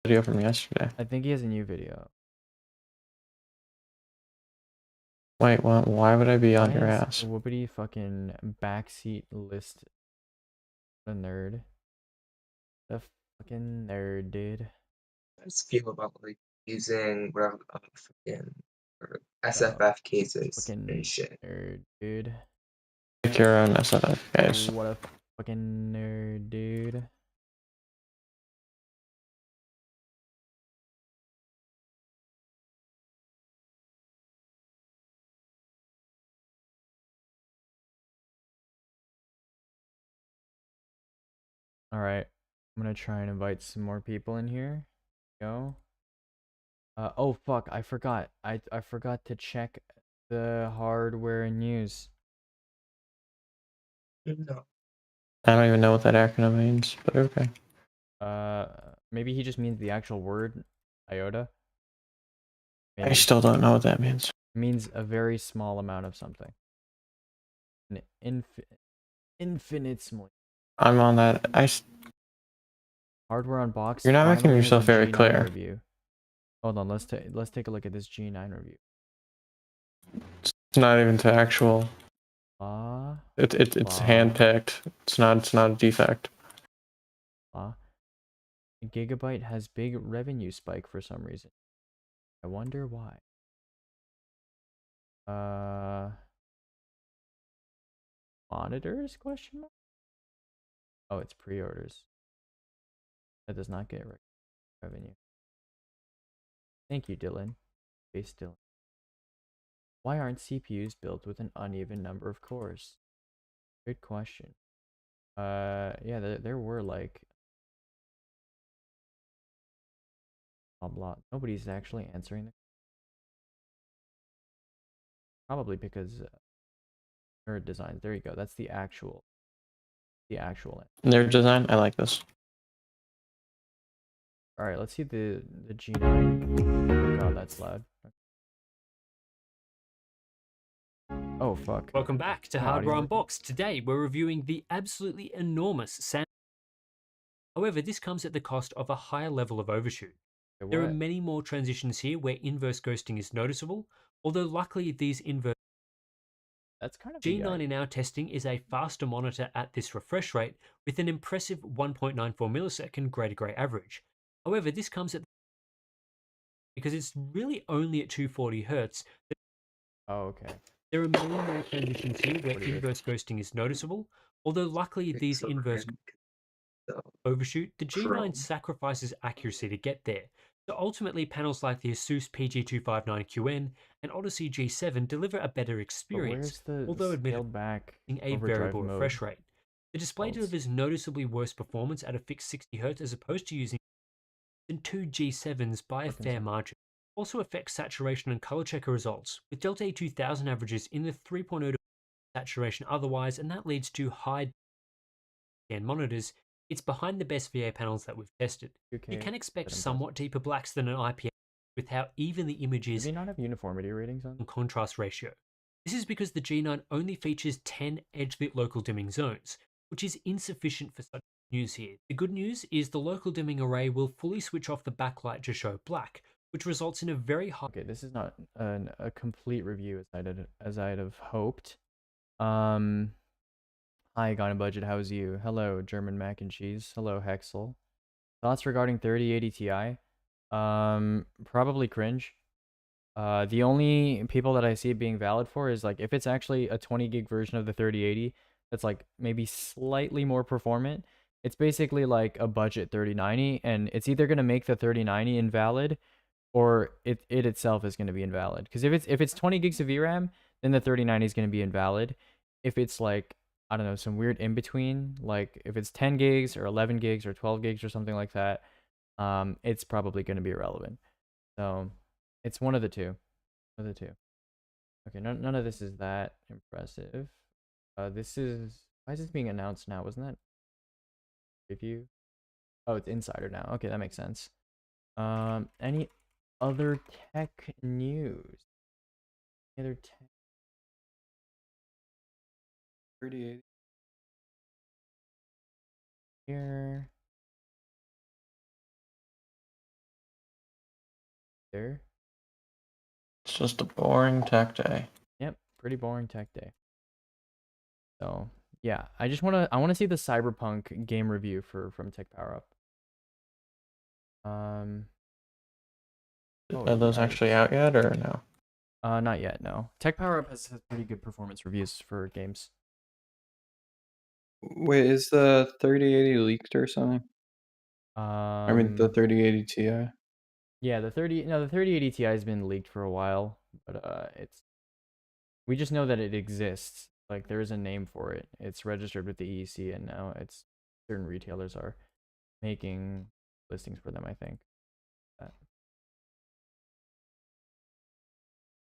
Video from yesterday. I think he has a new video. Wait, what? Why would I be Why on your has ass? Whoopity fucking backseat list a nerd? The fucking nerd, dude. I just feel about like using whatever fucking or The SFF cases and fucking shit. nerd, dude. Make your own SFF, guys. What a fucking nerd, dude. Alright. I'm gonna try and invite some more people in here. Go. Oh fuck, I forgot. I forgot to check the hardware news. No. I don't even know what that acronym means, but okay. Maybe he just means the actual word, iota. I Maybe. still don't know what that means. It means a very small amount of something. An infinitely. I'm on that. Hardware Unboxed You're not making finally has a yourself very G9 clear. review. Hold on, let's take a look at this G9 review. It's not even to actual. It's handpicked. It's not a defect. Gigabyte has big revenue spike for some reason. I wonder why. Monitors? Question mark? Oh, it's pre-orders. That does not get revenue. Thank you, Dylan. Base Dylan. Why aren't CPUs built with an uneven number of cores? Good question. Yeah, there were like a lot. Nobody's actually answering the probably because nerd designs. There you go. That's the actual answer. Nerd design. I like this. All right, let's see the G9. Oh god, that's loud. Oh fuck. Welcome back to My Hardware audio working? Unboxed. Today we're reviewing the absolutely enormous Sam. However, this comes at the cost of a higher level of overshoot. There are What? many more transitions here where inverse ghosting is noticeable, although luckily these inverse That's kind of a G9 in our testing is a faster monitor at this refresh rate with an impressive 1.94 millisecond grey to grey average. However, this comes at because it's really only at 240 Hz. Oh, okay. There are many more transitions here where inverse ghosting is noticeable, although luckily these inverse overshoot, the G9 sacrifices accuracy to get there. So ultimately, panels like the Asus PG259QN and Odyssey G7 deliver a better experience, although admittedly back a variable refresh rate. The display results? delivers noticeably worse performance at a fixed 60 Hz as opposed to using two G7s by a fair margin. Also affects saturation and color checker results, with Delta A2000 averages in the 3.0 saturation otherwise, and that leads to high monitors. It's behind the best VA panels that we've tested. You can expect somewhat deeper blacks than an IPS with how even the image is. Do they not have uniformity ratings on? Contrast ratio. This is because the G9 only features 10 edge-lit local dimming zones, which is insufficient for such news here. The good news is the local dimming array will fully switch off the backlight to show black, which results in a very high. Okay, this is not a complete review as I'd have hoped. Hi, Gone Budget. How's you? Hello, German mac and cheese. Hello, Hexel. Thoughts regarding 3080 Ti? Probably cringe. The only people that I see it being valid for is like if it's actually a 20 gig version of the 3080 that's like maybe slightly more performant. It's basically like a budget 3090, and it's either gonna make the 3090 invalid or it itself is gonna be invalid. Because if it's 20 gigs of VRAM, then the 3090 is gonna be invalid. If it's like I don't know, some weird in between, like if it's 10 gigs or 11 gigs or 12 gigs or something like that, it's probably gonna be irrelevant. So it's one of the two. One of the two. Okay, none of this is that impressive. This is why is this being announced now? Wasn't that review? Oh, it's insider now. Okay, that makes sense. Any other tech news? Any other tech? 38 here. there. It's just a boring tech day. Yep, pretty boring tech day. So yeah, I wanna see the Cyberpunk game review from Tech Power Up. Oh, Are those actually yikes. out yet or no? Not yet, no. Tech Power Up has pretty good performance reviews for games. Wait, is the 3080 leaked or something? I mean, the 3080 Ti. Yeah, the 3080 Ti has been leaked for a while, but we just know that it exists. Like there is a name for it. It's registered with the EEC, and now it's certain retailers are making listings for them, I think.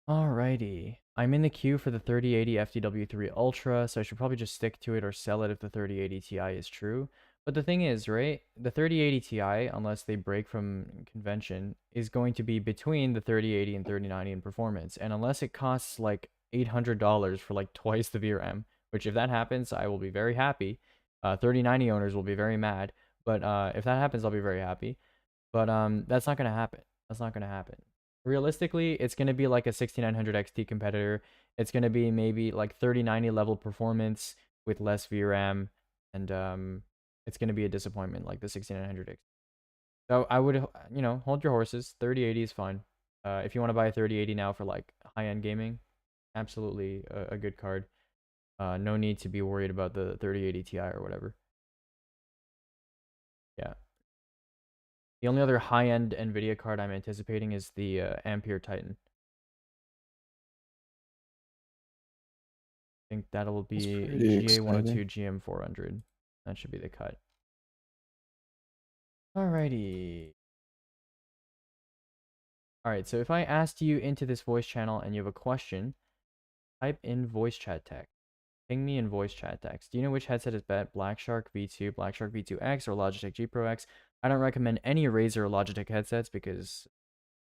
Alrighty. I'm in the queue for the 3080 FTW3 Ultra, so I should probably just stick to it or sell it if the 3080 Ti is true. But the thing is, right, the 3080 Ti, unless they break from convention, is going to be between the 3080 and 3090 in performance. And unless it costs like $800 for like twice the VRAM, which if that happens, I will be very happy. 3090 owners will be very mad, but if that happens, I'll be very happy. But that's not gonna happen. That's not gonna happen. Realistically, it's gonna be like a 6900 XT competitor. It's gonna be maybe like 3090 level performance with less VRAM, and it's gonna be a disappointment like the 6900 XT. So I would, hold your horses. 3080 is fine. If you want to buy a 3080 now for like high-end gaming, absolutely a good card. No need to be worried about the 3080 Ti or whatever. Yeah. The only other high-end NVIDIA card I'm anticipating is the Ampere Titan. I think that'll be pretty GA102 GM400. That should be the cut. Alrighty. Alright, so if I asked you into this voice channel and you have a question, type in voice chat text. Ping me in voice chat text. Do you know which headset is better? Blackshark V2, Blackshark V2X, or Logitech G Pro X? I don't recommend any Razer or Logitech headsets because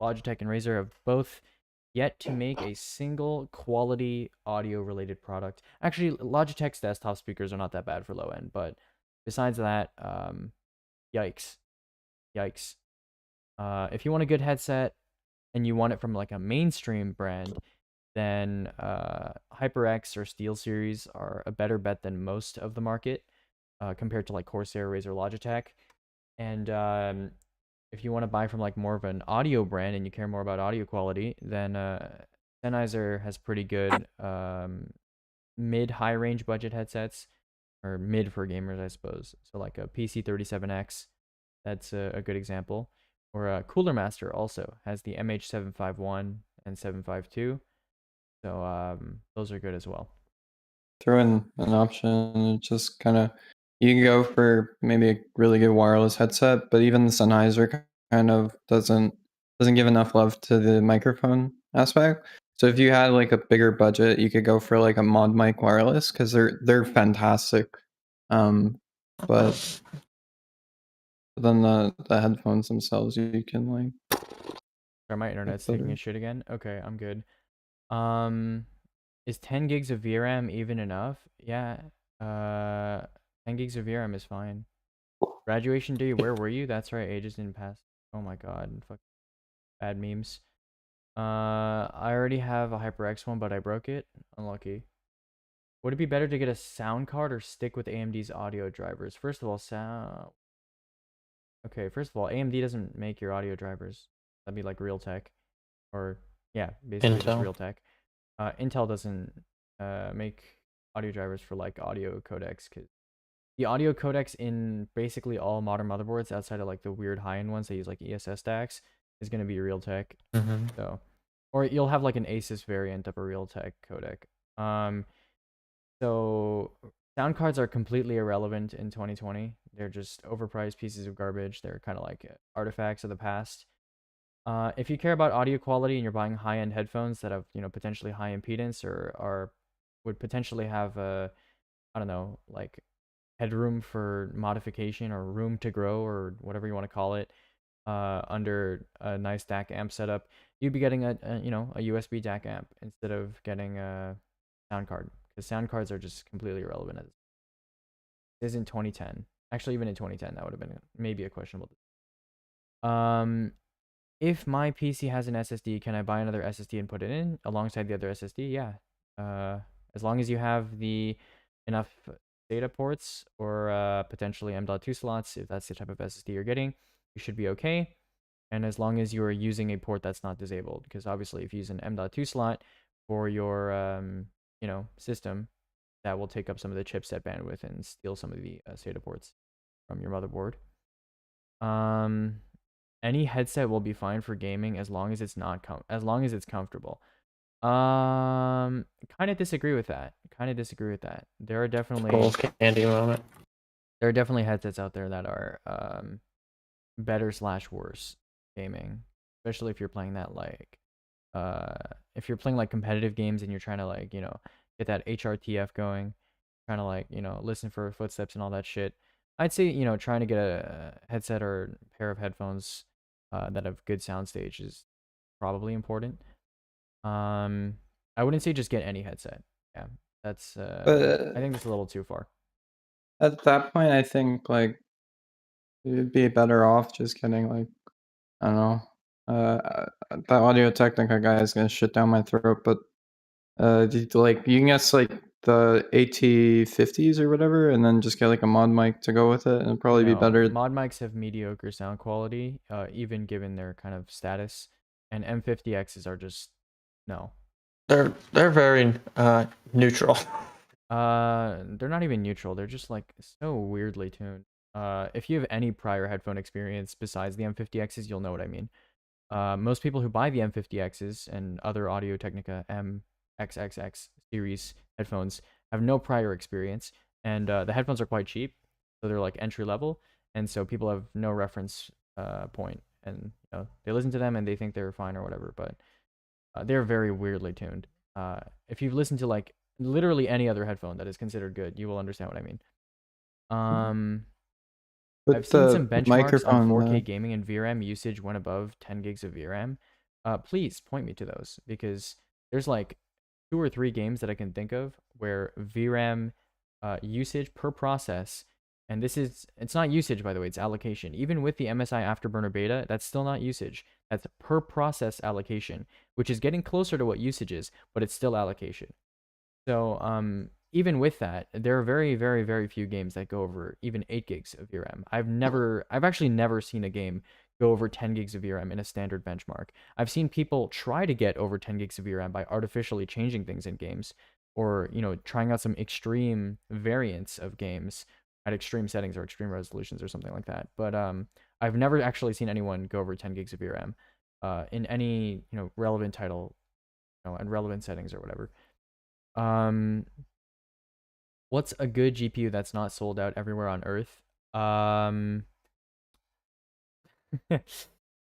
Logitech and Razer have both yet to make a single quality audio related product. Actually, Logitech's desktop speakers are not that bad for low end, but besides that, yikes. Yikes. If you want a good headset and you want it from like a mainstream brand, then HyperX or SteelSeries are a better bet than most of the market compared to like Corsair, Razer, Logitech. And if you want to buy from like more of an audio brand and you care more about audio quality, then Sennheiser has pretty good mid-high range budget headsets, or mid for gamers, I suppose. So like a PC37X, that's a good example. Or Cooler Master also has the MH751 and 752. So those are good as well. Throw in an option, just kind of, you can go for maybe a really good wireless headset, but even the Sennheiser kind of doesn't give enough love to the microphone aspect. So if you had like a bigger budget, you could go for like a Mod Mic wireless because they're fantastic. But then the headphones themselves, you can like. Sorry, my internet's better. taking a shit again. Okay, I'm good. Is 10 gigs of VRAM even enough? Yeah. 10 gigs of VRAM is fine. Graduation day, where were you? That's right, ages didn't pass. Oh my god, fuck. Bad memes. I already have a HyperX one, but I broke it. Unlucky. Would it be better to get a sound card or stick with AMD's audio drivers? First of all, Okay, first of all, AMD doesn't make your audio drivers. That'd be like Realtek. Or, yeah, basically just Intel. Realtek. Intel doesn't make audio drivers for like audio codecs, because the audio codecs in basically all modern motherboards outside of like the weird high-end ones that use like ESS stacks is going to be Realtek. Mm-hmm. So, or you'll have like an Asus variant of a Realtek codec. So sound cards are completely irrelevant in 2020. They're just overpriced pieces of garbage. They're kind of like artifacts of the past. If you care about audio quality and you're buying high-end headphones that have, potentially high impedance or would potentially have I don't know, like headroom for modification or room to grow or whatever you want to call it, under a nice DAC amp setup, you'd be getting a USB DAC amp instead of getting a sound card, because sound cards are just completely irrelevant. This is in 2010. Actually, even in 2010, that would have been maybe a questionable. if my PC has an SSD, can I buy another SSD and put it in alongside the other SSD? Yeah. As long as you have the enough data ports or potentially M.2 slots, if that's the type of SSD you're getting, you should be okay. And as long as you are using a port that's not disabled, because obviously if you use an M.2 slot for your system, that will take up some of the chipset bandwidth and steal some of the SATA ports from your motherboard. Any headset will be fine for gaming as long as it's not as long as it's comfortable. Kind of disagree with that. There are definitely Gold candy moment. there are definitely headsets out there that are better / worse gaming, especially if you're playing that if you're playing like competitive games and you're trying to like get that HRTF going, trying to like listen for footsteps and all that shit. I'd say trying to get a headset or a pair of headphones that have good soundstage is probably important. I wouldn't say just get any headset. Yeah, that's But I think that's a little too far. at that point, I think like you'd be better off just getting like, I don't know. That Audio Technica guy is gonna shit down my throat, but like you can get like the AT50s or whatever, and then just get like a mod mic to go with it, and it'd probably be No, better. mod mics have mediocre sound quality, even given their kind of status, and M50Xs are just no. They're very neutral. They're not even neutral. They're just like so weirdly tuned. If you have any prior headphone experience besides the M50Xs, you'll know what I mean. Most people who buy the M50Xs and other Audio Technica MXXX series headphones have no prior experience, and the headphones are quite cheap, so they're like entry level, and so people have no reference point, and they listen to them and they think they're fine or whatever, but they're very weirdly tuned. If you've listened to like literally any other headphone that is considered good, you will understand what I mean. But I've seen some the benchmarks microphone, on 4K gaming and VRAM usage went above 10 gigs of VRAM. Please point me to those, because there's like 2 or 3 games that I can think of where VRAM usage per process, and it's not usage, by the way, it's allocation. Even with the MSI Afterburner beta, that's still not usage. That's per process allocation, which is getting closer to what usage is, but it's still allocation. So even with that, there are very, very, very few games that go over even 8 gigs of VRAM. I've actually never seen a game go over 10 gigs of VRAM in a standard benchmark. I've seen people try to get over 10 gigs of VRAM by artificially changing things in games, or trying out some extreme variants of games at extreme settings or extreme resolutions or something like that. But I've never actually seen anyone go over 10 gigs of VRAM in any relevant title, and relevant settings or whatever. What's a good GPU that's not sold out everywhere on Earth?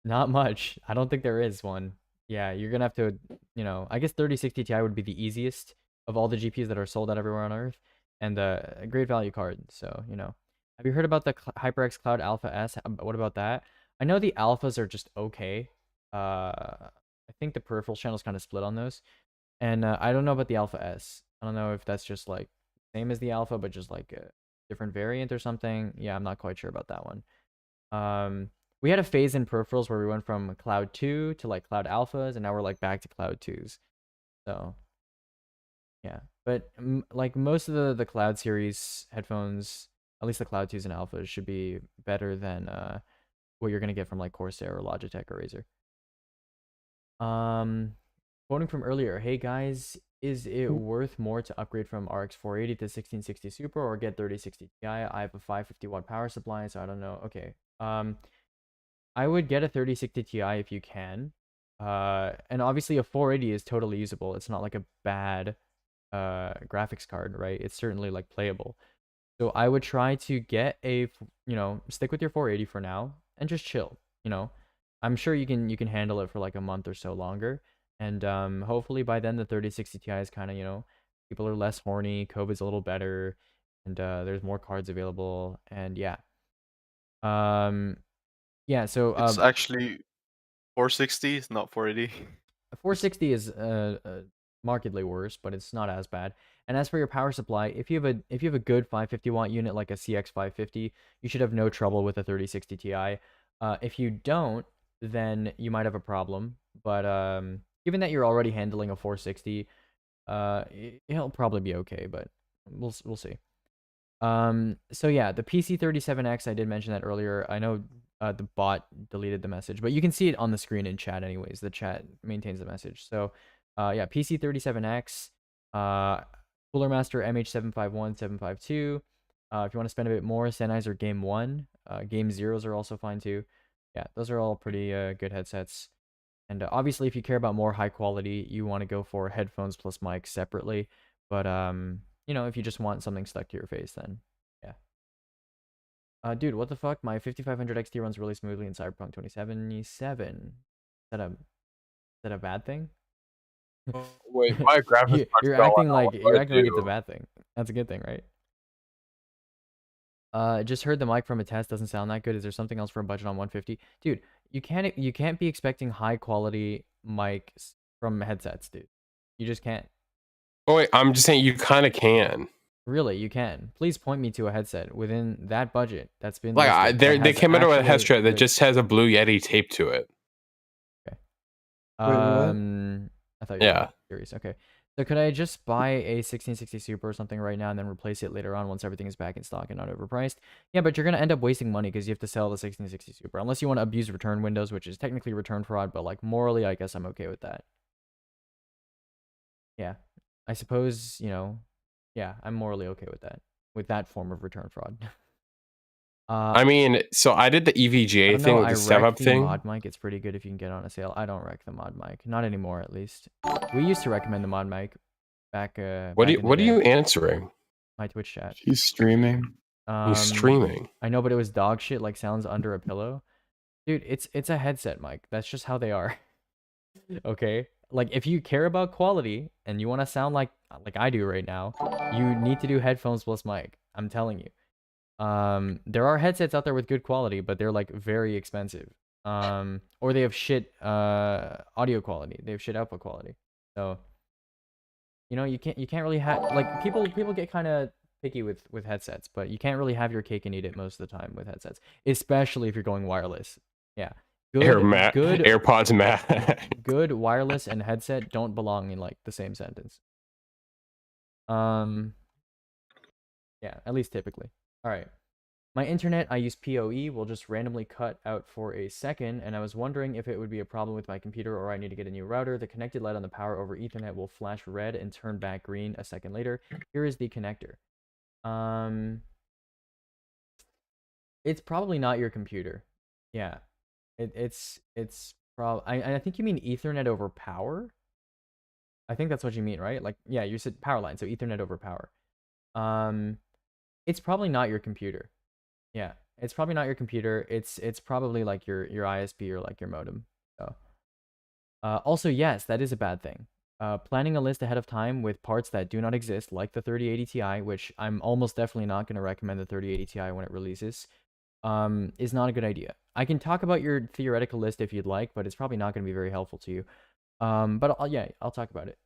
Not much. I don't think there is one. Yeah, you're gonna have to, I guess 3060 Ti would be the easiest of all the GPUs that are sold out everywhere on Earth, and a great value card. So, have you heard about the HyperX Cloud Alpha S? What about that? I know the alphas are just okay. I think the peripheral channel is kind of split on those, and I don't know about the Alpha S. I don't know if that's just like same as the Alpha, but just like a different variant or something. Yeah, I'm not quite sure about that one. We had a phase in peripherals where we went from Cloud 2 to like Cloud Alphas, and now we're like back to Cloud 2s. So, yeah. But like most of the Cloud series headphones, at least the Cloud 2s and Alphas, should be better than what you're gonna get from like Corsair or Logitech or Razer. Quoting from earlier, hey guys, is it worth more to upgrade from RX 480 to 1660 Super or get 3060 Ti? I have a 550 watt power supply, so I don't know. Okay. I would get a 3060 Ti if you can. And obviously a 480 is totally usable. It's not like a bad graphics card, right? It's certainly like playable. So I would try to get a, stick with your 480 for now and just chill, I'm sure you can handle it for like a month or so longer. And hopefully by then the 3060 Ti is kind of, people are less horny, COVID's a little better, and there's more cards available, and yeah. Yeah, so It's actually 460, it's not 480. 460 is markedly worse, but it's not as bad. And as for your power supply, if you have a good 550 watt unit like a CX550, you should have no trouble with a 3060 Ti. If you don't, then you might have a problem. But given that you're already handling a 460, it'll probably be okay. But we'll see. So yeah, the PC37X, I did mention that earlier. I know the bot deleted the message, but you can see it on the screen in chat anyways. The chat maintains the message. So yeah, PC37X, Cooler Master MH751, 752. If you want to spend a bit more, Sennheiser Game 1. Game Zeros are also fine too. Yeah, those are all pretty good headsets. And obviously, if you care about more high quality, you want to go for headphones plus mic separately. But you know, if you just want something stuck to your face, then yeah. Dude, what the fuck? My 5500 XT runs really smoothly in Cyberpunk 2077. Is that a bad thing? Wait, my graphics You're card acting fell like out. you're What do I acting like it's a do? bad thing. That's a good thing, right? Just heard the mic from a test doesn't sound that good. Is there something else for a budget on 150? Dude, you can't be expecting high quality mics from headsets, dude. You just can't. Oh wait, I'm just saying you kind of can. Really, you can. Please point me to a headset within that budget that's been Like listed they that has came out with a actually headset that good- just has a Blue Yeti tape to it. Okay. Wait, what? I thought you Yeah. were serious. Okay. So could I just buy a 1660 Super or something right now and then replace it later on once everything is back in stock and not overpriced? Yeah, but you're gonna end up wasting money because you have to sell the 1660 Super unless you want to abuse return windows, which is technically return fraud, but like morally, I guess I'm okay with that. Yeah, I suppose, you know, yeah, I'm morally okay with that form of return fraud. I mean, so I did the I EVGA don't thing know, with I the step wreck up the thing. mod mic. It's pretty good if you can get on a sale. I don't wreck the mod mic, not anymore at least. We used to recommend the mod mic back. What back in the are day. you answering? My Twitch chat. He's streaming. He's streaming. I know, but it was dog shit. Like sounds under a pillow, dude. It's a headset mic. That's just how they are. Okay. Like if you care about quality and you want to sound like I do right now, you need to do headphones plus mic. I'm telling you. There are headsets out there with good quality, but they're like very expensive. Or they have shit audio quality. They have shit output quality. So, you know, you can't really have like people get kind of picky with headsets, but you can't really have your cake and eat it most of the time with headsets, especially if you're going wireless. Yeah. Good AirPods Max. good wireless and headset don't belong in like the same sentence. Yeah, at least typically. All right. My internet, I use PoE, will just randomly cut out for a second, and I was wondering if it would be a problem with my computer or I need to get a new router. The connected light on the power over Ethernet will flash red and turn back green a second later. Here is the connector. It's probably not your computer. Yeah. It's probably I think you mean Ethernet over power. I think that's what you mean, right? Like, yeah, you said power line, so Ethernet over power. It's probably not your computer. Yeah, it's probably not your computer. It's probably like your ISP or like your modem. So, also, yes, that is a bad thing. Planning a list ahead of time with parts that do not exist, like the 3080 Ti, which I'm almost definitely not going to recommend the 3080 Ti when it releases, is not a good idea. I can talk about your theoretical list if you'd like, but it's probably not going to be very helpful to you. But I'll talk about it.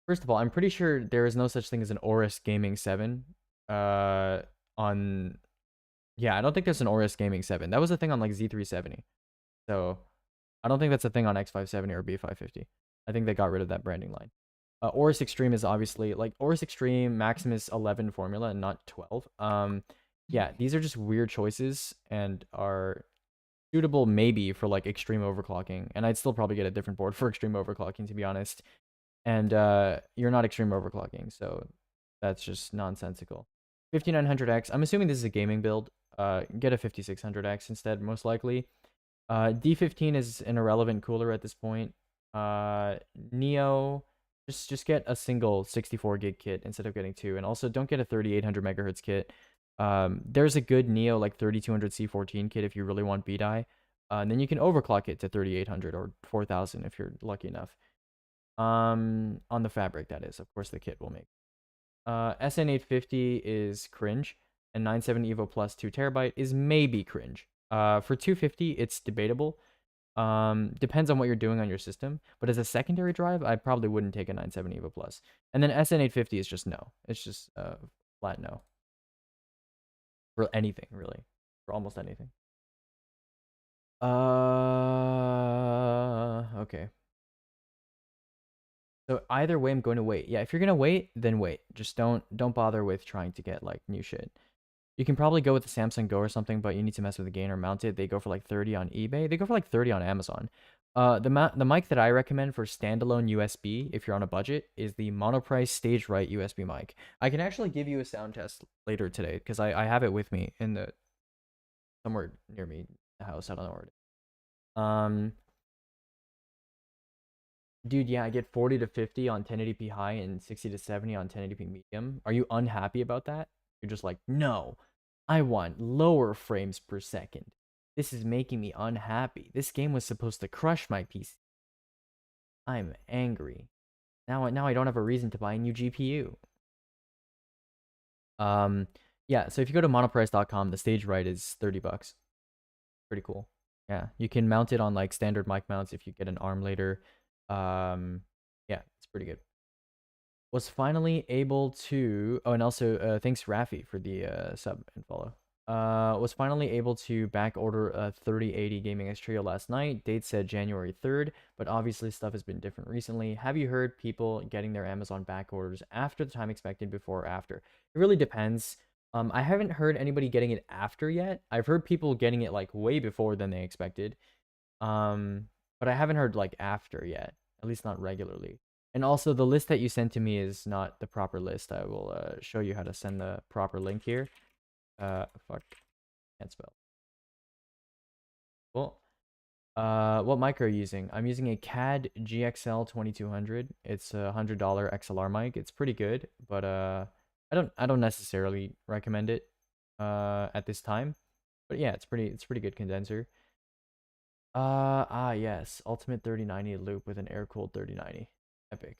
First of all, I'm pretty sure there is no such thing as an Aorus Gaming 7. Yeah, I don't think there's an Aorus Gaming 7. That was a thing on like Z370. So I don't think that's a thing on X570 or B550. I think they got rid of that branding line. Aorus Extreme is obviously like Aorus Extreme, Maximus 11 formula and not 12. Yeah, these are just weird choices and are suitable maybe for like extreme overclocking, and I'd still probably get a different board for extreme overclocking, to be honest. And you're not extreme overclocking, so that's just nonsensical. 5900X, I'm assuming this is a gaming build. Get a 5600X instead, most likely. D15 is an irrelevant cooler at this point. Neo, just get a single 64 gig kit instead of getting two, and also don't get a 3800 megahertz kit. There's a good Neo like 3200 C14 kit if you really want BDI, and then you can overclock it to 3800 or 4000 if you're lucky enough. On the fabric, that is. Of course, the kit will make. SN850 is cringe, and 97 Evo Plus 2TB is maybe cringe. For 250, it's debatable. Depends on what you're doing on your system, but as a secondary drive, I probably wouldn't take a 97 Evo Plus. And then SN850 is just no. It's just flat no. For anything, really. For almost anything. Okay. So either way, I'm going to wait. Yeah, if you're gonna wait, then wait. Just don't bother with trying to get like new shit. You can probably go with the Samsung Go or something, but you need to mess with the gain or mount it. They go for like 30 on eBay. They go for like 30 on Amazon. The mic that I recommend for standalone USB, if you're on a budget, is the Monoprice Stage Right USB mic. I can actually give you a sound test later today because I have it with me in the somewhere near me, the house. I don't know where it is. Dude, yeah, I get 40 to 50 on 1080p high and 60 to 70 on 1080p medium. Are you unhappy about that? You're just like, no, I want lower frames per second. This is making me unhappy. This game was supposed to crush my PC. I'm angry. Now I don't have a reason to buy a new GPU. Yeah, so if you go to monoprice.com, the Stage Right is 30 bucks. Pretty cool. Yeah, you can mount it on like standard mic mounts if you get an arm later. Yeah, it's pretty good. Was finally able to and also thanks Rafi for the sub and follow. Was finally able to back order a 3080 Gaming X Trio last night. Date said January 3rd, but obviously stuff has been different recently. Have you heard people getting their Amazon back orders after the time expected, before or after? It really depends. I haven't heard anybody getting it after yet. I've heard people getting it like way before than they expected. But I haven't heard like after yet, at least not regularly. And also the list that you sent to me is not the proper list. I will show you how to send the proper link here. Fuck, can't spell. Cool. What mic are you using? I'm using a CAD GXL 2200. It's a $100 XLR mic. It's pretty good, but I don't necessarily recommend it at this time. But yeah, it's pretty good condenser. Yes, Ultimate 3090 loop with an air-cooled 3090. Epic.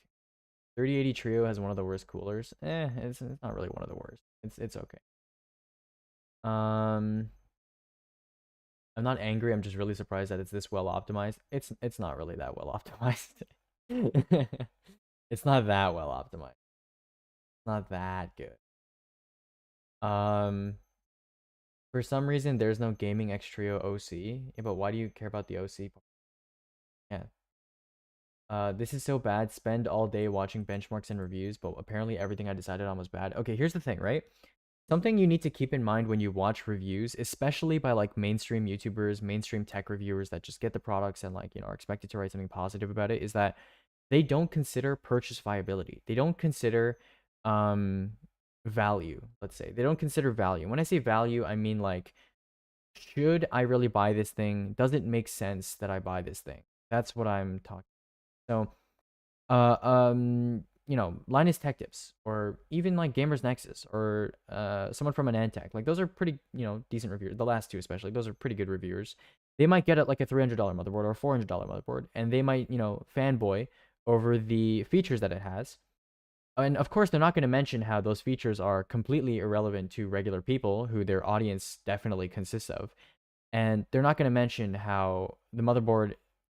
3080 Trio has one of the worst coolers. It's not really one of the worst. It's okay. I'm not angry. I'm just really surprised that it's this well optimized. It's not really that well optimized. It's not that well optimized. It's not that good. For some reason there's no Gaming X Trio OC. Yeah, but why do you care about the OC part? Yeah. This is so bad. Spend all day watching benchmarks and reviews, but apparently everything I decided on was bad. Okay, here's the thing, right? Something you need to keep in mind when you watch reviews, especially by like mainstream YouTubers, mainstream tech reviewers that just get the products and like, are expected to write something positive about it, is that they don't consider purchase viability. They don't consider value, let's say. They don't consider value. When I say value, I mean like, should I really buy this thing? Does it make sense that I buy this thing? That's what I'm talking. So, Linus Tech Tips, or even like Gamers Nexus, or someone from AnandTech, like those are pretty, decent reviewers. The last two especially, those are pretty good reviewers. They might get it like a $300 motherboard or a $400 motherboard, and they might, fanboy over the features that it has. And of course, they're not going to mention how those features are completely irrelevant to regular people who their audience definitely consists of. And they're not going to mention how the motherboard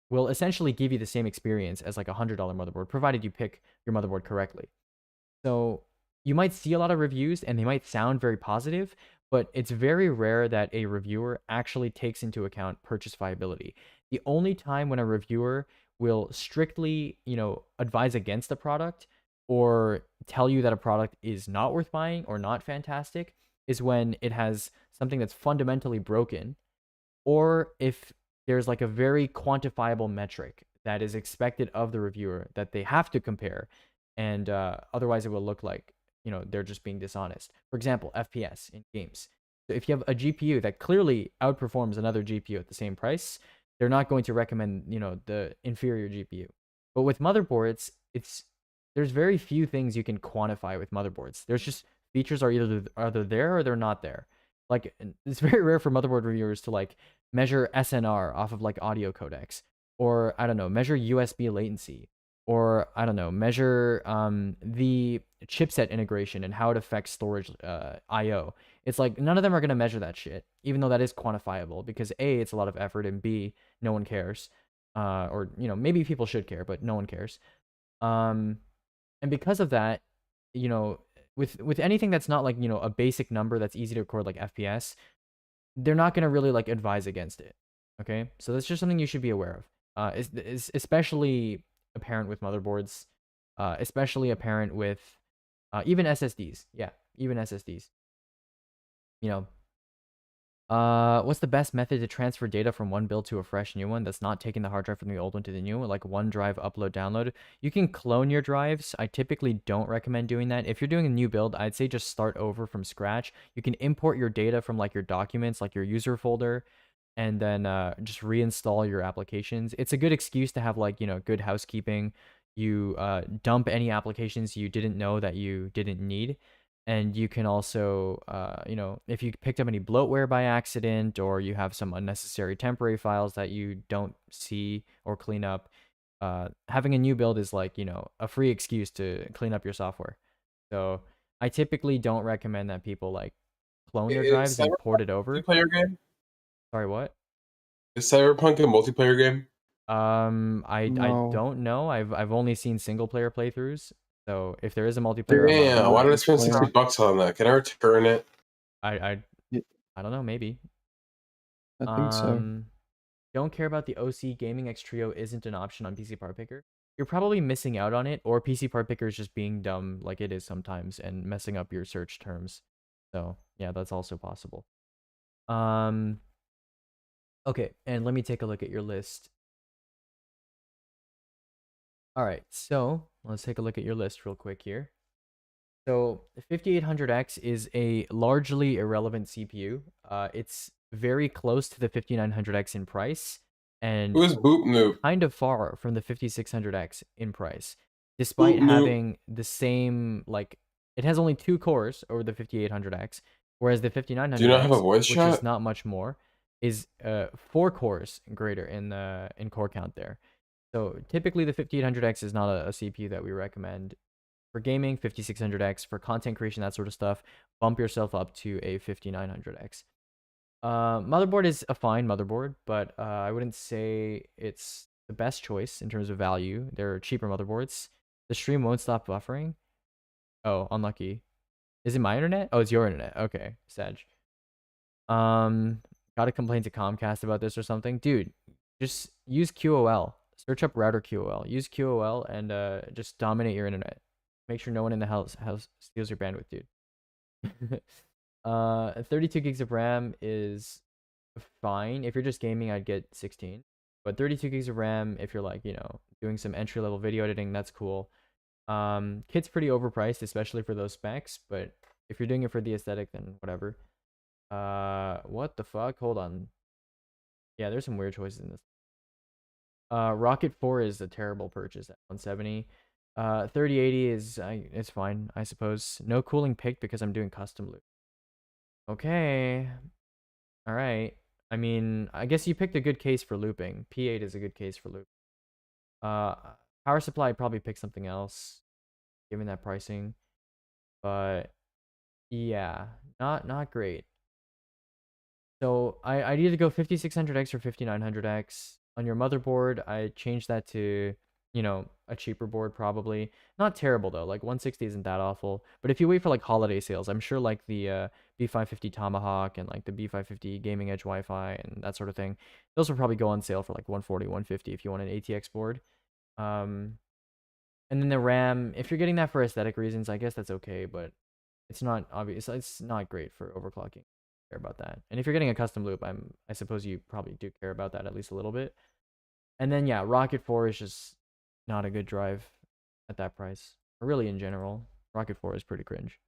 will essentially give you the same experience as like a $100 motherboard, provided you pick your motherboard correctly. So you might see a lot of reviews and they might sound very positive, but it's very rare that a reviewer actually takes into account purchase viability. The only time when a reviewer will strictly, advise against a product or tell you that a product is not worth buying or not fantastic is when it has something that's fundamentally broken, or if there's like a very quantifiable metric that is expected of the reviewer that they have to compare, and otherwise it will look like, they're just being dishonest. For example, FPS in games. So if you have a GPU that clearly outperforms another GPU at the same price, they're not going to recommend, the inferior GPU. But with motherboards, there's very few things you can quantify with motherboards. There's just features are either there or they're not there. Like, it's very rare for motherboard reviewers to like measure SNR off of like audio codecs, or I don't know, measure USB latency, or I don't know, measure the chipset integration and how it affects storage IO. It's like none of them are going to measure that shit, even though that is quantifiable, because A, it's a lot of effort, and B, no one cares. Or maybe people should care, but no one cares. And because of that, with anything that's not like, a basic number that's easy to record like FPS, they're not going to really like advise against it. Okay, so that's just something you should be aware of. Is especially apparent with motherboards, especially apparent with even SSDs. Yeah, even SSDs. You know, what's the best method to transfer data from one build to a fresh new one that's not taking the hard drive from the old one to the new one, like OneDrive upload download? You can clone your drives. I typically don't recommend doing that. If you're doing a new build, I'd say just start over from scratch. You can import your data from like your documents, like your user folder, and then just reinstall your applications. It's a good excuse to have like, you know, good housekeeping. You dump any applications you didn't know that you didn't need. And you can also, you know, if you picked up any bloatware by accident or you have some unnecessary temporary files that you don't see or clean up, having a new build is like, you know, a free excuse to clean up your software. So I typically don't recommend that people like clone their drives and port it over. Multiplayer game? Sorry, what? Is Cyberpunk a multiplayer game? I No. don't know. I've only seen single player playthroughs. So if there is a multiplayer, Damn, why did I spend multiplayer. $60 on that? Can I return it? I Yeah. I don't know, maybe. I think so. Don't care about the OC. Gaming X Trio isn't an option on PC Part Picker. You're probably missing out on it, or PC Part Picker is just being dumb like it is sometimes and messing up your search terms. So yeah, that's also possible. Okay, and let me take a look at your list. All right, so let's take a look at your list real quick here. So the 5800X is a largely irrelevant CPU. It's very close to the 5900X in price, and Who is Boop Noob? kind of far from the 5600X in price, despite Boop Noob. having the same, like, it has only 2 cores over the 5800X, whereas the 5900X, Do you not have a voice which chat? is not much more, is 4 cores greater in core count there. So typically the 5800X is not a CPU that we recommend for gaming. 5600X for content creation, that sort of stuff. Bump yourself up to a 5900X. Motherboard is a fine motherboard, but I wouldn't say it's the best choice in terms of value. There are cheaper motherboards. The stream won't stop buffering. Oh, unlucky. Is it my internet? Oh, it's your internet. Okay, Sag. Gotta complain to Comcast about this or something. Dude, just use QoL. Search up router QoL. Use QoL and just dominate your internet. Make sure no one in the house steals your bandwidth, dude. 32 gigs of RAM is fine. If you're just gaming, I'd get 16. But 32 gigs of RAM, if you're like, you know, doing some entry-level video editing, that's cool. Kit's pretty overpriced, especially for those specs, but if you're doing it for the aesthetic, then whatever. What the fuck? Hold on. Yeah, there's some weird choices in this. Rocket 4 is a terrible purchase at 170. 3080 is it's fine, I suppose. No cooling picked because I'm doing custom loop. Okay. All right. I mean, I guess you picked a good case for looping. P8 is a good case for loop. Power supply, I'd probably pick something else, given that pricing. But yeah, not great. So I'd either go 5600X or 5900X. On your motherboard, I changed that to, you know, a cheaper board probably. Not terrible though, like 160 isn't that awful. But if you wait for like holiday sales, I'm sure like the B550 Tomahawk and like the B550 Gaming Edge Wi-Fi and that sort of thing, those will probably go on sale for like 140, 150 if you want an ATX board. And then the RAM, if you're getting that for aesthetic reasons, I guess that's okay, but it's not obvious. It's not great for overclocking. Care about that. And if you're getting a custom loop, I suppose you probably do care about that at least a little bit. And then yeah, Rocket 4 is just not a good drive at that price. Or really in general, Rocket 4 is pretty cringe.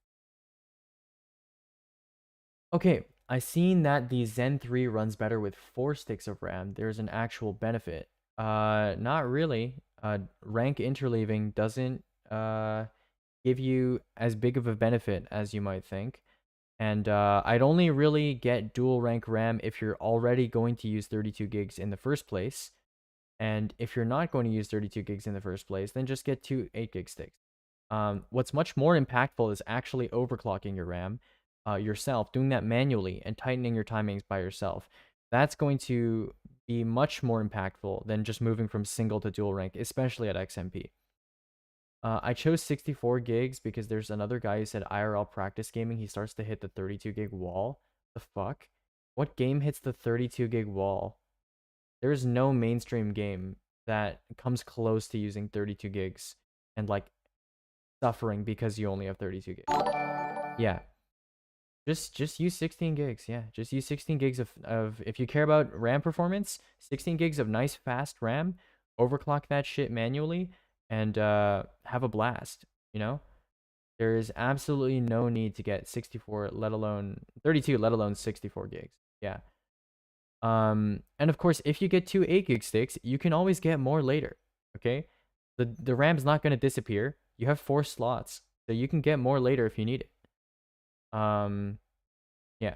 Okay, I seen that the Zen 3 runs better with 4 sticks of RAM. There's an actual benefit. Not really. Rank interleaving doesn't give you as big of a benefit as you might think. And I'd only really get dual rank RAM if you're already going to use 32 gigs in the first place. And if you're not going to use 32 gigs in the first place, then just get 2 8 gig sticks. What's much more impactful is actually overclocking your RAM yourself, doing that manually and tightening your timings by yourself. That's going to be much more impactful than just moving from single to dual rank, especially at XMP. I chose 64 gigs because there's another guy who said IRL practice gaming, he starts to hit the 32 gig wall. The fuck? What game hits the 32 gig wall? there is no mainstream game that comes close to using 32 gigs and like suffering because you only have 32 gigs. Yeah. Just use 16 gigs. Yeah, just use 16 gigs of if you care about RAM performance, 16 gigs of nice fast RAM, overclock that shit manually, and have a blast, you know? There is absolutely no need to get 64, let alone 32, let alone 64 gigs. Yeah. And of course, if you get two 8 gig sticks, you can always get more later, okay? The RAM's not going to disappear. You have 4 slots, so you can get more later if you need it. Yeah.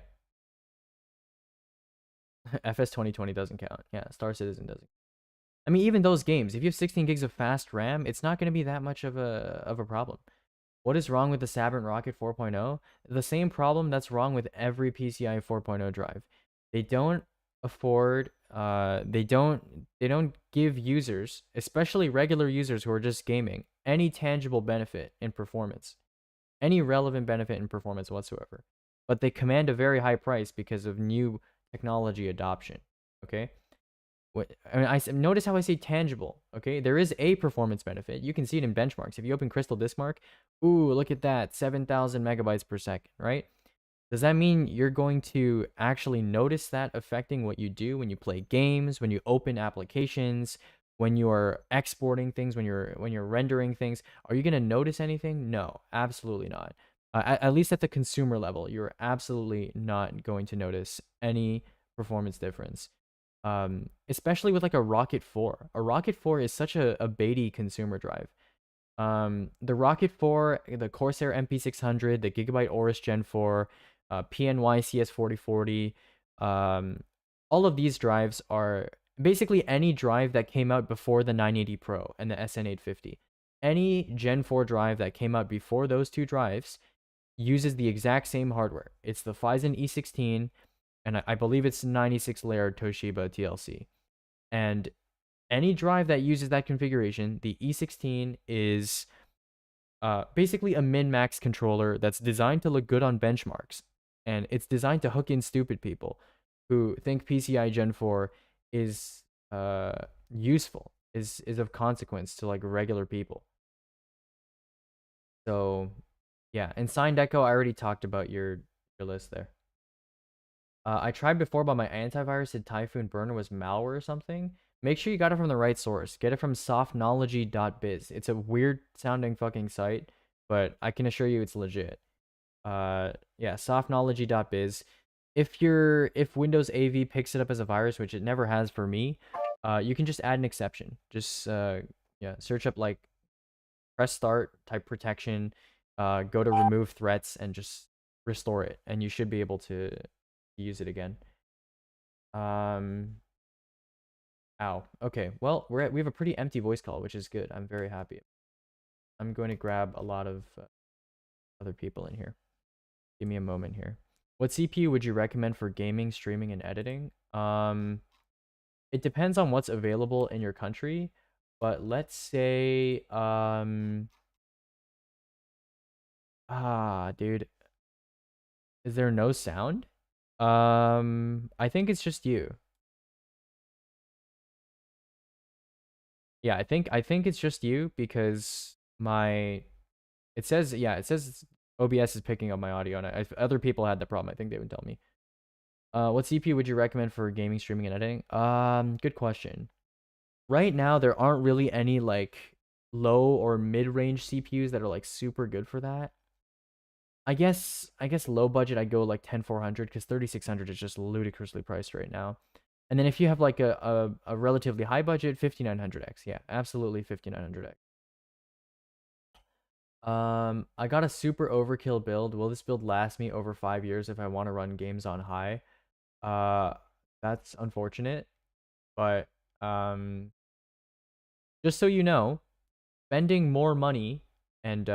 FS 2020 doesn't count. Yeah, Star Citizen doesn't. I mean, even those games, if you have 16 gigs of fast RAM, it's not going to be that much of a problem. What is wrong with the Sabrent Rocket 4.0? The same problem that's wrong with every PCI 4.0 drive. They don't afford they don't give users, especially regular users who are just gaming, any tangible benefit in performance. Any relevant benefit in performance whatsoever. But they command a very high price because of new technology adoption. Okay? Notice how I say tangible. Okay? There is a performance benefit. You can see it in benchmarks. If you open Crystal Diskmark, ooh, look at that, 7,000 megabytes per second, right? Does that mean you're going to actually notice that affecting what you do when you play games, when you open applications, when you're exporting things, when you're rendering things? Are you going to notice anything? No, absolutely not. At least at the consumer level, you're absolutely not going to notice any performance difference. Especially with like a Rocket 4. A Rocket 4 is such a baity consumer drive. The Rocket 4, the Corsair MP600, the Gigabyte Aorus Gen 4, PNY CS4040, all of these drives are basically any drive that came out before the 980 Pro and the SN850. Any Gen 4 drive that came out before those two drives uses the exact same hardware. It's the Phison E16, and I believe it's 96-layer Toshiba TLC. And any drive that uses that configuration, the E16 is basically a min-max controller that's designed to look good on benchmarks. And it's designed to hook in stupid people who think PCI Gen 4 is useful, is of consequence to like regular people. So yeah, and Signed Echo, I already talked about your list there. I tried before, but my antivirus said Typhoon Burner was malware or something. Make sure you got it from the right source. Get it from softnology.biz. It's a weird sounding fucking site, but I can assure you it's legit. Yeah, softnology.biz. If Windows AV picks it up as a virus, which it never has for me, you can just add an exception. Just yeah, search up like press start, type protection, go to remove threats, and just restore it, and you should be able to use it again. Ow. Okay, well, we have a pretty empty voice call, which is good. I'm very happy. I'm going to grab a lot of other people in here. Give me a moment here. What CPU would you recommend for gaming, streaming, and editing? It depends on what's available in your country, but let's say dude. Is there no sound? I think it's just you. Yeah, I think it's just you because it says OBS is picking up my audio, and if other people had the problem, I think they would tell me. What CPU would you recommend for gaming, streaming, and editing? Good question. Right now, there aren't really any like low or mid-range CPUs that are like super good for that. I guess low budget, I'd go like 10400 because 3600 is just ludicrously priced right now. And then if you have like a relatively high budget, 5900X. Yeah, absolutely 5900X. I got a super overkill build. Will this build last me over 5 years if I want to run games on high? That's unfortunate, but just so you know, spending more money and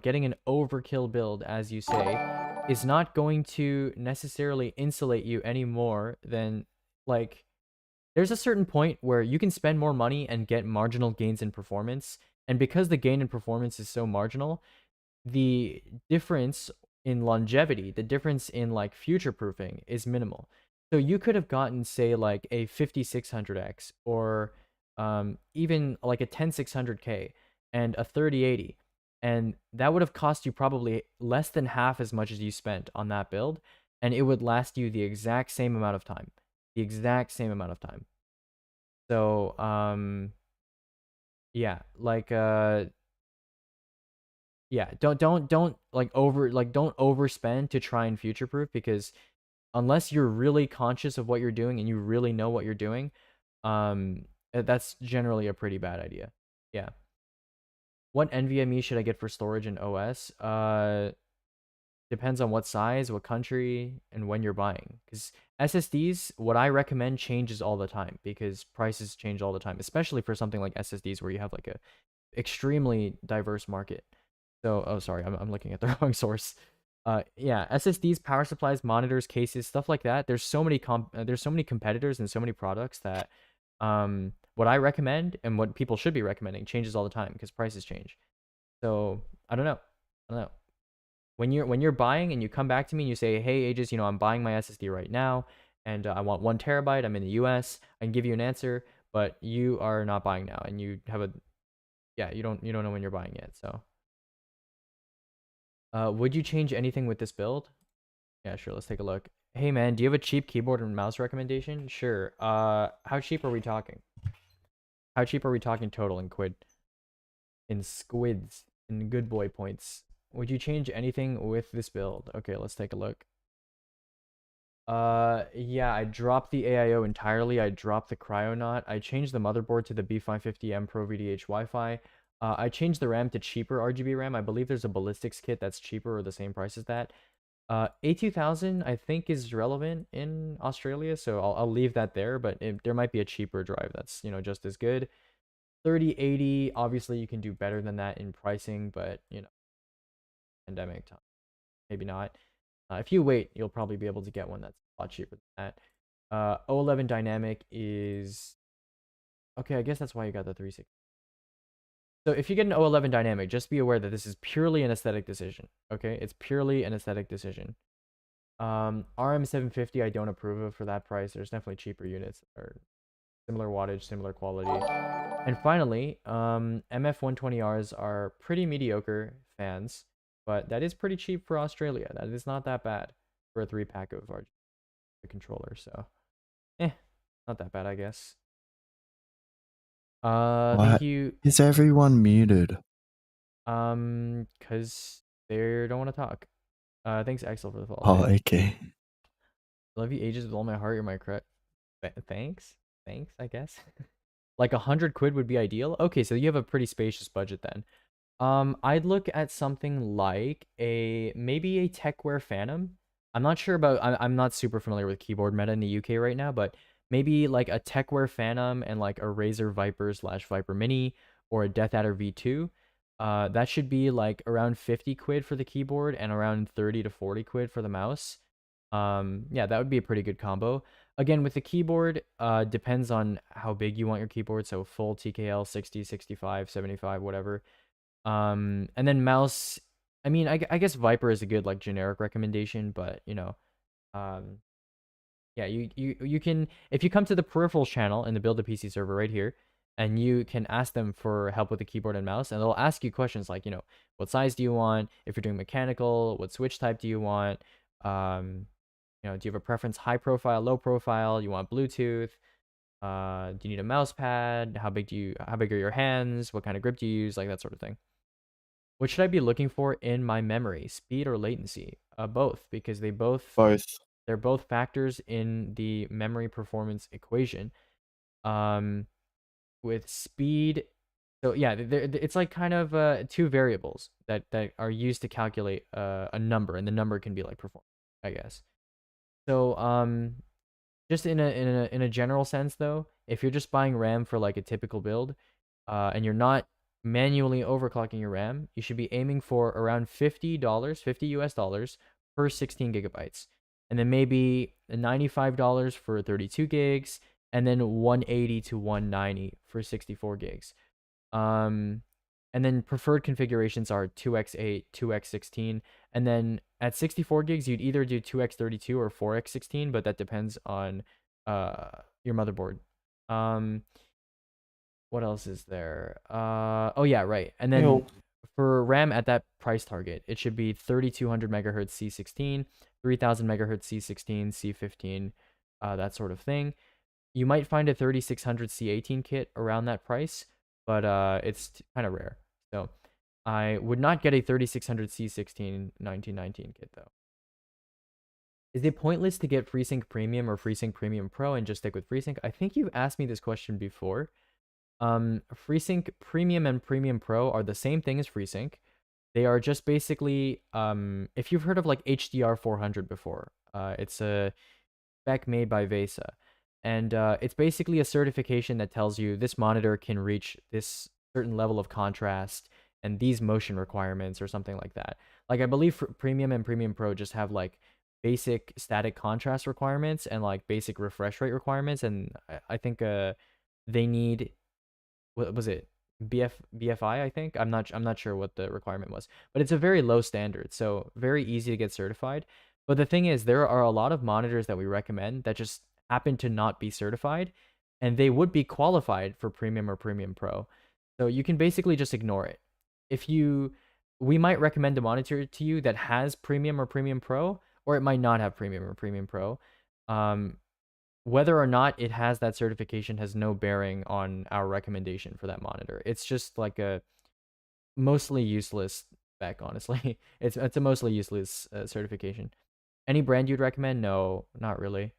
getting an overkill build, as you say, is not going to necessarily insulate you any more than like there's a certain point where you can spend more money and get marginal gains in performance, and because the gain in performance is so marginal, the difference in longevity, the difference in like future proofing is minimal. So you could have gotten, say, like a 5600X or even like a 10600K and a 3080, and that would have cost you probably less than half as much as you spent on that build, and it would last you the exact same amount of time. The exact same amount of time. So, yeah, like yeah, don't like don't overspend to try and future proof, because unless you're really conscious of what you're doing and you really know what you're doing, that's generally a pretty bad idea. Yeah. What NVMe should I get for storage and OS? Depends on what size, what country, and when you're buying. Because SSDs, what I recommend changes all the time, because prices change all the time, especially for something like SSDs where you have like a extremely diverse market. So, oh, sorry, I'm looking at the wrong source. Yeah, SSDs, power supplies, monitors, cases, stuff like that. There's so many competitors and so many products that what I recommend and what people should be recommending changes all the time because prices change. So I don't know. When you're buying and you come back to me and you say, hey, Aegis, I'm buying my SSD right now and I want 1 terabyte. I'm in the US. I can give you an answer, but you are not buying now, and you have you don't know when you're buying yet. So, would you change anything with this build? Yeah, sure. Let's take a look. Hey man, do you have a cheap keyboard and mouse recommendation? Sure. How cheap are we talking? How cheap are we talking total in quid? In squids, in good boy points. Would you change anything with this build? Okay, let's take a look. Yeah, I dropped the AIO entirely. I dropped the Cryonaut. I changed the motherboard to the B550M Pro VDH Wi-Fi. I changed the RAM to cheaper RGB RAM. I believe there's a ballistics kit that's cheaper or the same price as that. A2000 I think is relevant in Australia, so I'll leave that there, but there might be a cheaper drive that's, just as good. 3080, obviously you can do better than that in pricing, but, pandemic time, maybe not. If you wait, you'll probably be able to get one that's a lot cheaper than that. O11 Dynamic is... Okay, I guess that's why you got the 360. So if you get an O11 Dynamic, just be aware that this is purely an aesthetic decision, okay? It's purely an aesthetic decision. RM750 I don't approve of for that price. There's definitely cheaper units that are similar wattage, similar quality. And finally, MF120Rs are pretty mediocre fans, but that is pretty cheap for Australia. That is not that bad for a 3-pack of RGB controller, so not that bad, I guess. Thank you. Is everyone muted? Cause they don't want to talk. Thanks Axel for the follow. Oh, okay. Love you, Aegis, with all my heart. You're my crush. Thanks, I guess. Like 100 quid would be ideal. Okay, so you have a pretty spacious budget then. I'd look at something like maybe a Techwear Phantom. I'm not sure about. I'm not super familiar with keyboard meta in the UK right now, but maybe like a Techwear Phantom and like a Razer Viper / Viper Mini or a Death Adder V2. That should be like around 50 quid for the keyboard and around 30 to 40 quid for the mouse. Yeah, that would be a pretty good combo. Again, with the keyboard, depends on how big you want your keyboard. So full TKL, 60, 65, 75, whatever. And then mouse, I mean, I guess Viper is a good like generic recommendation, but yeah, you can, if you come to the peripherals channel in the Build a PC server right here, and you can ask them for help with the keyboard and mouse, and they'll ask you questions like, what size do you want? If you're doing mechanical, what switch type do you want? Do you have a preference, high profile, low profile? You want Bluetooth? Do you need a mouse pad? How big are your hands? What kind of grip do you use? Like that sort of thing. What should I be looking for in my memory? Speed or latency? Both, because they're both factors in the memory performance equation. With speed, so yeah, it's like kind of 2 variables that are used to calculate a number, and the number can be like performance, I guess. So just in a general sense though, if you're just buying RAM for like a typical build, and you're not manually overclocking your RAM, you should be aiming for around $50 US per 16 gigabytes, and then maybe $95 for 32 gigs, and then 180 to 190 for 64 gigs. And And then preferred configurations are 2x8, 2x16, and then at 64 gigs, you'd either do 2x32 or 4x16, but that depends on your motherboard. What else is there? Oh yeah, right. And then Yo. for RAM at that price target, it should be 3200 megahertz C16, 3000 megahertz C16, C15, that sort of thing. You might find a 3600 C18 kit around that price, but it's kind of rare. So I would not get a 3600 C16 1919 kit though. Is it pointless to get FreeSync Premium or FreeSync Premium Pro and just stick with FreeSync? I think you've asked me this question before. FreeSync Premium and Premium Pro are the same thing as FreeSync. They are just basically, if you've heard of like HDR 400 before, it's a spec made by VESA. And it's basically a certification that tells you this monitor can reach this certain level of contrast and these motion requirements or something like that. Like I believe Premium and Premium Pro just have like basic static contrast requirements and like basic refresh rate requirements. And I think they need, what was it? BFI, I think. I'm not sure what the requirement was, but it's a very low standard, so very easy to get certified. But the thing is, there are a lot of monitors that we recommend that just happen to not be certified, and they would be qualified for Premium or Premium Pro. So you can basically just ignore it. We might recommend a monitor to you that has Premium or Premium Pro, or it might not have Premium or Premium Pro. Whether or not it has that certification has no bearing on our recommendation for that monitor. It's just like a mostly useless spec, honestly. It's a mostly useless certification. Any brand you'd recommend? No, not really.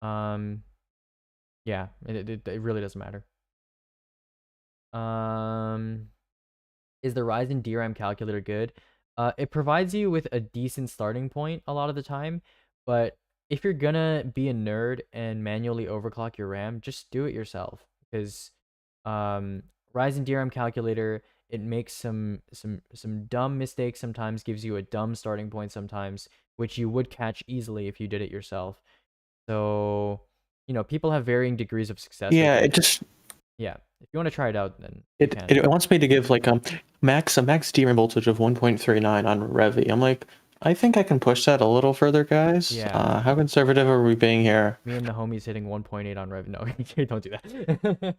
Yeah, it really doesn't matter. Is the Ryzen DRAM calculator good? It provides you with a decent starting point a lot of the time, but if you're gonna be a nerd and manually overclock your RAM, just do it yourself. Because Ryzen DRAM calculator, it makes some dumb mistakes sometimes, gives you a dumb starting point sometimes, which you would catch easily if you did it yourself. So, you know, people have varying degrees of success. Yeah, with it just yeah. If you want to try it out, then you can. it wants me to give like a max DRAM voltage of 1.39 on Revy. I'm like, I think I can push that a little further, guys. Yeah. How conservative are we being here? Me and the homies hitting 1.8 on Rev. No, don't do that.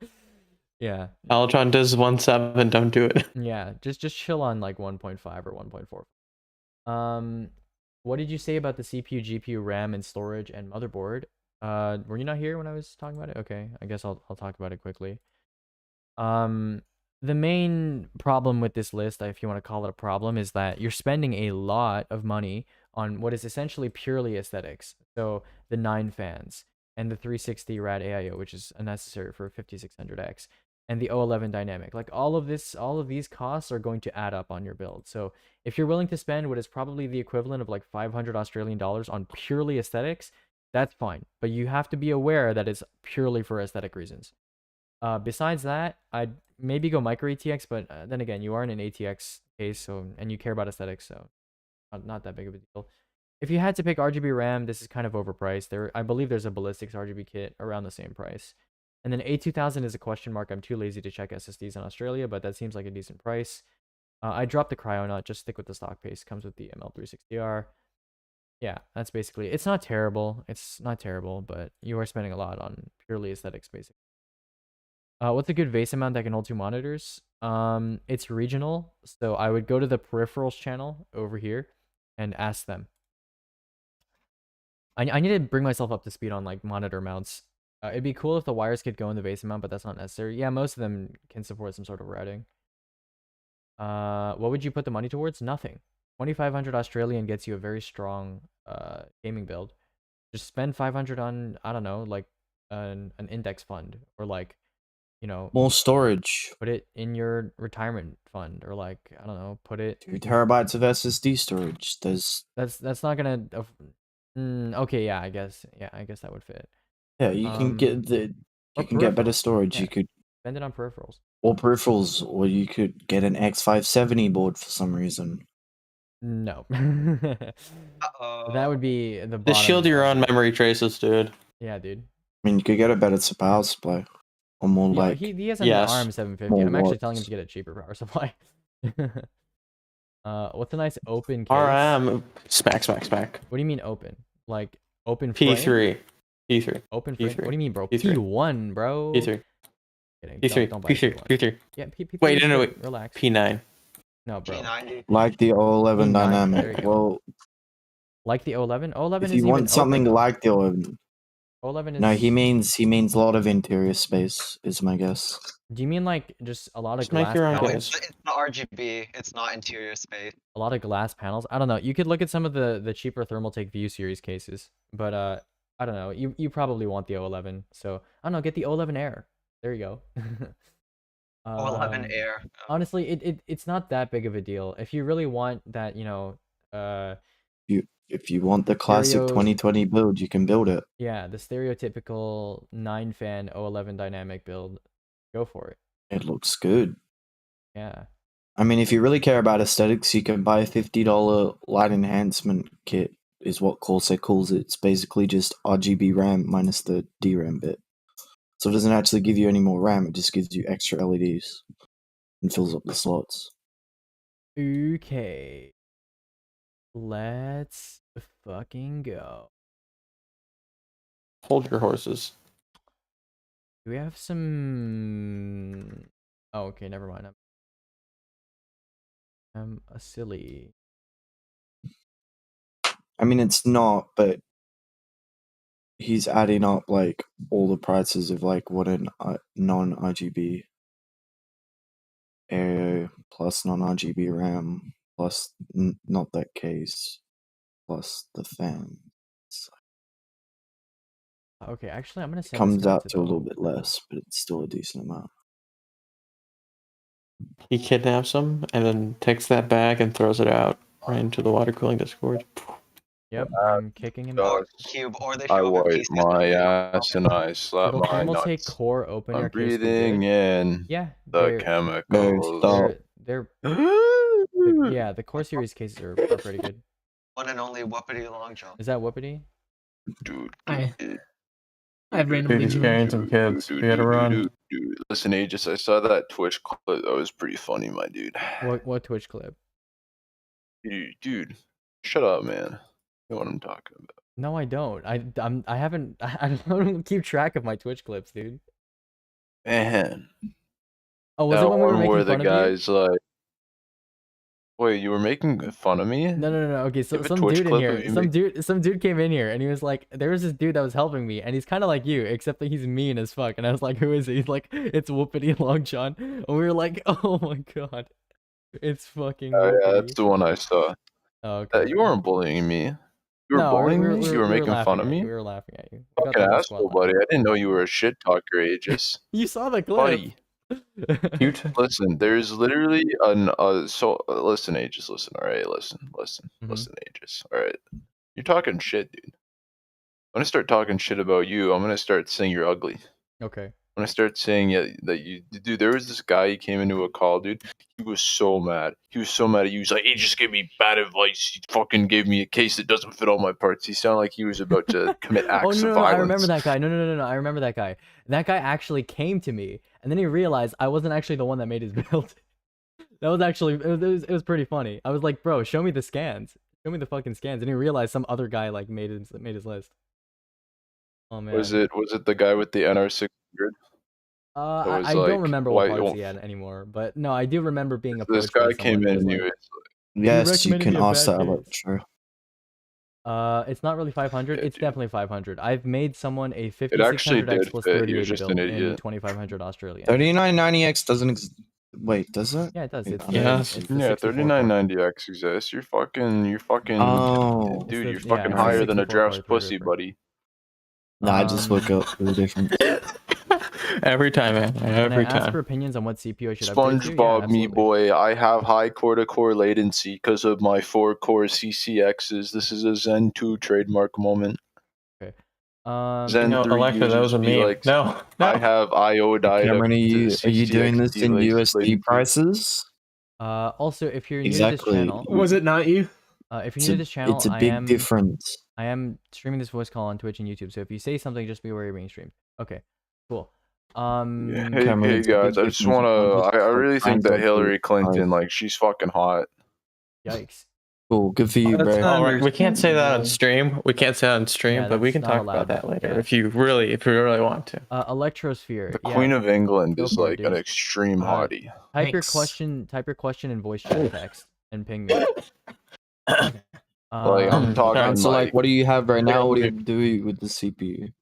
Yeah. Altron does 1.7. Don't do it. Yeah, just chill on like 1.5 or 1.4. What did you say about the CPU, GPU, RAM, and storage and motherboard? Were you not here when I was talking about it? Okay, I guess I'll talk about it quickly. The main problem with this list, if you want to call it a problem, is that you're spending a lot of money on what is essentially purely aesthetics. So the 9 fans and the 360 rad AIO, which is unnecessary for 5600X, and the O11 dynamic. Like all of these costs are going to add up on your build. So if you're willing to spend what is probably the equivalent of like 500 Australian dollars on purely aesthetics, that's fine. But you have to be aware that it's purely for aesthetic reasons. Besides that, I'd maybe go micro ATX, but then again, you are in an ATX case, and you care about aesthetics, so not that big of a deal. If you had to pick RGB RAM, this is kind of overpriced. I believe there's a Ballistics RGB kit around the same price. And then A2000 is a question mark. I'm too lazy to check SSDs in Australia, but that seems like a decent price. I dropped the Cryonaut, just stick with the stock paste. Comes with the ML360R. Yeah, that's basically it. It's not terrible. It's not terrible, but you are spending a lot on purely aesthetics, basically. What's a good VESA mount that can hold 2 monitors? It's regional, so I would go to the peripherals channel over here and ask them. I need to bring myself up to speed on like monitor mounts. It'd be cool if the wires could go in the VESA mount, but that's not necessary. Yeah, most of them can support some sort of routing. What would you put the money towards? Nothing. 2,500 Australian gets you a very strong gaming build. Just spend 500 on, I don't know, like an index fund, or like, you know, more storage. Put it in your retirement fund, or like, I don't know, put it 2 terabytes of SSD storage. That's not gonna. Okay, yeah, I guess that would fit. Yeah, you can get get better storage. Yeah. You could spend it on peripherals. Or peripherals, or you could get an X570 board for some reason. No. That would be the bottom. Just shield your own memory traces, dude. Yeah, dude. I mean, you could get a better power supply. Or more Yeah, like... he has an Yes. ARM 750. More I'm actually watts. telling him to get a cheaper power supply. What's a nice open case? RM smack. What do you mean open? Like open frame? P3. P3. Open frame? P3. What do you mean, bro? P3. P1, bro. P3. Kidding. P3. Don't buy a P3. P1. P3. Yeah, P3. Wait, is no, good. wait. Relax. P9. No, bro. Like the O11 P9, there you dynamic. go. Well, Like the O11? O11 if isn't you even want something open, though. like the O11. O11 is. No, he means a lot of interior space, is my guess. Do you mean like just a lot of Just make glass your own panels? guess. It's not RGB. It's not interior space. A lot of glass panels. I don't know. You could look at some of the cheaper Thermaltake View series cases, but I don't know. You probably want the O11, so I don't know. Get the O11 Air. There you go. O11 Air. Honestly, it's not that big of a deal. If you really want that, If you want the classic Stereo- 2020 build, you can build it. yeah, the stereotypical 9-fan O11 dynamic build, go for it. It looks good. Yeah. I mean, if you really care about aesthetics, you can buy a $50 light enhancement kit, is what Corsair calls it. It's basically just RGB RAM minus the DRAM bit. So it doesn't actually give you any more RAM, it just gives you extra LEDs and fills up the slots. Okay. Let's fucking go. Hold your horses. Do we have some? Oh, okay, never mind. I'm a silly. I mean, it's not, but he's adding up like all the prices of like what a non-RGB Aero plus non-RGB RAM plus not that case plus the fan. Okay, actually, I'm gonna send. Comes this guy out to a the- little bit less, but it's still a decent amount. He kidnaps him and then takes that bag and throws it out right into the water cooling Discord. Yep, I'm kicking him out. Or Cube, or they I show up in wipe pieces. my ass and I slap It'll my Thermaltake nuts. core open air I'm case will do breathing it. in Yeah, the chemicals. stop. they're Ooh. yeah, the core series cases are pretty good. One and only Whoopity Long Jump. Is that Whoopity? Dude, I've randomly he's carrying some kids. We gotta run. Dude. Listen, Aegis, I saw that Twitch clip. That was pretty funny, my dude. What Twitch clip? Dude, shut up, man. You know what I'm talking about. No, I don't. I haven't. I don't keep track of my Twitch clips, dude. Man, Oh, was that it when we were one making where the fun of you? guy's like, "Wait, you were making fun of me?" No. Okay, so You have a some Twitch dude in clip here, of you some dude came in here, and he was like, there was this dude that was helping me, and he's kind of like you, except that he's mean as fuck. And I was like, who is he? He's like, it's Whoopity Long John, and we were like, oh my god, it's fucking. Oh yeah, Whoopity. that's the one I saw. Oh, okay. You weren't bullying me. You were No, bullying we me. You were making fun laughing of at me. you, we were laughing at you. We got Fucking the whole asshole, squad buddy. I didn't know you were a shit talker, Aegis. You saw the clip. Buddy, Cute. listen. There's literally listen, Aegis. Listen, all right. Listen, Mhm. listen, Aegis. All right. You're talking shit, dude. I'm gonna start talking shit about you. I'm gonna start saying you're ugly. Okay. When I start saying that you, dude, there was this guy. He came into a call, dude. He was so mad. He was so mad at you. He was like, "He just gave me bad advice. He fucking gave me a case that doesn't fit all my parts." He sounded like he was about to commit acts Oh of no, violence. I remember that guy. No, I remember that guy. That guy actually came to me, and then he realized I wasn't actually the one that made his build. That was actually it was pretty funny. I was like, bro, show me the scans. Show me the fucking scans. And he realized some other guy like made his list. Oh man. Was it the guy with the NR600? That was, I don't like, remember what why- parts he had anymore, but no, I do remember being approached. This guy by someone came who in was and he like, was Yes, you recommended can me a ask bad that about case. sure. It's not really 500. Yeah, It's dude. definitely 500. I've made someone a actually 5600X did plus fit. He 3080 was just build an in idiot. 2500 Australian. 3990X doesn't wait, does it? Yeah, it does. It's Yeah. it's the Yeah, 64 core. 3990X exists. You're fucking Oh. dude. It's You're the- fucking yeah, it's the higher than a 64 giraffe's core pussy, Threadripper. buddy. Nah, I just look up the difference. Every time, man. When Every I ask for time. opinions on what CPU I should upgrade to, yeah, SpongeBob, me absolutely. boy, I have high core-to-core latency because of my 4-core CCXs. This is a Zen 2 trademark moment. Zen No, 3 Alexa, that users was a be meme. like, No. I have IO died. Cameron, are you doing this in USD latency. prices? Also, if you're new Exactly. to this channel, Was it not you? if you're It's new a, to this channel, it's a big difference. I am streaming this voice call on Twitch and YouTube. So if you say something, just be aware you're being streamed. Okay, cool. Hey, Cameron, hey it's a guys, big I just difference want between to. just, I like, really think that hindsight Hillary to Clinton, life. like, she's fucking hot. Yikes. Cool, good for you, That's bro. not All right, we can't say that on understandable. stream. We can't say that on stream, Yeah, but we that's can not talk allowed. about that later Yeah. if you really want to. Electrosphere. The Yeah, Queen of England go is for it, like an dude. extreme hottie. Type your Thanks. question. Type your question in voice chat text and ping me. Like, I'm talking Alright, so like, like what do you have right now? What do you Okay. do with the CPU?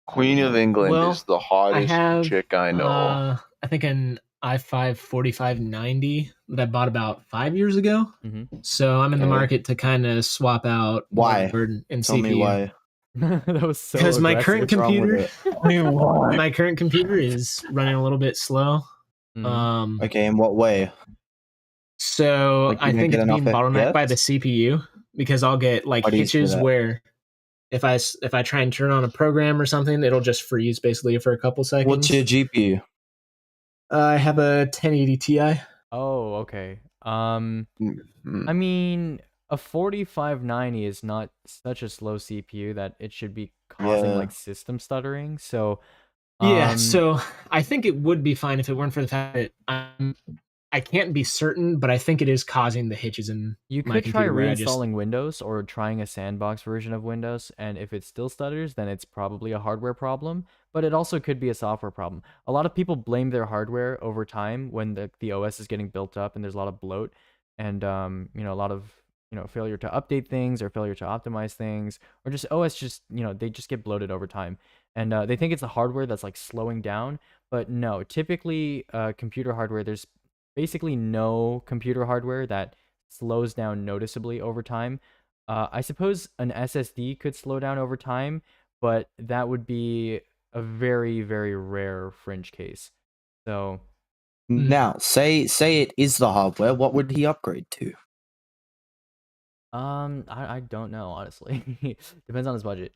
Queen of England Well, is the hottest have, chick I know. I think an i5 4590 that I bought about 5 years ago. Mhm. So I'm in the Okay. market to kind of swap out Why? motherboard and Tell CPU. me why. That was so Because my aggressive. current What's wrong with computer, it? my current computer is running a little bit slow. Mhm. Okay, in what way? So Like, you I don't think get it's being enough bottlenecked by the FPS? CPU because I'll get like Why do you say hitches that? where if I try and turn on a program or something, it'll just freeze basically for a couple seconds. What's your GPU? I have a 1080 Ti. Oh, okay. Mm. I mean, a 4590 is not such a slow CPU that it should be causing Yeah. like system stuttering. So, Yeah, so I think it would be fine if it weren't for the fact that I can't be certain, but I think it is causing the hitches in you my could try computer where I just reinstalling Windows or trying a sandbox version of Windows, and if it still stutters, then it's probably a hardware problem, but it also could be a software problem. A lot of people blame their hardware over time when the OS is getting built up and there's a lot of bloat and you know, a lot of, you know, failure to update things or failure to optimize things, or just OS just, you know, they just get bloated over time. And they think it's the hardware that's like slowing down, but no, typically computer hardware, there's basically no computer hardware that slows down noticeably over time. I suppose an SSD could slow down over time, but that would be a very, very rare fringe case. So Now, say it is the hardware. What would he upgrade to? I don't know, honestly. Depends on his budget.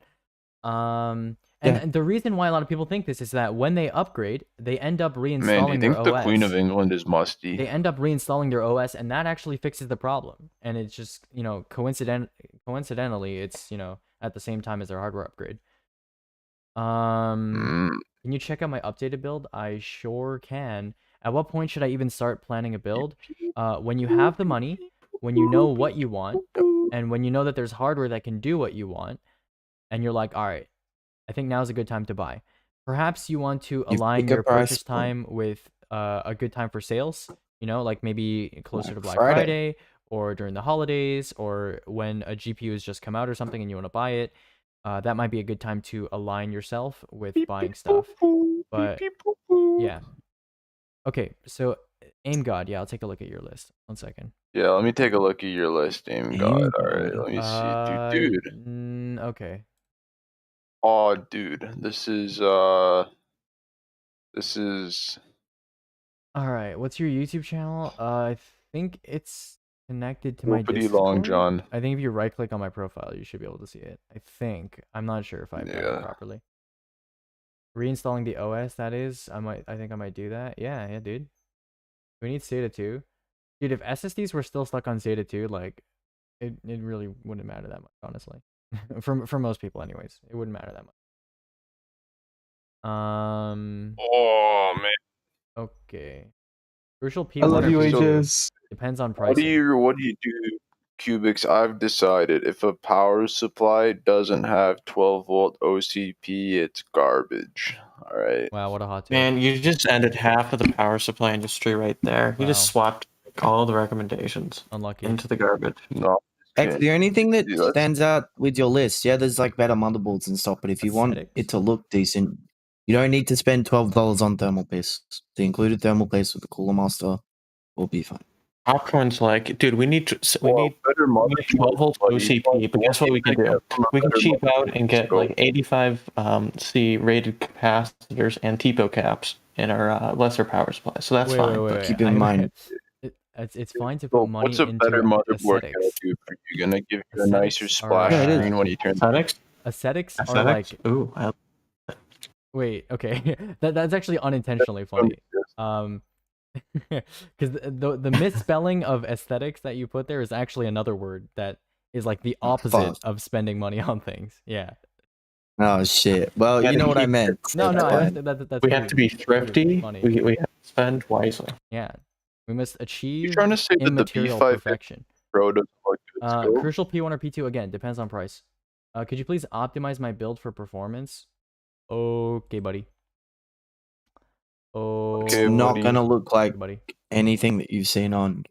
And Yeah. the reason why a lot of people think this is that when they upgrade, they end up reinstalling Man, do you think their the OS. Queen of England is musty? They end up reinstalling their OS, and that actually fixes the problem. And it's just, you know, coincidentally, it's, you know, at the same time as their hardware upgrade. Mm. Can you check out my updated build? I sure can. At what point should I even start planning a build? When you have the money, when you know what you want, and when you know that there's hardware that can do what you want, and you're like, all right, I think now's a good time to buy. Perhaps you want to You align pick a your price purchase point. time with a good time for sales, you know, like maybe closer to Black Black Friday. Friday or during the holidays or when a GPU has just come out or something and you want to buy it. That might be a good time to align yourself with buying stuff. But yeah. Okay, so Aim God, yeah, I'll take a look at your list. 1 second. Yeah, let me take a look at your list, Aim God. All right, let me see, dude. Okay. Oh, dude, this is. All right, what's your YouTube channel? I think it's connected to my Whoopity Long Discord. John. I think if you right click on my profile, you should be able to see it. I think. I'm not sure if I've done it Yeah. properly. Reinstalling the OS, that is. I think I might do that. Yeah, dude. We need SATA 2. Dude, if SSDs were still stuck on SATA 2, like it really wouldn't matter that much, honestly. for most people anyways. It wouldn't matter that much. Oh man. Okay. Crucial P1 I love or you, P2? Ages. Depends on What pricing. do you do, Cubics? I've decided if a power supply doesn't have 12-volt OCP, it's garbage. All right. Wow, what a hot take. Man, you just ended half of the power supply industry right there. You just Wow. swapped all the recommendations Unlucky. into the garbage. No. X, the only thing that Dude, that's- stands out with your list, yeah, there's like better motherboards and stuff, but if you want Aesthetics? it to look decent, you don't need to spend $12 on thermal paste. The included thermal paste with the Cooler Master will be fine. Popcorn's like, dude, we need Well, better we need 12 volt buddy. OCP, but guess what we can do? We can Better cheap motherboard. out and get like 85 C rated capacitors and TPO caps in our lesser power supply. So that's fine. but Keep in mind- It's fine to So put money what's a into better motherboard gonna aesthetics. do for you? Gonna give you a nicer Aesthetics are, splash Yeah, it is. screen when you turn Aesthetics? Aesthetics are Aesthetics? like Ooh, wait, okay. that's actually unintentionally funny. Because the misspelling of aesthetics that you put there is actually another word that is like the opposite Fuck. of spending money on things. Yeah. Oh shit. Well, Yeah, you know what I he- meant. No, That's no, fine. that's We have to be thrifty. funny. We have to spend wisely. Yeah, we must You achieve trying to say that the immaterial B5 perfection. Pro doesn't look good scope? Crucial P1 or P2 again depends on price. Could you please optimize my build for performance? Okay, buddy. It's Okay, not buddy. gonna look like buddy. anything that you've seen on.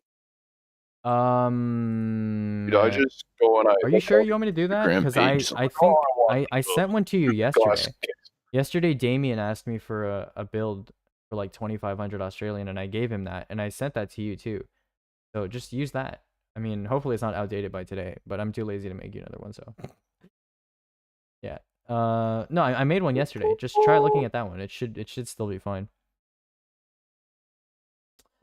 Dude, I just go and I Are you look sure up you want me to do that? Instagram Because page, I like, think oh, I want I those sent one to you glass yesterday. kits. Yesterday, Damien asked me for a build for like 2,500 Australian, and I gave him that, and I sent that to you too. So just use that. I mean, hopefully it's not outdated by today, but I'm too lazy to make you another one, so. Yeah. No, I made one yesterday. Just try looking at that one. It should still be fine.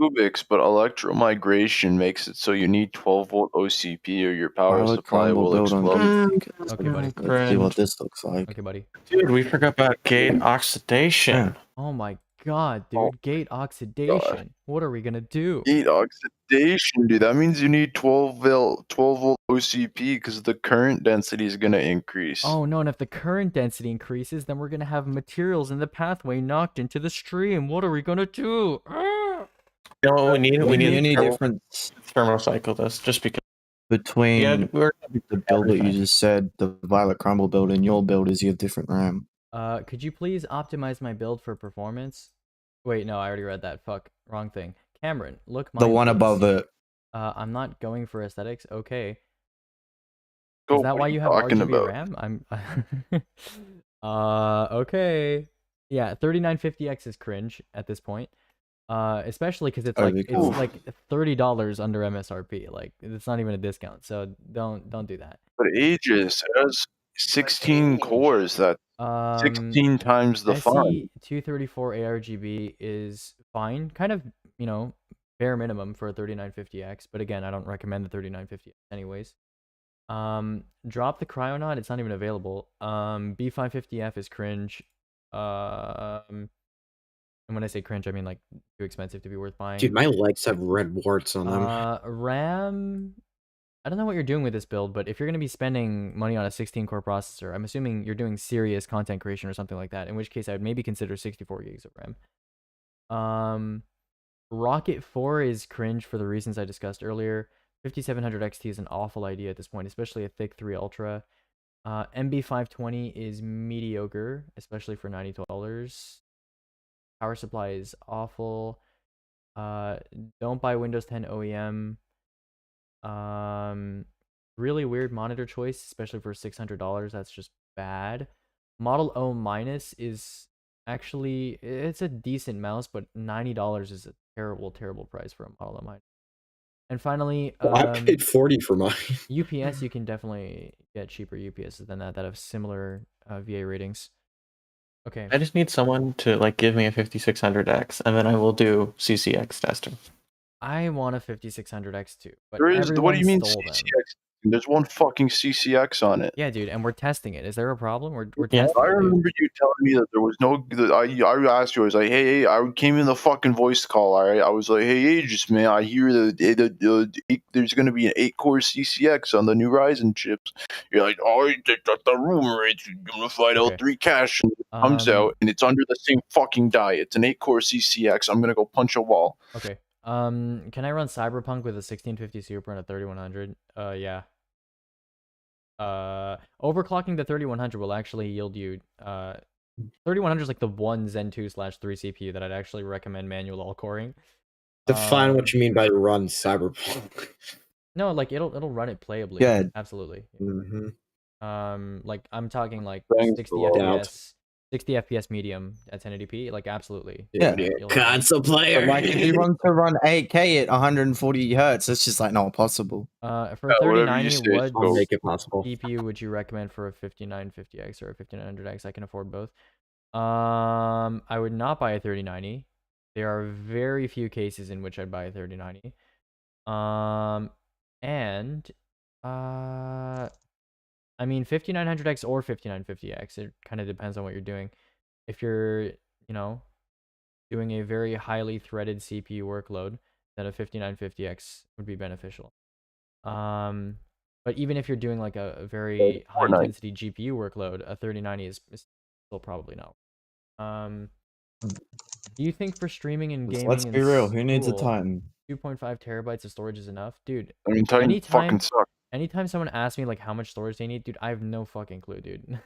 Cubics, but electromigration makes it so you need 12-volt OCP or your power Pilot supply crumble will build on explode. Geek. Okay, buddy. Let's see what this looks like. Okay, buddy. Dude, we forgot about gate oxidation. Yeah. Oh my god, dude. Oh, Gate oxidation. What are we gonna do? Gate oxidation, dude. That means you need 12-volt OCP because the current density is gonna increase. Oh no, and if the current density increases, then we're gonna have materials in the pathway knocked into the stream. What are we gonna do? You know what we need? We The need only to difference thermocycle this just because. between Yeah, we're the build that you everything. just said, the Violet Crumble build, and your build is you have different RAM. Could you please optimize my build for performance? Wait, no, I already read that. Fuck, wrong thing. Cameron, look. The one please. above it. I'm not going for aesthetics. Okay. Go, Is that what why are you have talking RGB about? RAM? Okay. Yeah, 3950X is cringe at this point. Especially because it's That'd like be cool. $30 under MSRP. Like it's not even a discount. So don't do that. But Aegis has 16 cores. That 16 times the fun. SC234 ARGB is fine. Kind of, bare minimum for a 3950X. But again, I don't recommend the 3950X anyways. Drop the Cryonaut. It's not even available. B550F is cringe. And when I say cringe, I mean like too expensive to be worth buying. Dude, my legs have red warts on them. RAM. I don't know what you're doing with this build, but if you're going to be spending money on a 16-core processor, I'm assuming you're doing serious content creation or something like that, in which case I would maybe consider 64 gigs of RAM. Rocket 4 is cringe for the reasons I discussed earlier. 5700 XT is an awful idea at this point, especially a thick 3 Ultra. MB520 is mediocre, especially for $90. Power supply is awful. Don't buy Windows 10 OEM. Really weird monitor choice, especially for $600. That's just bad. Model O minus is actually, it's a decent mouse, but $90 is a terrible, terrible price for a Model O minus. And finally, I paid 40 for mine. UPS, you can definitely get cheaper UPSs than that have similar VA ratings. Okay. I just need someone to like give me a 5600X, and then I will do CCX testing. I want a 5600X too, but There is. What do you mean stole them. CCX? There's one fucking CCX on it. Yeah, dude, and we're testing it. Is there a problem? We're Yeah, testing I it, dude. remember you telling me that there was no. I asked you. I was like, hey, I came in the fucking voice call. All right, I was like, hey, Aegis, man, I hear there's going to be an 8-core CCX on the new Ryzen chips. You're like, oh, that's the rumor. It's Unified Okay. L3 cache, and it comes out, and it's under the same fucking die. It's an 8-core CCX. I'm gonna go punch a wall. Okay. Can I run Cyberpunk with a 1650 Super and a 3100? Yeah. Overclocking the 3100 will actually yield you 3100 is like the one Zen 2/3 CPU that I'd actually recommend manual all coring. Define what you mean by run Cyberpunk. No, like it'll run it playably. Yeah. Absolutely. Mm-hmm. Like I'm talking like Thanks 60 a lot. FPS, 60 FPS medium at 1080p. Like absolutely. Yeah. You'll- Console player. But like if you want to run 8K at 140 hertz, it's just like not possible. For Yeah, a whatever you 3090, say, what I'll make it possible. GPU would you recommend for a 5950X or a 5900X? I can afford both. I would not buy a 3090. There are very few cases in which I'd buy a 3090. I mean 5900X or 5950X. It kind of depends on what you're doing. If you're, doing a very highly threaded CPU workload, then a 5950X would be beneficial. But even if you're doing like a very high Fortnite. intensity GPU workload, a 3090 is still probably not. Do you think for streaming and gaming Let's in be real. Who needs a school, Titan? 2.5 terabytes of storage is enough? Dude, I mean, Titan fucking suck. anytime someone asks me like how much storage they need, dude, I have no fucking clue, dude.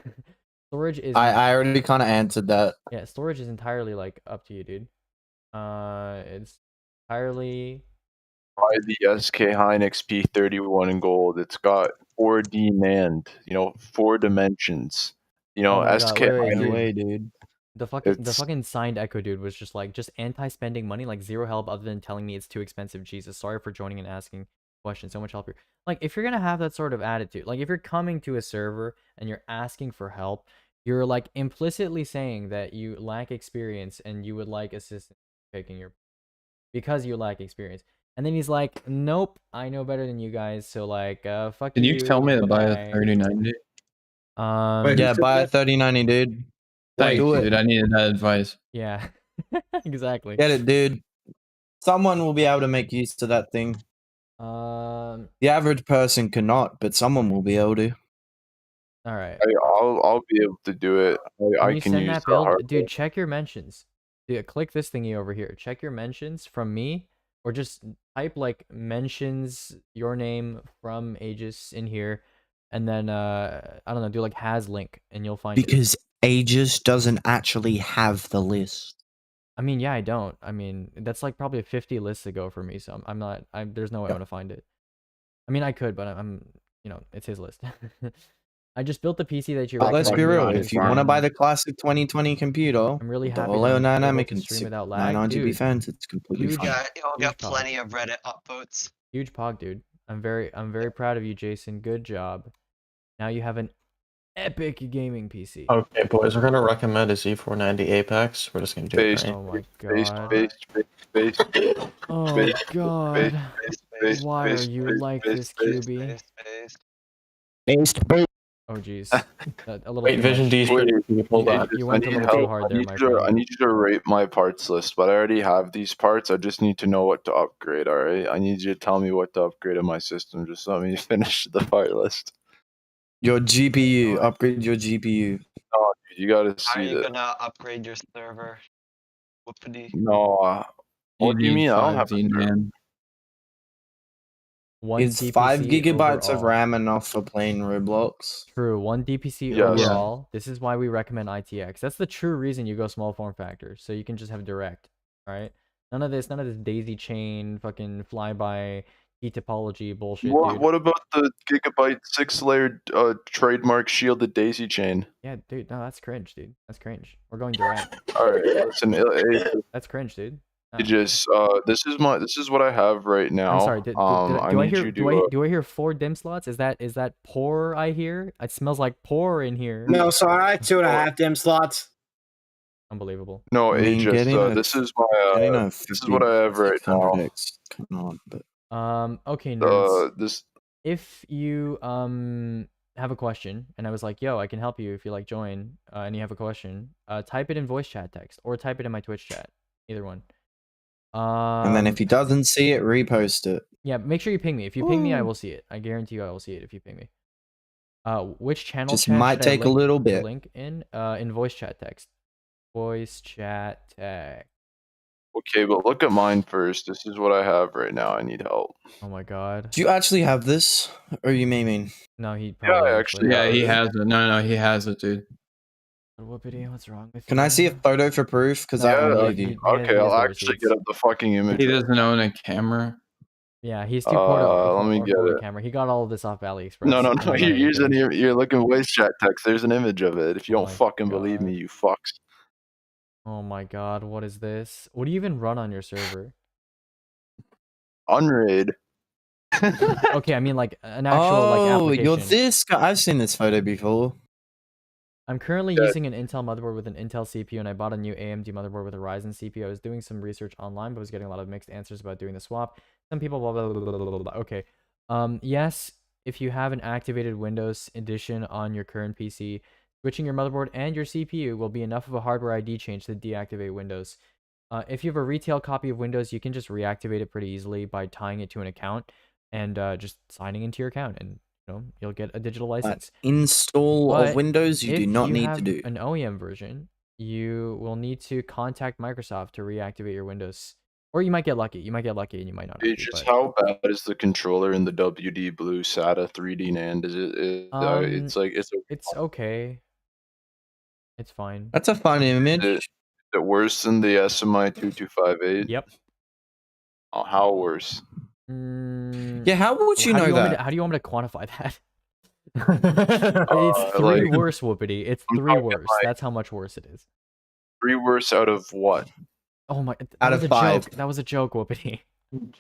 Storage is I already kind of answered that. yeah, storage is entirely like up to you, dude. It's entirely Buy the SK Hynix P31 in gold. It's got 4D NAND, 4 dimensions. Oh my God, SK wait, Hynix. No way, dude. the fucking signed Echo dude was just like anti-spending money, like zero help other than telling me it's too expensive. Jesus, sorry for joining and asking questions. So much help here. Like if you're gonna have that sort of attitude, like if you're coming to a server and you're asking for help, you're like implicitly saying that you lack experience and you would like assistance picking your because you lack experience. And then he's like, "Nope, I know better than you guys. So like, fuck Can you tell me to buy a bye." 3090? Wait, Yeah, who said buy a that? 3090, dude. Thank do you, it. dude. I needed that advice. Yeah, exactly. Get it, dude. Someone will be able to make use of that thing. Um. The average person cannot, but someone will be able to. All right. I'll be able to do it. I you can send use that the build, hardware. dude. Check your mentions. Dude, click this thingy over here. Check your mentions from me, or just type like mentions your name from Aegis in here, and then I don't know, do like has link, and you'll find it. Because Aegis doesn't actually have the list. I mean, yeah, I don't. I mean, that's like probably 50 lists ago for me, so I'm not. There's no way I'm gonna find it. I mean, I could, but I'm it's his list. I just built the PC that you But let's be recommended. real. If you want to buy the classic 2020 computer, I'm really the happy that Oleo I'm able Dynamic to and stream without lag. 9RGB Dude, fans, it's completely huge- fine. Yeah, you'll Huge get pog. plenty of Reddit upvotes. Huge pog, dude. I'm very proud of you, Jason. Good job. Now you have an epic gaming PC. Okay, boys, we're gonna recommend a Z490 Apex. We're just gonna do Based. it. Right? Oh my Based. god. Oh Based. god. Based. Why are based, you based, like based, this, based. QB? Based. Oh jeez. A little Wait, too Vision much. D. Hold on. You went a little too hard there, my I friend. need you to rate my parts list, but I already have these parts. I just need to know what to upgrade. All right, I need you to tell me what to upgrade in my system. Just let me finish the part list. Your GPU, upgrade your GPU. Oh, dude, you gotta How are see you that. gonna upgrade your server? Whoopity. No, what do you need mean? I don't have 5G to. NAND. One Is DPC 5 gigabytes of overall. RAM enough for playing Roblox? True, one DPC Yes. Yeah. overall. This is why we recommend ITX. That's the true reason you go small form factor, so you can just have direct, right? None of this daisy chain, fucking flyby, key topology bullshit, dude. What about the Gigabyte 6-layer trademark shielded daisy chain? Yeah, dude, no, that's cringe, dude. That's cringe. We're going direct. All right, listen, That's cringe, dude. No. just this is what I have right now. I'm sorry. Do I need hear you do I hear 4 dim slots? Is that pour I hear? It smells like pour in here. No, so I had 2.5 dim slots. Unbelievable. No, I mean, Aegis. getting a- This is Getting my a this is what I have right now. 5600X, come on, but Okay, nerds. This If you have a question and I was like, yo, I can help you if you like join, and you have a question, type it in voice chat text or type it in my Twitch chat. Either one. and then if he doesn't see it, repost it. Yeah, make sure you ping me. If you ping me, I Ooh. will see it. I guarantee you I will see it if you ping me. Which channel Just chat might should I take a link little the bit. link in voice chat text. Voice chat text. okay, but look at mine first. This is what I have right now. I need help. Oh my god. Do you actually have this, or you memeing? No, he Yeah, probably I actually Yeah, he it. has it. No, he has it, dude. Whoopity, what's wrong with Can you? I see a photo for proof? Because I Yeah, don't he- believe he- you. has- Okay, he has I'll the actually receipts. get up the fucking image. He doesn't own a camera. Yeah, he's too poor to Let me afford get a it. camera. He got all of this off AliExpress. No, and you're buying using things. you're looking voice chat text. There's an image of it. If you Oh don't my fucking believe God. me, you fucks. Oh my god, what is this? What do you even run on your server? Unraid. Okay, I mean like an actual like Oh, application. you're this guy. I've seen this photo before. I'm currently Yeah. using an Intel motherboard with an Intel CPU, and I bought a new AMD motherboard with a Ryzen CPU. I was doing some research online, but was getting a lot of mixed answers about doing the swap. Some people blah blah blah blah blah blah. Blah. Okay, yes, if you have an activated Windows edition on your current PC, switching your motherboard and your CPU will be enough of a hardware ID change to deactivate Windows. If you have a retail copy of Windows, you can just reactivate it pretty easily by tying it to an account and just signing into your account, and you'll get a digital license. Install But of Windows, you do if not you need to have do. an OEM version, you will need to contact Microsoft to reactivate your Windows. Or you might get lucky. You might get lucky and you might not have It's to, just but how bad is the controller in the WD Blue SATA 3D NAND? Is it's like it's okay. It's fine. That's a fun image. Is it worse than the SMI 2258? Yep. Oh, how worse? Yeah, how would you How do know you want me that? to, how do you want me to quantify that? It's 3 like, worse, Whoopity. It's I'm 3 talking worse. like- That's how much worse it is. 3 worse out of what? Oh my! That Out was of a 5. joke. That was a joke, Whoopity.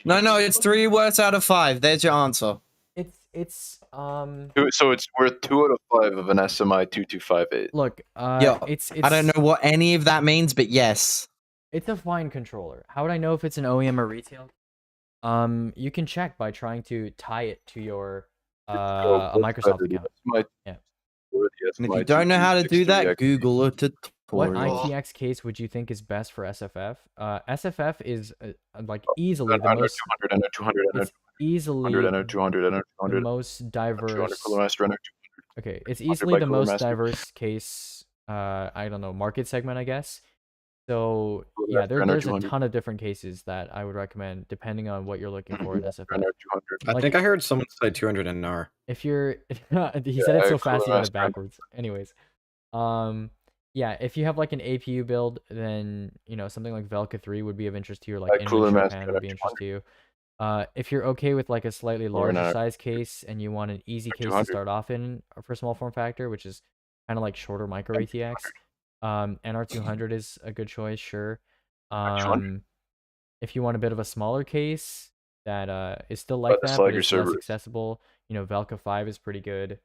No, it's 3 words out of 5. There's your answer. It's So it's worth 2 out of 5 of an SMI 2258. Look, Yeah, it's I don't know what any of that means, but yes. It's a fine controller. How would I know if it's an OEM or retail? You can check by trying to tie it to your a Microsoft account. Yeah. And if you don't know how to do that, Google a What tutorial. ITX case would you think is best for SFF? SFF is like easily the most. 200, 200, It's easily 200, 200, the 200, most diverse. Cooler Master, Okay, it's 100 easily by the Cooler most Master. diverse case. I don't know, market segment, I guess. So Cooler yeah, Master, there's a 200. ton of different cases that I would recommend depending on what you're looking for in SFF. I Like, think I heard someone say 200 NR. if you're he said it so fast he got it Master. backwards. Anyways, yeah, if you have like an APU build, then something like Velka 3 would be of interest to you, or like Like Cooler Inman Master Chopin would be interest to you. If you're okay with like a slightly Or larger not. size case and you want an easy case to 200. start off in for small form factor, which is kind of like shorter micro ATX, NR200 is a good choice, sure. If you want a bit of a smaller case that is still like the that, but Slager it's less servers. accessible, Velka 5 is pretty good.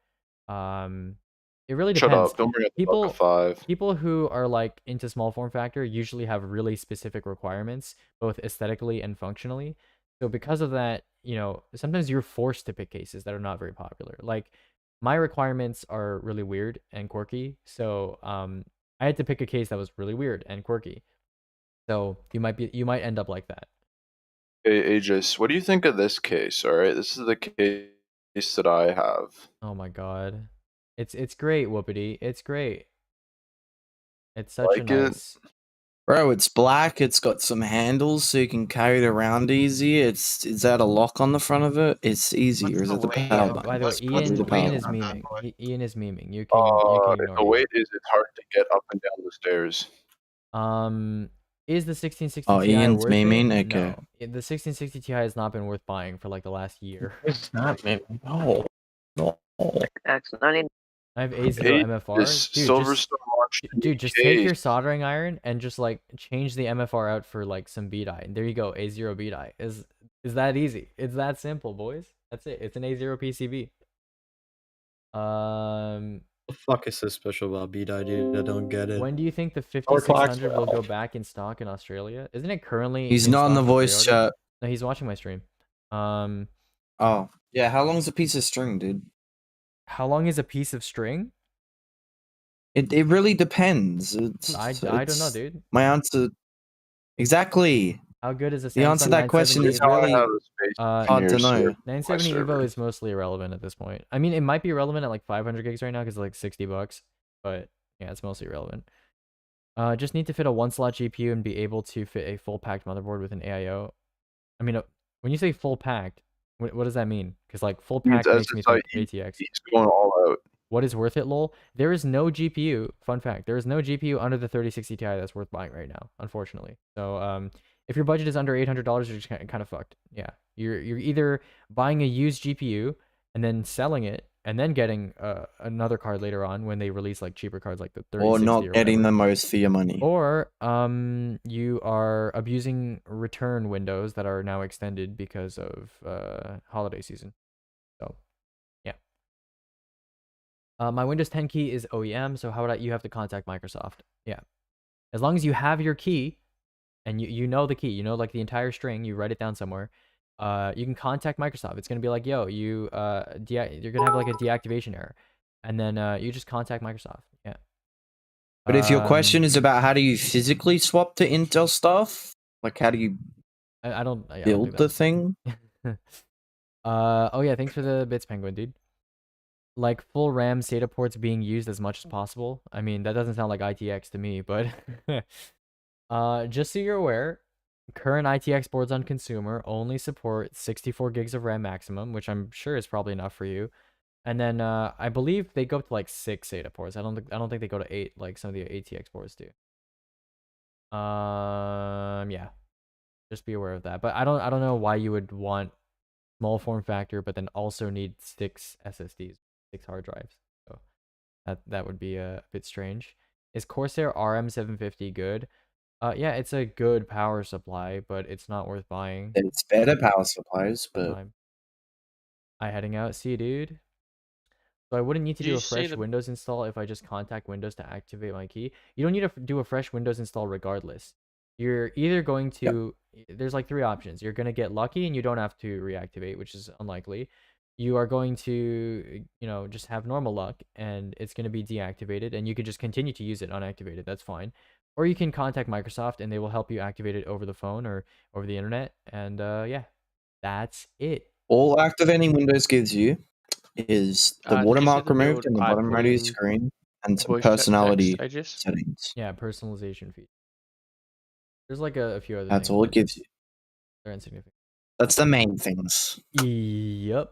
It really Shut depends. up! Don't bring up the People Velka 5. People who are like into small form factor usually have really specific requirements, both aesthetically and functionally. So because of that, sometimes you're forced to pick cases that are not very popular. Like my requirements are really weird and quirky, so I had to pick a case that was really weird and quirky. So you might end up like that. Hey, Aegis, what do you think of this case? All right, this is the case that I have. Oh my god. It's great, Whoopity. It's great. It's such Like a it? nice. Bro, it's black. It's got some handles so you can carry it around easy. Is that a lock on the front of it? It's easy, or is it the power button? By the way, What's the power Ian is button? memeing. Ian is memeing. You can ignore The Ian. weight is it's hard to get up and down the stairs. Is the 1660 Oh, Ti Ian's worth memeing? it? Okay. No. The 1660 Ti has not been worth buying for like the last year. It's not, man. No. X90. I have A0 Hey, MFR. this Silverstone launched a new Dude, just take your case. soldering iron and just like change the MFR out for like some B-die. And there you go, A0 B-die. Is that easy? It's that simple, boys. That's it. It's an A0 PCB. What the fuck is so special about B-Die, dude? I don't get it. When do you think the Or clocks 5600 will go off. back in stock in Australia? Isn't it currently He's in not in the stock for voice pre-order? chat. No, he's watching my stream. Oh. Yeah, how long's a piece of string, dude? How long is a piece of string? It really depends. I don't know, dude. My answer. Exactly. How good is a Samsung The answer to that question 970 is Now I really have the space hard in to here, know. so 970 my Evo server. is mostly irrelevant at this point. I mean, it might be relevant at like 500 gigs right now because it's like $60, but yeah, it's mostly irrelevant. Just need to fit a 1-slot GPU and be able to fit a full packed motherboard with an AIO. I mean, when you say full packed, what does that mean? Because like full packed makes me think ATX. He's going all out. What is worth it, lol? There is no GPU. Fun fact: there is no GPU under the 3060 Ti that's worth buying right now, unfortunately. So, if your budget is under $800, you're just kind of fucked. Yeah, you're either buying a used GPU and then selling it, and then getting another card later on when they release like cheaper cards like the 3060 Or not getting the most for your money. or you are abusing return windows that are now extended because of holiday season. So, yeah. My Windows 10 key is OEM, so how would you have to contact Microsoft? Yeah. As long as you have your key and you know the key, like the entire string, you write it down somewhere, you can contact Microsoft. It's going to be like, yo, you're going to have like a deactivation error. And then you just contact Microsoft. Yeah. But if your question is about how do you physically swap to Intel stuff, like how do you I don't build the thing? Oh yeah, thanks for the bits, Penguin, dude. like full RAM SATA ports being used as much as possible. I mean, that doesn't sound like ITX to me, but just so you're aware, current ITX boards on consumer only support 64 gigs of RAM maximum, which I'm sure is probably enough for you. And then I believe they go up to like 6 SATA ports. I don't think they go to 8 like some of the ATX boards do. Yeah. Just be aware of that. But I don't know why you would want small form factor but then also need 6 SSDs, 6 hard drives. So that would be a bit strange. Is Corsair RM750 good? Yeah, it's a good power supply, but it's not worth buying. It's better power supplies, but I heading out. See you, dude. So I wouldn't need to Did do you a say fresh the- Windows install if I just contact Windows to activate my key. You don't need to do a fresh Windows install regardless. You're either going to, there's like 3 options. You're going to get lucky and you don't have to reactivate, which is unlikely. You are going to, just have normal luck and it's going to be deactivated and you can just continue to use it unactivated. That's fine. Or you can contact Microsoft and they will help you activate it over the phone or over the internet. And yeah, that's it. all activating Windows gives you is the Did you watermark say the removed in the bottom right of your iPhone screen and some voice chat personality text, I just? settings. Yeah, personalization feature. There's like a few other That's things. all it but gives you. They're insignificant. That's the main things. Yep.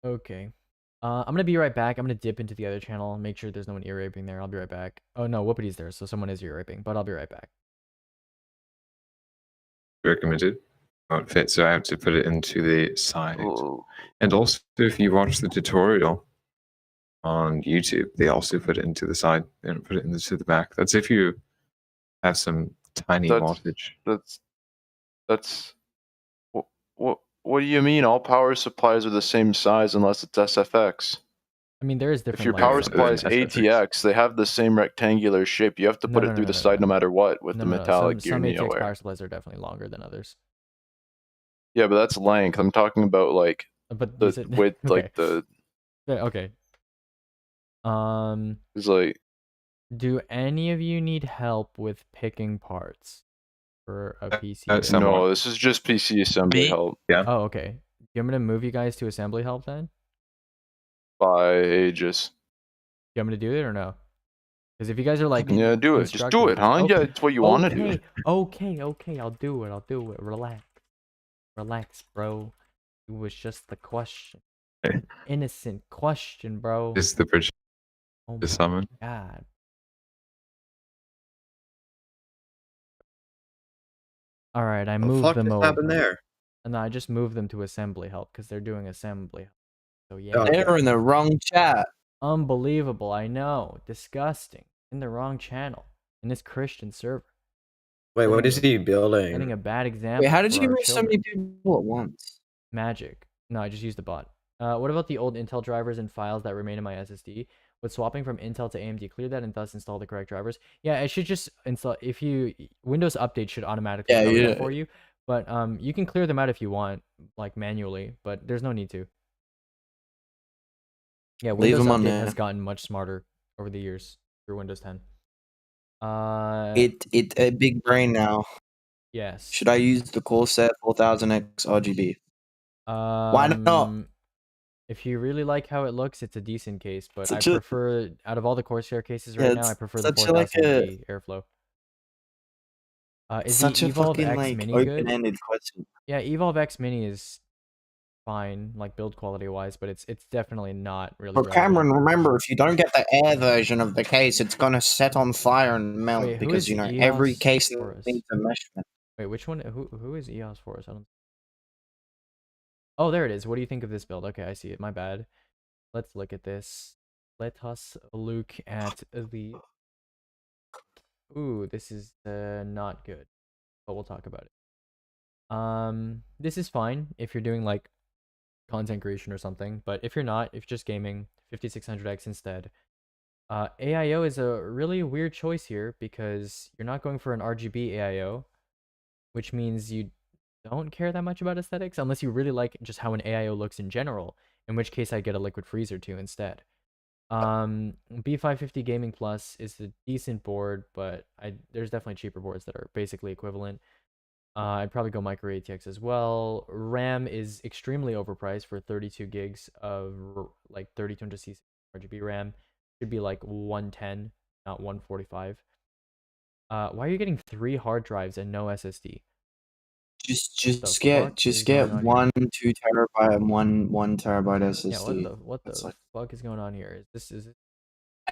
Okay. I'm gonna be right back. I'm gonna dip into the other channel, make sure there's no one ear raping there. I'll be right back. Oh no, Whoopity's there, so someone is ear raping, but I'll be right back. Recommended outfit, so I have to put it into the side. And also, if you watch the tutorial on YouTube, they also put it into the side. They don't put it into the back. That's if you have some tiny wattage. That's what do you mean? All power supplies are the same size unless it's SFX. I mean, there is different. If your power supply is ATX, they have the same rectangular shape. You have to put it through the side no matter what with the metallic gear Some ATX NeoWare. power supplies are definitely longer than others. Yeah, but that's length. I'm talking about like But the width, like the. Yeah, okay. It's like. Do any of you need help with picking parts for a PC? No, this is just PC assembly help. Yeah. Oh, okay. You want me to move you guys to assembly help then? By Aegis. You want me to do it or no? Because if you guys are like, yeah, do it. Just do it, huh? Okay. Yeah, it's what you want to do. Okay. I'll do it. Relax, bro. It was just the question. Innocent question, bro. Is the bridge Oh to my summon? God. All right, I moved fuck them just over. happened there? And I just moved them to assembly help because they're doing assembly. So yeah. Oh, they're in the wrong chat. Unbelievable, I know. Disgusting. In the wrong channel. In this Christian server. Wait, what is he Setting building? a bad example. Wait, how did for you our move so many people at once? Magic. No, I just used the bot. What about the old Intel drivers and files that remain in my SSD? Would swapping from Intel to AMD clear that and thus install the correct drivers? Yeah, it should just install. If you Windows Update should automatically cover that for you. But you can clear them out if you want, like manually. But there's no need to. Yeah, Leave Windows them on Update there. has gotten much smarter over the years through Windows 10. It a big brain now. Yes. Should I use the Corsair 4000X RGB? Why not? If you really like how it looks, it's a decent case, but I Such a- prefer out of all the Corsair cases Yeah, right now, it's I prefer the such a, like, 4000 Airflow. Is Such the a Evolve fucking X like Mini good? open-ended question. Yeah, Evolve X Mini is fine, like build quality wise, but it's definitely not really. But Cameron, remember, if you don't get the air version of the case, it's gonna set on fire and melt Wait, who because is you know EOS every case Forest? needs a meshment. Wait, which one? Who is EOS Forest? I don't. Oh, there it is. What do you think of this build? Okay, I see it. My bad. Let's look at this. Let us look at the. Ooh, this is not good, but we'll talk about it. This is fine if you're doing like content creation or something, but if you're not, if you're just gaming, 5600X instead. AIO is a really weird choice here because you're not going for an RGB AIO, which means you don't care that much about aesthetics unless you really like just how an AIO looks in general, in which case I'd get a Liquid Freezer too instead. B550 Gaming Plus is a decent board, but there's definitely cheaper boards that are basically equivalent. I'd probably go micro ATX as well. RAM is extremely overpriced for 32 gigs of like 3200 RGB RAM. Should be like 110, not 145. Why are you getting 3 hard drives and no SSD? Just get on 1 2 terabyte and 1 terabyte SSD. Yeah, what the fuck is going on here? Is it?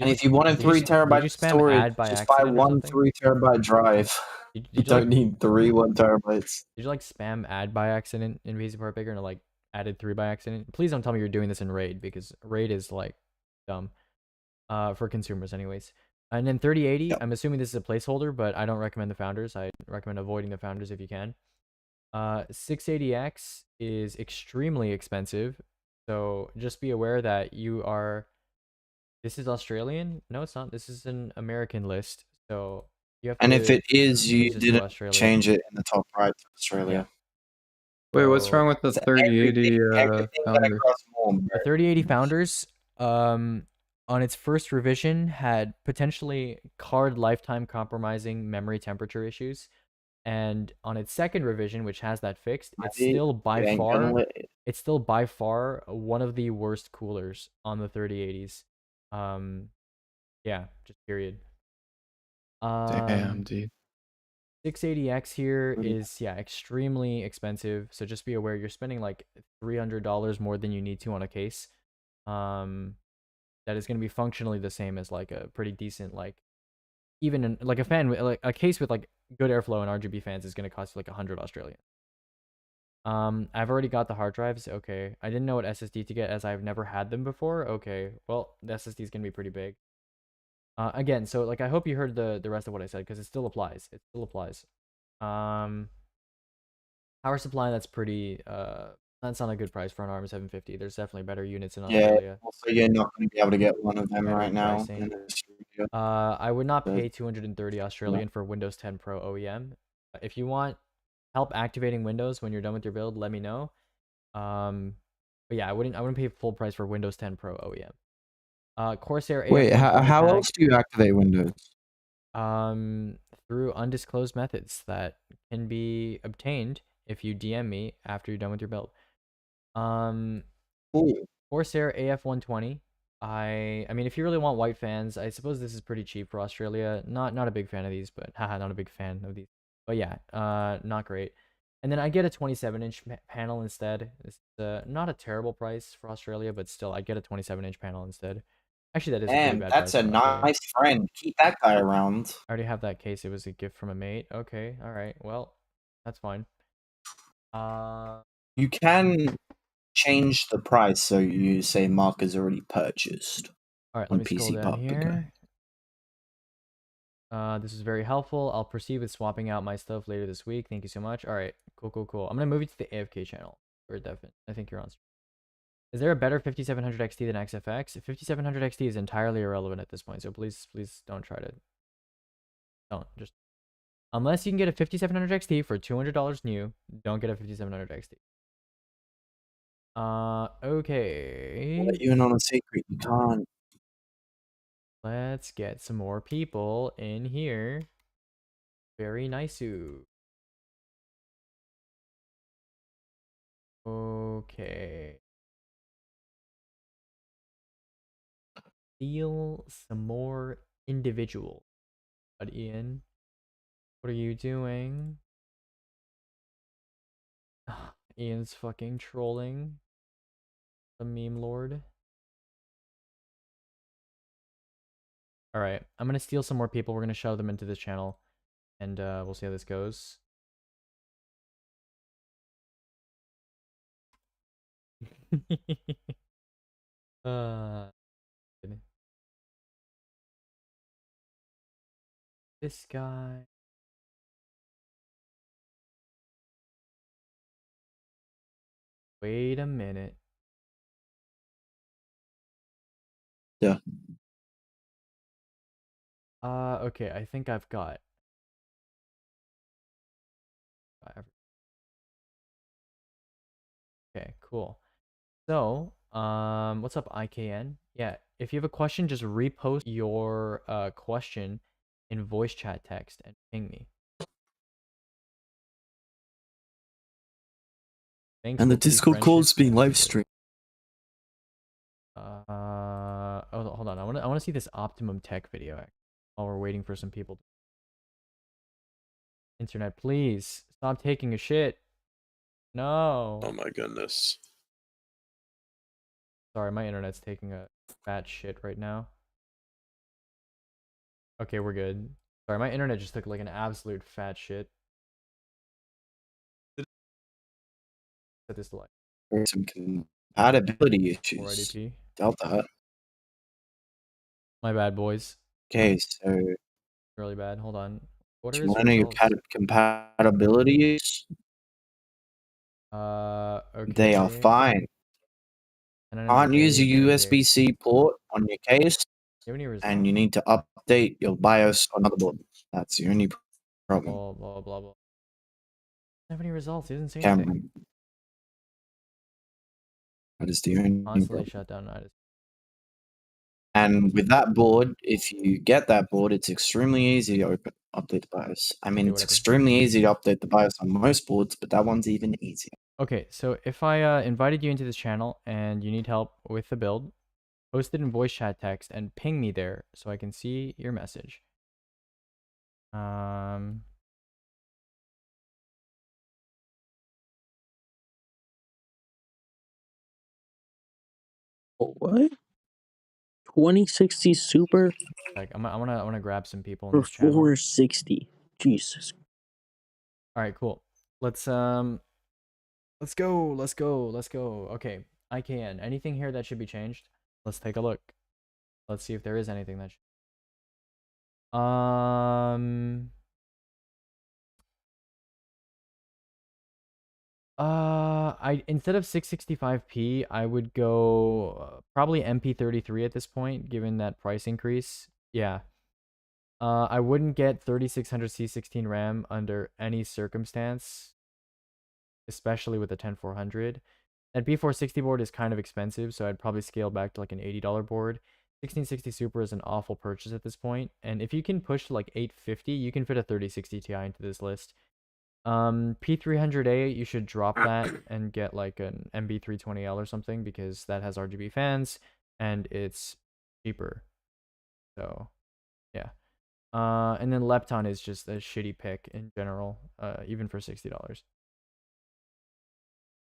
And if you wanted 3 terabyte storage, just buy one 3 terabyte drive. You don't need 3 1 terabytes. Did you like spam add by accident in VC Part Bigger and like added 3 by accident? Please don't tell me you're doing this in Raid, because Raid is like dumb. For consumers anyways. And then 3080, I'm assuming this is a placeholder, but I don't recommend the Founders. I recommend avoiding the Founders if you can. 680X is extremely expensive, so just be aware that you are... This is Australian? No, it's not. This is an American list, so you have to... And if it is, you didn't change it in the top right to Australia. Wait, what's wrong with the 3080 Founders? The 3080 Founders, on its first revision, had potentially card lifetime compromising memory temperature issues. And on its second revision, which has that fixed, it's still by far one of the worst coolers on the 3080s. Yeah, just period. Damn, dude. 680X here is extremely expensive, so just be aware you're spending like $300 more than you need to on a case. That is going to be functionally the same as like a pretty decent, like even like a fan, like a case with like good airflow and RGB fans is going to cost you like 100 Australian. I've already got the hard drives. Okay, I didn't know what SSD to get as I've never had them before. Okay, well the SSD is going to be pretty big. Again, so like I hope you heard the rest of what I said, because it still applies. It still applies. Power supply, that's pretty that's not a good price for an ARM 750. There's definitely better units in Australia. Yeah, also you're not going to be able to get one of them right now. I would not pay 230 Australian for Windows 10 Pro OEM. If you want help activating Windows when you're done with your build, let me know. But yeah, I wouldn't pay full price for Windows 10 Pro OEM. Corsair. Wait, how else do you activate Windows? Through undisclosed methods that can be obtained if you DM me after you're done with your build. Corsair AF120. I mean, if you really want white fans, I suppose this is pretty cheap for Australia. Not a big fan of these, but haha, not a big fan of these. But yeah, not great. And then I get a 27-inch panel instead. It's not a terrible price for Australia, but still, I get a 27-inch panel instead. Actually, that is a pretty bad that's price a for Australia. nice friend. Keep that guy around. I already have that case. It was a gift from a mate. Okay, all right. Well, that's fine. You can change the price so you say Mark has already purchased. All right, on let me scroll PC down Pop here. This is very helpful. I'll proceed with swapping out my stuff later this week. Thank you so much. All right, cool. I'm gonna move you to the AFK channel for definite. I think you're on. Is there a better 5700 XT than XFX? 5700 XT is entirely irrelevant at this point, so please don't try to. Just unless you can get a 5700 XT for $200 new, don't get a 5700 XT. Okay. Let you in on a secret. You can't. Let's get some more people in here. Very nice. Okay. Steal some more individuals. But Ian, what are you doing? Ian's fucking trolling the meme lord. Alright, I'm gonna steal some more people. We're gonna shove them into this channel. And we'll see how this goes. This guy. Wait a minute. Yeah. Okay, I think I've got. Okay, cool. So, what's up, IKN? Yeah, if you have a question, just repost your question in voice chat text and ping me. Thanks, And the Whoopity Discord Friendship. call's being live streamed. Oh, hold on. I want to see this Optimum Tech video while we're waiting for some people. Internet, please stop taking a shit. No. Oh my goodness. Sorry, my internet's taking a fat shit right now. Okay, we're good. Sorry, my internet just took like an absolute fat shit. Set this to like There's some compatibility issues. 480p. Doubt that. My bad, boys. Okay, so Really bad. Hold on. What do are you his want to know your results? compatibility issues? Okay. They are fine. Can't use your USB-C port on your case, You have any results? and you need to update your BIOS on motherboard. That's the only problem. Blah blah blah blah. Have any results? He doesn't say Cameron. anything. That is the only Constantly problem. shut down. And with that board, if you get that board, it's extremely easy to update the BIOS. I mean, Okay, it's whatever. extremely easy to update the BIOS on most boards, but that one's even easier. Okay, so if I invited you into this channel and you need help with the build, post it in voice chat text and ping me there so I can see your message. What? 2060 Super Like I wanna grab some people in for this channel. 460. Jesus. All right, cool. Let's go. Okay, IKN. Anything here that should be changed? Let's take a look. Let's see if there is anything that I instead of 665p, I would go probably MP33 at this point, given that price increase. Yeah. I wouldn't get 3600 C16 RAM under any circumstance, especially with the 10400. That B460 board is kind of expensive, so I'd probably scale back to like an $80 board. 1660 Super is an awful purchase at this point, and if you can push to like 850, you can fit a 3060 Ti into this list. P300A, you should drop that and get like an MB320L or something, because that has RGB fans and it's cheaper. So, yeah. And then Lepton is just a shitty pick in general, even for $60.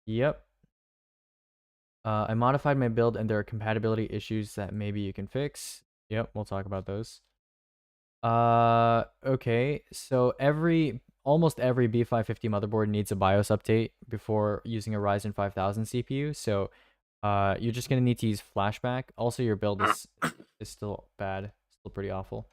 Yep. I modified my build and there are compatibility issues that maybe you can fix. Yep, we'll talk about those. Okay, so almost every B550 motherboard needs a BIOS update before using a Ryzen 5000 CPU. So you're just gonna need to use flashback. Also, your build is still bad, still pretty awful.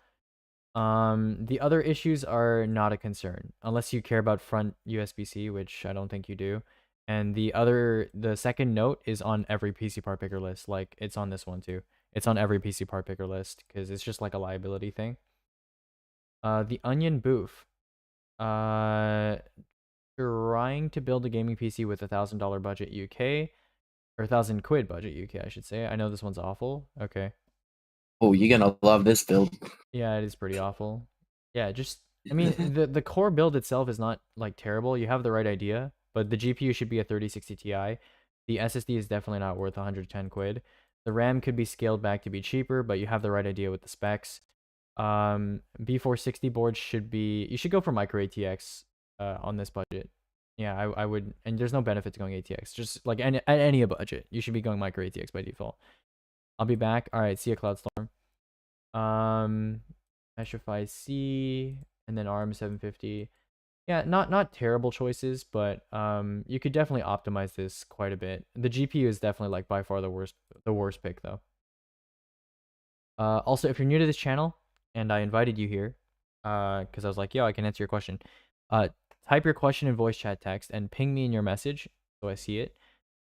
The other issues are not a concern unless you care about front USB-C, which I don't think you do. And the second note is on every PC part picker list. Like, it's on this one too. It's on every PC part picker list because it's just like a liability thing. The Onion Booth. Trying to build a gaming PC with $1,000 budget UK, or 1,000 quid budget UK, I should say. I know this one's awful. Okay. Oh, you're gonna love this build. Yeah, it is pretty awful. Yeah, I mean, the core build itself is not like terrible. You have the right idea, but the GPU should be a 3060 Ti. The SSD is definitely not worth 110 quid. The RAM could be scaled back to be cheaper, but you have the right idea with the specs. B460 boards you should go for micro ATX on this budget. Yeah, I would, and there's no benefit to going ATX. Just like at any budget, you should be going micro ATX by default. I'll be back. All right, see ya, Cloudstorm. Meshify C, and then RM750. Yeah, not terrible choices, but you could definitely optimize this quite a bit. The GPU is definitely like by far the worst pick though. Also, if you're new to this channel and I invited you here, because I was like, yo, I can answer your question. Type your question in voice chat text and ping me in your message so I see it.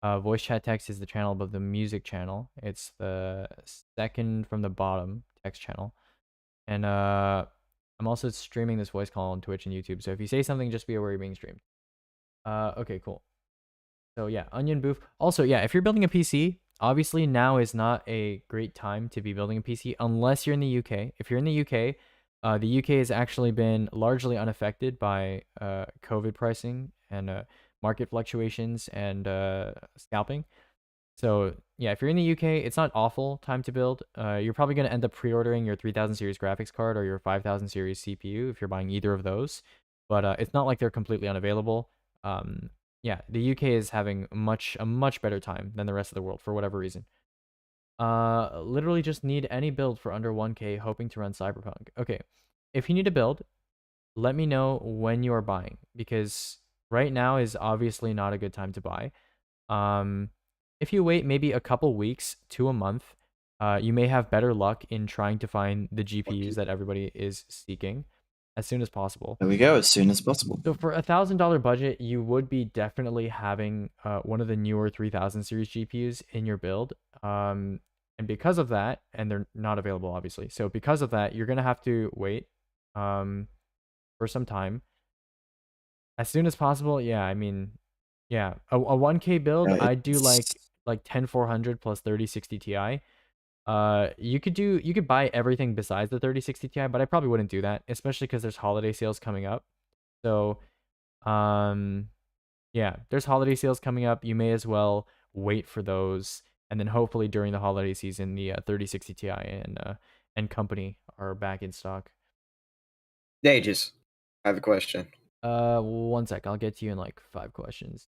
Voice chat text is the channel above the music channel. It's the second from the bottom text channel. And I'm also streaming this voice call on Twitch and YouTube. So if you say something, just be aware you're being streamed. Okay, cool. So yeah, Onion Booth. Also, yeah, if you're building a PC, obviously now is not a great time to be building a PC unless you're in the UK. If you're in the UK has actually been largely unaffected by COVID pricing and market fluctuations and scalping. So yeah, if you're in the UK, it's not awful time to build. You're probably going to end up pre-ordering your 3000 series graphics card or your 5000 series CPU if you're buying either of those. But it's not like they're completely unavailable. Yeah, the UK is having a much better time than the rest of the world for whatever reason. Literally just need any build for under 1K, hoping to run Cyberpunk. Okay, if you need a build, let me know when you are buying, because right now is obviously not a good time to buy. If you wait maybe a couple weeks to a month, you may have better luck in trying to find the GPUs that everybody is seeking as soon as possible. There we go, as soon as possible. So for $1,000 budget, you would be definitely having one of the newer 3000 series GPUs in your build. And because of that, and they're not available obviously, so because of that, you're gonna have to wait for some time. As soon as possible, yeah. I mean, yeah, a 1K build, I do like 10400 plus 3060 Ti. You could buy everything besides the 3060 Ti, but I probably wouldn't do that, especially because there's holiday sales coming up. So yeah, there's holiday sales coming up. You may as well wait for those, and then hopefully during the holiday season, the 3060 Ti and company are back in stock. Dages, I have a question. 1 sec, I'll get to you in like 5 questions.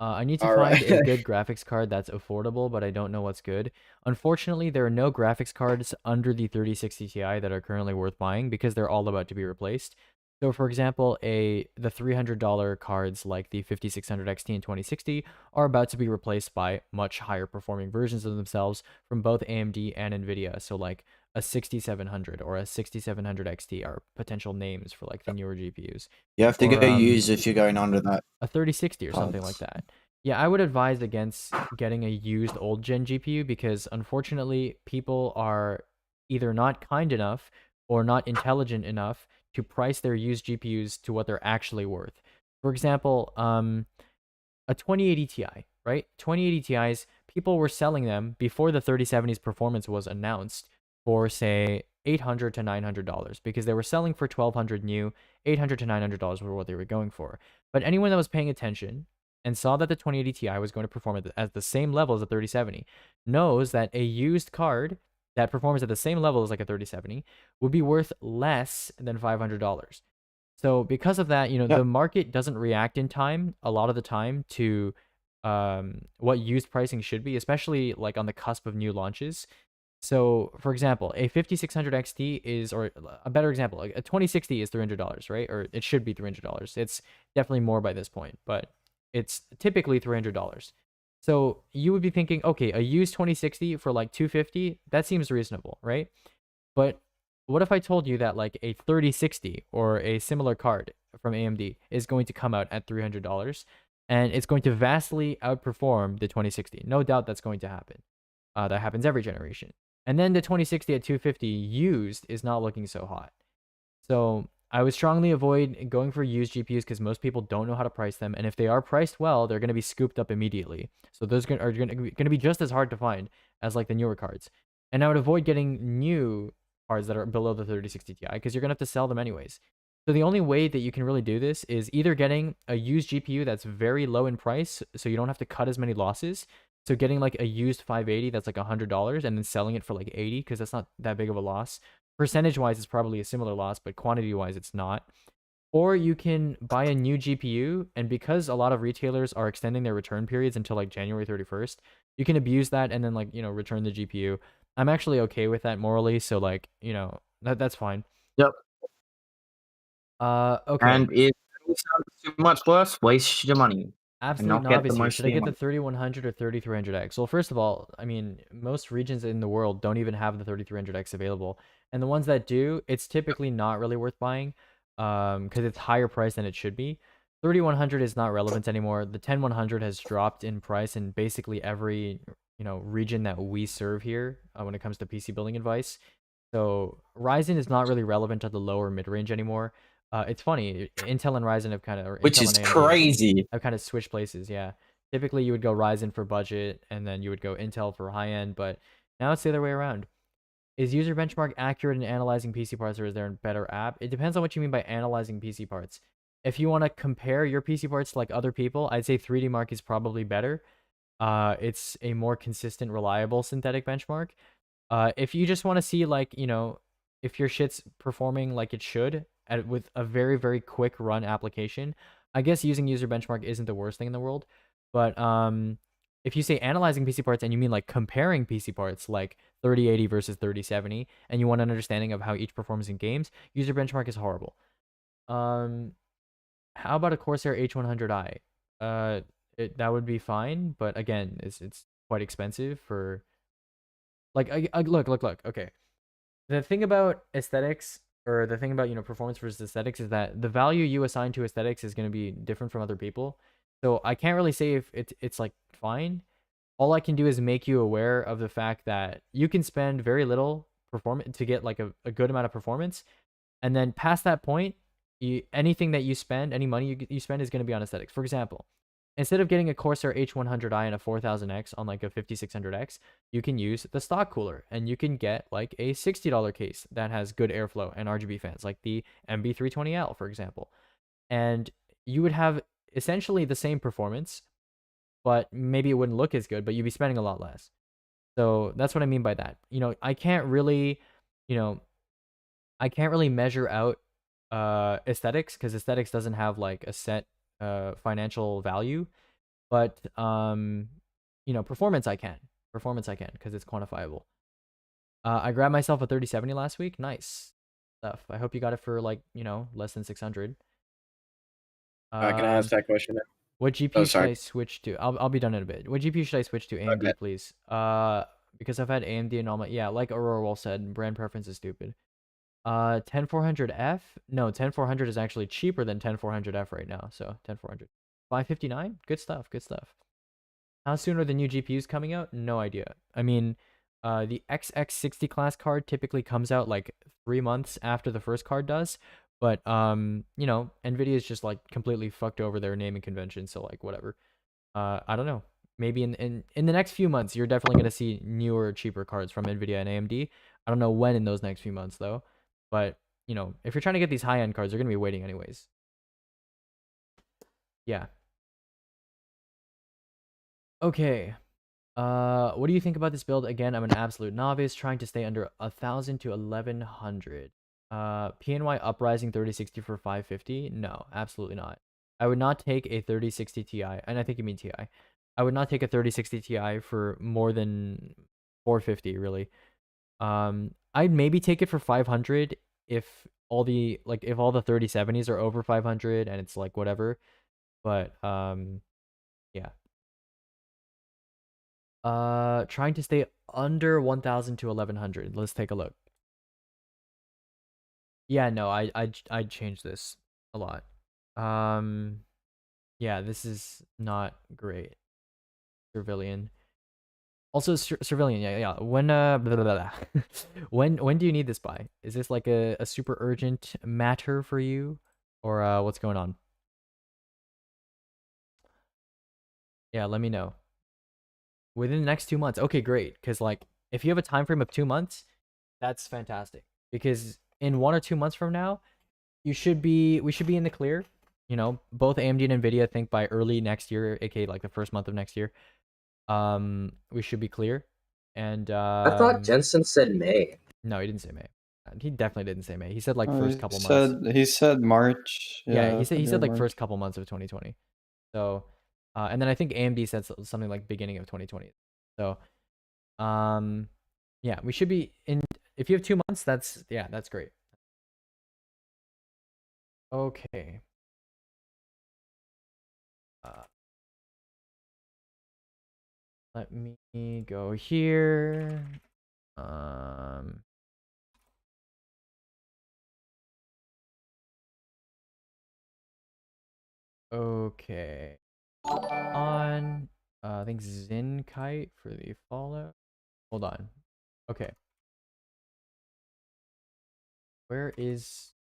I need to All find right. a good graphics card that's affordable, but I don't know what's good. Unfortunately, there are no graphics cards under the 3060 Ti that are currently worth buying because they're all about to be replaced. So for example, the $300 cards like the 5600 XT and 2060 are about to be replaced by much higher performing versions of themselves from both AMD and Nvidia. So like a 6700 or a 6700 XT are potential names for like the newer GPUs. You have to Or, go use if you're going under that. a 3060 or something like that. Yeah, I would advise against getting a used old gen GPU because unfortunately people are either not kind enough or not intelligent enough to price their used GPUs to what they're actually worth. For example, a 2080 Ti, right? 2080 Ti's, people were selling them before the 3070's performance was announced for say $800 to $900 because they were selling for $1,200 new. $800 to $900 were what they were going for. But anyone that was paying attention and saw that the 2080 Ti was going to perform at the same level as a 3070 knows that a used card that performs at the same level as like a 3070 would be worth less than $500. So because of that, the market doesn't react in time a lot of the time to what used pricing should be, especially like on the cusp of new launches. So for example, a 5600 XT is, or a better example, like a 2060 is $300, right? Or it should be $300. It's definitely more by this point, but it's typically $300. So you would be thinking, okay, a used 2060 for like $250, that seems reasonable, right? But what if I told you that like a 3060 or a similar card from AMD is going to come out at $300 and it's going to vastly outperform the 2060? No doubt that's going to happen. That happens every generation. And then the 2060 at $250 used is not looking so hot. So I would strongly avoid going for used GPUs because most people don't know how to price them. And if they are priced well, they're going to be scooped up immediately. So those are going to be just as hard to find as like the newer cards. And I would avoid getting new cards that are below the 3060 Ti because you're going to have to sell them anyways. So the only way that you can really do this is either getting a used GPU that's very low in price so you don't have to cut as many losses. So getting like a used 580 that's like $100 and then selling it for like 80 because that's not that big of a loss. Percentage-wise, it's probably a similar loss, but quantity-wise, it's not. Or you can buy a new GPU, and because a lot of retailers are extending their return periods until like January 31st, you can abuse that and then like, return the GPU. I'm actually okay with that morally, so like, that's fine. Yep. Okay. And if it sounds too much worse, waste your money. Absolute not get the novice here. most Should I get the amount. 3100 or 3300X? Well, first of all, I mean, most regions in the world don't even have the 3300X available. And the ones that do, it's typically not really worth buying because it's higher price than it should be. 3100 is not relevant anymore. The 10100 has dropped in price in basically every, region that we serve here when it comes to PC building advice. So Ryzen is not really relevant at the lower mid-range anymore. It's funny, Intel and Ryzen have kind of, Which is crazy. I've kind of switched places. Yeah, typically you would go Ryzen for budget, and then you would go Intel for high end. But now it's the other way around. Is user benchmark accurate in analyzing PC parts, or is there a better app? It depends on what you mean by analyzing PC parts. if you want to compare your PC parts to like other people, I'd say 3D Mark is probably better. It's a more consistent, reliable synthetic benchmark. If you just want to see like, you know, if your shit's performing like it should with a very, very quick run application, I guess using user benchmark isn't the worst thing in the world. But if you say analyzing PC parts and you mean like comparing PC parts like 3080 versus 3070, and you want an understanding of how each performs in games, user benchmark is horrible. How about a Corsair H100i? That would be fine, but again, it's quite expensive for like look. Okay, the thing about aesthetics, or the thing about, you know, performance versus aesthetics, is that the value you assign to aesthetics is going to be different from other people. So I can't really say if it's like fine. All I can do is make you aware of the fact that you can spend very little performance to get like a good amount of performance, and then past that point, anything that you spend, any money you spend is going to be on aesthetics. For example, instead of getting a Corsair H100i and a 4000X on like a 5600X, you can use the stock cooler, and you can get like a $60 case that has good airflow and RGB fans, like the MB320L, for example. And you would have essentially the same performance, but maybe it wouldn't look as good, but you'd be spending a lot less. So that's what I mean by that. You know, I can't really measure out aesthetics, because aesthetics doesn't have like a set financial value, but you know, performance I can because it's quantifiable. I grabbed myself a 3070 last week. Nice stuff. I hope you got it for like, you know, less than 600. Can I ask that question now? What GPU should I switch to? I'll be done in a bit. What GPU should I switch to? AMD, please. Because I've had AMD and all my, yeah, like Aurora Wolf said, brand preference is stupid. 10400F? No, 10400 is actually cheaper than 10400F right now. So 10400. 559? Good stuff. Good stuff. How soon are the new GPUs coming out? No idea. I mean, the XX60 class card typically comes out like 3 months after the first card does. But you know, Nvidia is just like completely fucked over their naming convention. So like whatever. I don't know. Maybe in the next few months, you're definitely gonna see newer, cheaper cards from Nvidia and AMD. I don't know when in those next few months though. But, you know, if you're trying to get these high-end cards, you're going to be waiting anyways. Yeah. Okay. What do you think about this build? Again, I'm an absolute novice, trying to stay under 1,000 to 1,100. PNY Uprising 3060 for 550? No, absolutely not. I would not take a 3060 Ti, and I think you mean Ti. I would not take a 3060 Ti for more than 450, really. I'd maybe take it for 500 if all the 3070s are over 500 and it's like whatever. But yeah. Trying to stay under 1,000 to 1,100. Let's take a look. Yeah, no, I'd change this a lot. Yeah, this is not great. Civilian. Also, Civilian, yeah. When blah, blah, blah. when do you need this by? Is this like a super urgent matter for you, or what's going on? Yeah, let me know. Within the next 2 months. Okay, great. Because like, if you have a time frame of 2 months, that's fantastic. Because in 1 or 2 months from now, we should be in the clear. You know, both AMD and Nvidia think by early next year, aka like the first month of next year. We should be clear. And I thought Jensen said May. No, he didn't say May. He definitely didn't say May. He said like first couple months. He said March. Yeah, he said like March. first couple months of 2020. So, and then I think AMD said something like beginning of 2020. So, yeah, we should be in. If you have 2 months, that's great. Okay. Let me go here. Okay. On I think Zinkite for the Fallout. Hold on. Okay. Where is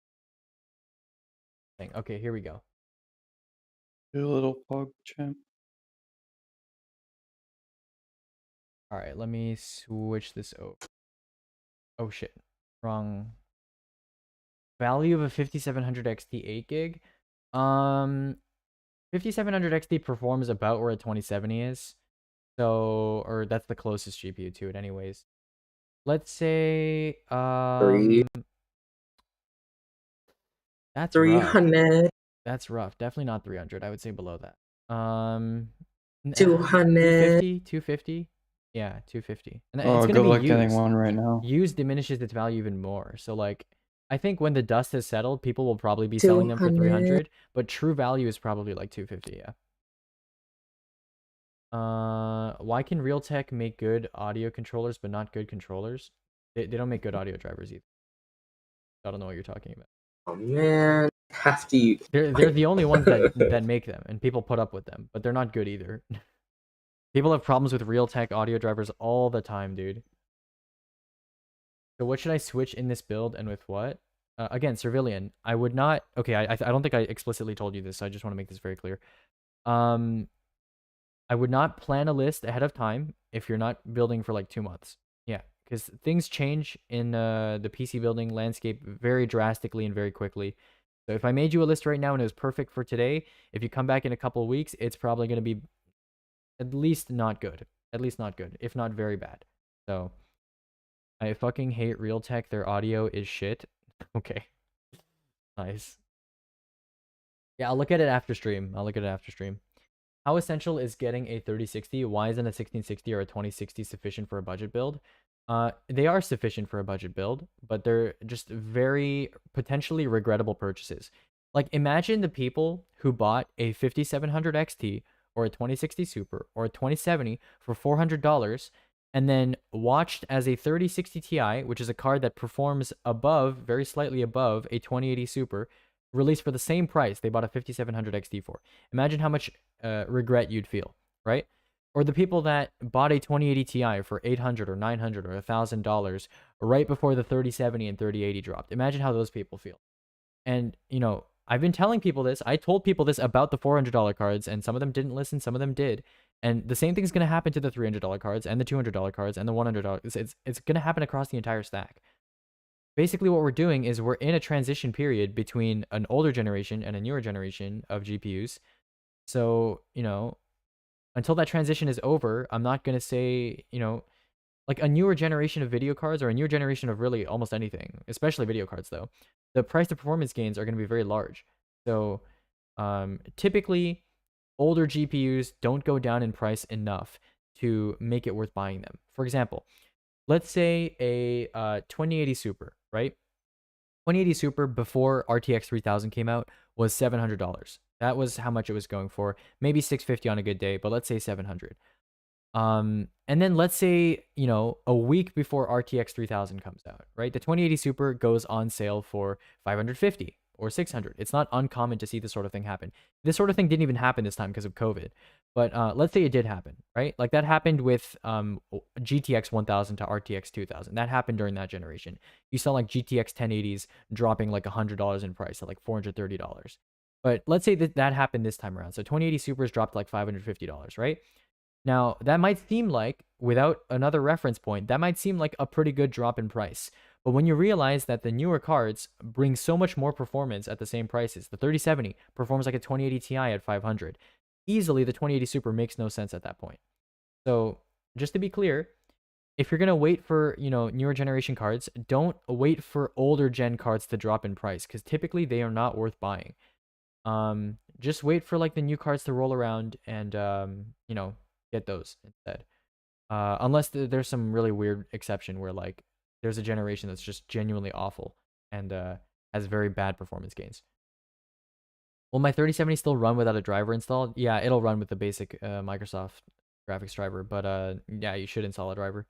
thing? Okay, here we go. Your little pog champ. All right, let me switch this over. Oh shit. Wrong. Value of a 5700 XT 8 gig. 5700 XT performs about where a 2070 is. So, or that's the closest GPU to it anyways. Let's say, that's rough. 300. That's rough. Definitely not 300. I would say below that. 200. 250. Yeah, 250. And Oh, it's good gonna be luck getting used. one right now. Used diminishes its value even more. So like, I think when the dust has settled, people will probably be selling them for 300. But true value is probably like 250. Yeah. Why can Realtek make good audio controllers but not good controllers? They don't make good audio drivers either. I don't know what you're talking about. Oh man, have to. They're the only ones that make them, and people put up with them, but they're not good either. People have problems with Realtek audio drivers all the time, dude. So what should I switch in this build and with what? Again, Servilian. I would not. Okay, I don't think I explicitly told you this. So I just want to make this very clear. I would not plan a list ahead of time if you're not building for like 2 months. Yeah, because things change in the PC building landscape very drastically and very quickly. So if I made you a list right now and it was perfect for today, if you come back in a couple of weeks, it's probably going to be at least not good. At least not good, if not very bad. So I fucking hate Realtek. Their audio is shit. Okay. Nice. Yeah, I'll look at it after stream. How essential is getting a 3060? Why isn't a 1660 or a 2060 sufficient for a budget build? They are sufficient for a budget build, but they're just very potentially regrettable purchases. Like, imagine the people who bought a 5700 XT or a 2060 Super or a 2070 for $400 and then watched as a 3060 Ti, which is a card that performs above, very slightly above, a 2080 Super, released for the same price they bought a 5700 XT for. Imagine how much regret you'd feel, right? Or the people that bought a 2080 Ti for $800 or $900 or $1,000 right before the 3070 and 3080 dropped. Imagine how those people feel. And, you know, I've been telling people this. I told people this about the $400 cards, and some of them didn't listen, some of them did. And the same thing's going to happen to the $300 cards and the $200 cards and the $100. It's going to happen across the entire stack. Basically, what we're doing is we're in a transition period between an older generation and a newer generation of GPUs. So, you know, until that transition is over, I'm not going to say, you know, like a newer generation of video cards or a newer generation of really almost anything, especially video cards though, the price to performance gains are going to be very large. So typically older GPUs don't go down in price enough to make it worth buying them. For example, let's say a 2080 Super, right? 2080 Super before RTX 3000 came out was $700. That was how much it was going for. Maybe $650 on a good day, but let's say $700. And then let's say, you know, a week before RTX 3000 comes out, right? The 2080 Super goes on sale for $550 or $600. It's not uncommon to see this sort of thing happen. This sort of thing didn't even happen this time because of COVID. But let's say it did happen, right? Like that happened with GTX 1000 to RTX 2000. That happened during that generation. You saw like GTX 1080s dropping like $100 in price at like $430. But let's say that happened this time around. So 2080 Supers dropped like $550, right? Now, that might seem like, without another reference point, that might seem like a pretty good drop in price. But when you realize that the newer cards bring so much more performance at the same prices, the 3070 performs like a 2080 Ti at 500. Easily, the 2080 Super makes no sense at that point. So, just to be clear, if you're going to wait for, you know, newer generation cards, don't wait for older gen cards to drop in price, because typically they are not worth buying. Just wait for like the new cards to roll around and, you know, get those instead. Unless there's some really weird exception where like there's a generation that's just genuinely awful and has very bad performance gains. Will my 3070 still run without a driver installed? Yeah, it'll run with the basic Microsoft graphics driver, but yeah, you should install a driver.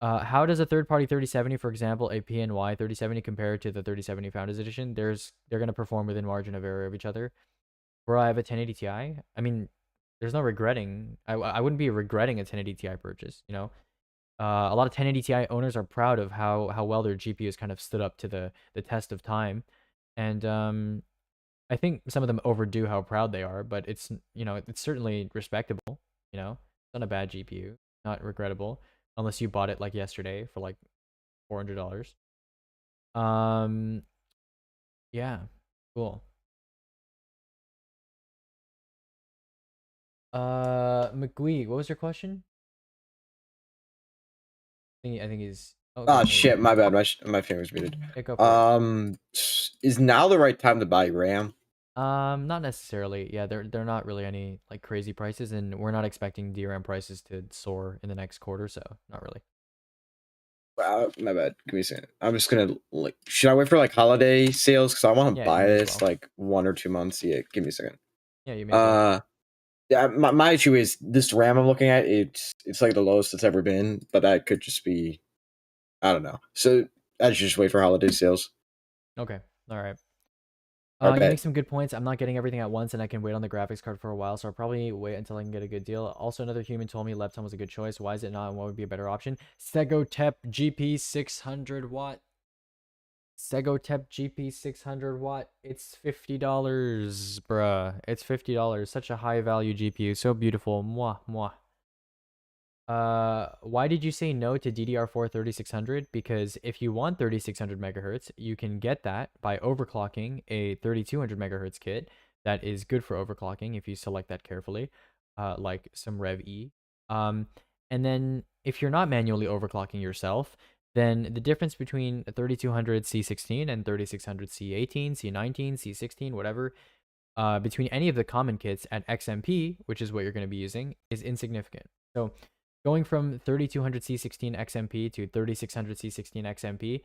How does a third-party 3070, for example, a PNY 3070, compare to the 3070 Founders Edition? They're going to perform within margin of error of each other. Where I have a 1080 Ti, I mean, there's no regretting. I wouldn't be regretting a 1080 Ti purchase, you know? A lot of 1080 Ti owners are proud of how well their GPUs kind of stood up to the test of time. And I think some of them overdo how proud they are, but it's, you know, it's certainly respectable, you know? It's not a bad GPU, not regrettable, unless you bought it like yesterday for like $400. Yeah, cool. McGwee, what was your question? I think he's. Oh, Oh okay, shit, my bad. My finger was muted. yeah, go for it. Is now the right time to buy RAM? Not necessarily. Yeah, they're not really any like crazy prices, and we're not expecting DRAM prices to soar in the next quarter, so not really. My bad. Give me a second. I'm just gonna like. Should I wait for like holiday sales? Because I want to Yeah, you buy may as this well. like 1 or 2 months. Yeah, give me a second. Yeah, you may as well. Yeah. My issue is this RAM I'm looking at. It's like the lowest it's ever been, but that could just be. I don't know. So I should just wait for holiday sales. Okay, all right. I You bet. make some good points. I'm not getting everything at once, and I can wait on the graphics card for a while, so I'll probably wait until I can get a good deal. Also, another human told me Lepton was a good choice. Why is it not, and what would be a better option? Segotep GP 600 watt. Segotep GP 600 watt. It's $50, bruh. It's $50. Such a high value GPU. So beautiful. Mwah, mwah. Why did you say no to DDR4 3600? Because if you want 3600 megahertz, you can get that by overclocking a 3200 megahertz kit that is good for overclocking if you select that carefully, like some Rev E. And then if you're not manually overclocking yourself, then the difference between a 3200 C16 and 3600 C18, C19, C16, whatever, between any of the common kits at XMP, which is what you're going to be using, is insignificant. So going from 3200 C16 XMP to 3600 C16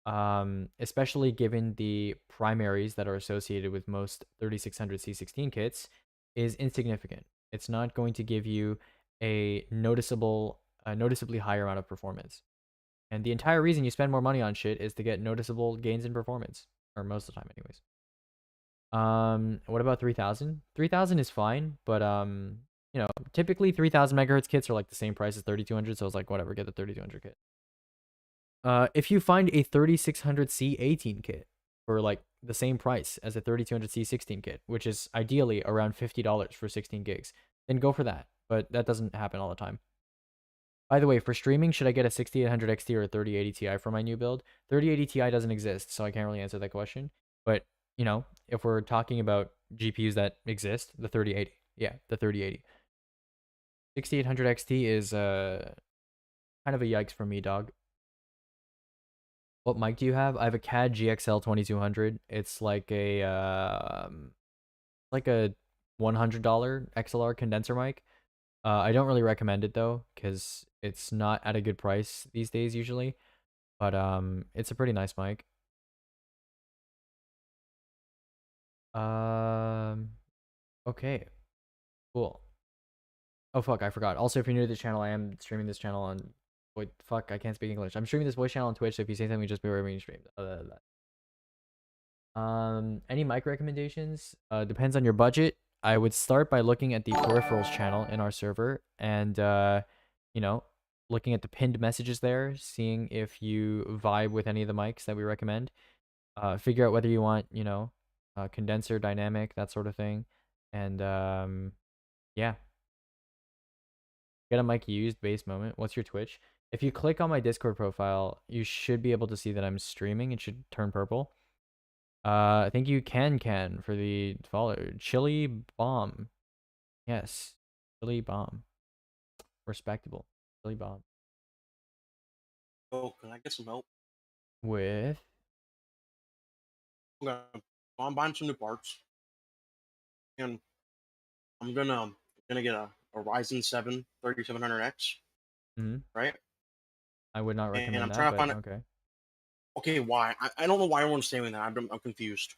XMP, especially given the primaries that are associated with most 3600 C16 kits, is insignificant. It's not going to give you a noticeably higher amount of performance. And the entire reason you spend more money on shit is to get noticeable gains in performance, or most of the time anyways. What about 3000? 3000 is fine, but you know, typically 3000 megahertz kits are like the same price as 3200, so it's like whatever, get the 3200 kit. If you find a 3600 C18 kit for like the same price as a 3200 C16 kit, which is ideally around $50 for 16 gigs, then go for that. But that doesn't happen all the time. By the way, for streaming, should I get a 6800 XT or a 3080 Ti for my new build? 3080 Ti doesn't exist, so I can't really answer that question. But, you know, if we're talking about GPUs that exist, the 3080. Yeah, the 3080. 6800 XT is kind of a yikes for me, dog. What mic do you have? I have a CAD GXL 2200. It's like a $100 XLR condenser mic. I don't really recommend it though, because it's not at a good price these days usually. But it's a pretty nice mic. Okay. Cool. Oh fuck, I forgot. Also, if you're new to the channel, I am streaming this channel on wait, fuck, I can't speak English. I'm streaming this voice channel on Twitch, so if you say something, just be aware when you stream. Other than that. Any mic recommendations? Depends on your budget. I would start by looking at the peripherals channel in our server and you know, looking at the pinned messages there, seeing if you vibe with any of the mics that we recommend. Figure out whether you want, you know, condenser, dynamic, that sort of thing. And yeah. Get a mic used, base moment. What's your Twitch? If you click on my Discord profile, you should be able to see that I'm streaming. It should turn purple. Thank you, Can for the follow. Chili Bomb. Yes. Chili Bomb. Respectable. Chili Bomb. Oh, can I get some help? With? I'm buying some new parts. And I'm gonna get a Ryzen 7 3700X. Mm-hmm. Right? I would not recommend and I'm that, trying to find okay. Okay, why? I don't know why everyone's saying that. I'm confused.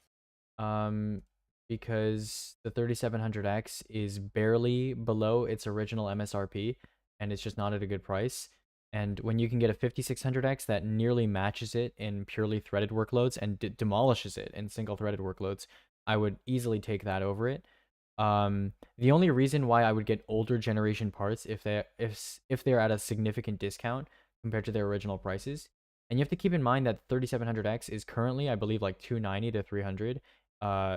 Because the 3700X is barely below its original MSRP, and it's just not at a good price. And when you can get a 5600X that nearly matches it in purely threaded workloads and demolishes it in single threaded workloads, I would easily take that over it. The only reason why I would get older generation parts if they're at a significant discount compared to their original prices. And you have to keep in mind that 3700X is currently, I believe, like 290 to 300,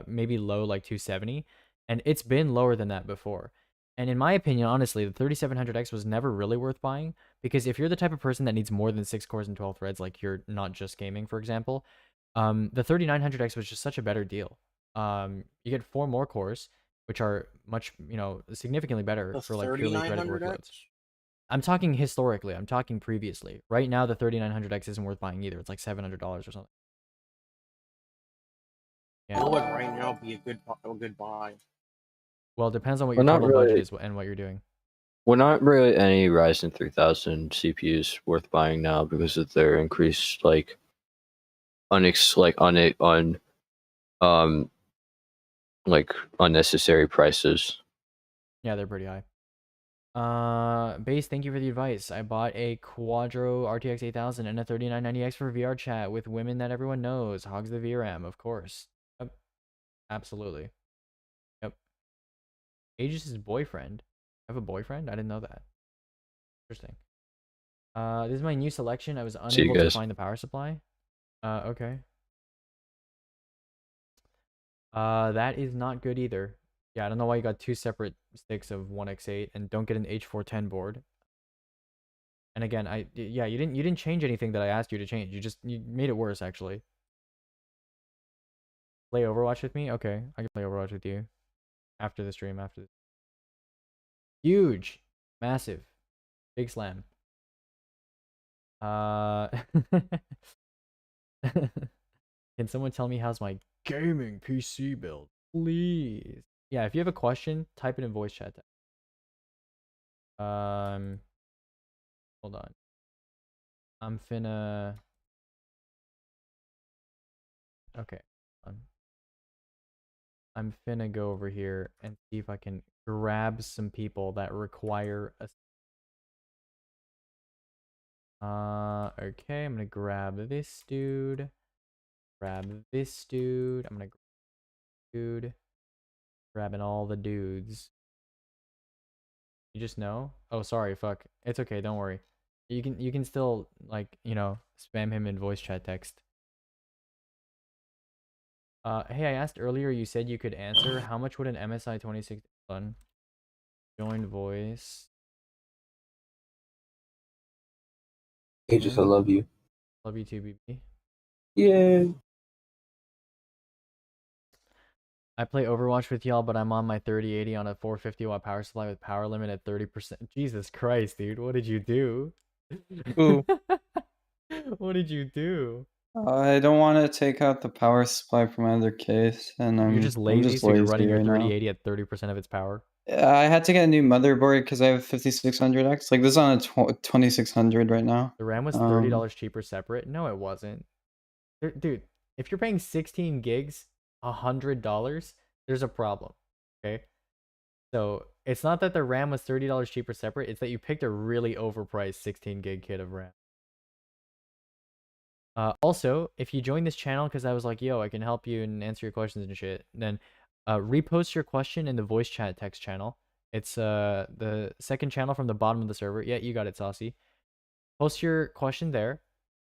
maybe low like 270, and it's been lower than that before. And in my opinion, honestly, the 3700X was never really worth buying, because if you're the type of person that needs more than 6 cores and 12 threads, like you're not just gaming, for example, the 3900X was just such a better deal. You get 4 more cores, which are much, significantly better The for like purely credit 3900X? workloads. I'm talking historically. I'm talking previously. Right now, the 3900X isn't worth buying either. It's like $700 or something. Yeah. What would right now be a good buy? Well, it depends on what We're your not total budget really- is and what you're doing. Well, not really any Ryzen 3000 CPUs worth buying now because of their increased unnecessary prices. Yeah, they're pretty high. Base, thank you for the advice. I bought a Quadro RTX 8000 and a 3990X for VR chat with women that everyone knows. Hogs the VRAM, of course. Yep. Absolutely. Yep. Aegis' boyfriend. I have a boyfriend? I didn't know that. Interesting. This is my new selection. I was See you unable to guys. find the power supply. Okay. That is not good either. Yeah, I don't know why you got 2 separate sticks of 1x8 and don't get an H410 board. And again, you didn't change anything that I asked you to change. You made it worse actually. Play Overwatch with me? Okay, I can play Overwatch with you after the stream. After this. Huge, massive, big slam. Can someone tell me how's my gaming PC build, please? Yeah, if you have a question, type it in voice chat. Hold on. I'm finna. Okay. I'm finna go over here and see if I can grab some people that require a. Okay, I'm gonna grab this dude. Grab this dude. I'm gonna grab dude. Grabbing all the dudes. You just know? Oh, sorry, fuck. It's okay, don't worry. You can still spam him in voice chat text. Hey, I asked earlier, you said you could answer. How much would an MSI 26 run? Join voice. Aegis, I love you. Love you too, BB. Yeah. I play Overwatch with y'all, but I'm on my 3080 on a 450 watt power supply with power limit at 30%. Jesus Christ, dude. What did you do? Ooh. What did you do? I don't want to take out the power supply from my other case, and You're just lazy, so you're running your right now. 3080 at 30% of its power. I had to get a new motherboard because I have 5600X. Like, this is on a 2600 right now. The RAM was $30 cheaper separate. No, it wasn't. Dude, if you're paying 16 gigs, $100, there's a problem. Okay? So, it's not that the RAM was $30 cheaper separate, it's that you picked a really overpriced 16 gig kit of RAM. Also, if you join this channel because I was like, yo, I can help you and answer your questions and shit, then repost your question in the voice chat text channel. It's the second channel from the bottom of the server. Yeah, you got it, Saucy. Post your question there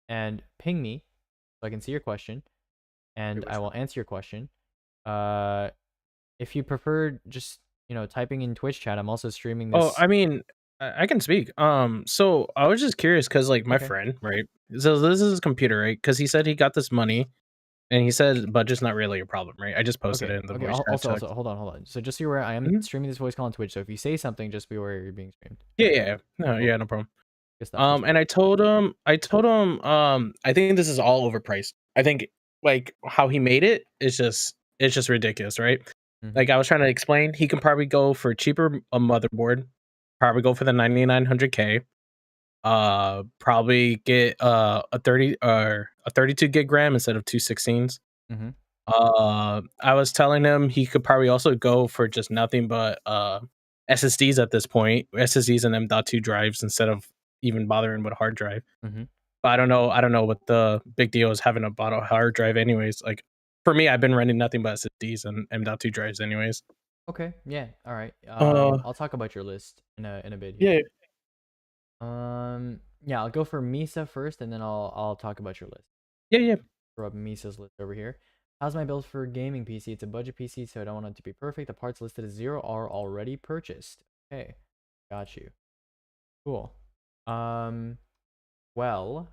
and ping me so I can see your question and I will answer your question. If you prefer just, typing in Twitch chat, I'm also streaming this. Oh, I mean, I can speak. So I was just curious because, like, my friend, right? So this is his computer, right? Because he said he got this money, and he said budget's not really a problem, right? I just posted it in the voice chat. Also, hold on. So just so you're aware, I am streaming this voice call on Twitch. So if you say something, just be aware you're being streamed. Yeah. No problem. Good stuff. And I told him, I think this is all overpriced. I think like how he made it is just ridiculous, right? Like I was trying to explain, he can probably go for cheaper a motherboard, probably go for the 9900K, probably get a 30 or a 32 gig RAM instead of 216s. I was telling him he could probably also go for just nothing but SSDs at this point, SSDs and M.2 drives instead of even bothering with a hard drive. But I don't know what the big deal is having a hard drive anyways. Like for me, I've been running nothing but SSDs and M.2 drives anyways. Okay, yeah, all right. I'll talk about your list in a bit here. Yeah, I'll go for Misa first, and then I'll talk about your list. Yeah. Throw up Misa's list over here. How's my build for gaming PC? It's a budget PC, so I don't want it to be perfect. The parts listed as 0 are already purchased. Okay, got you. Cool. Well.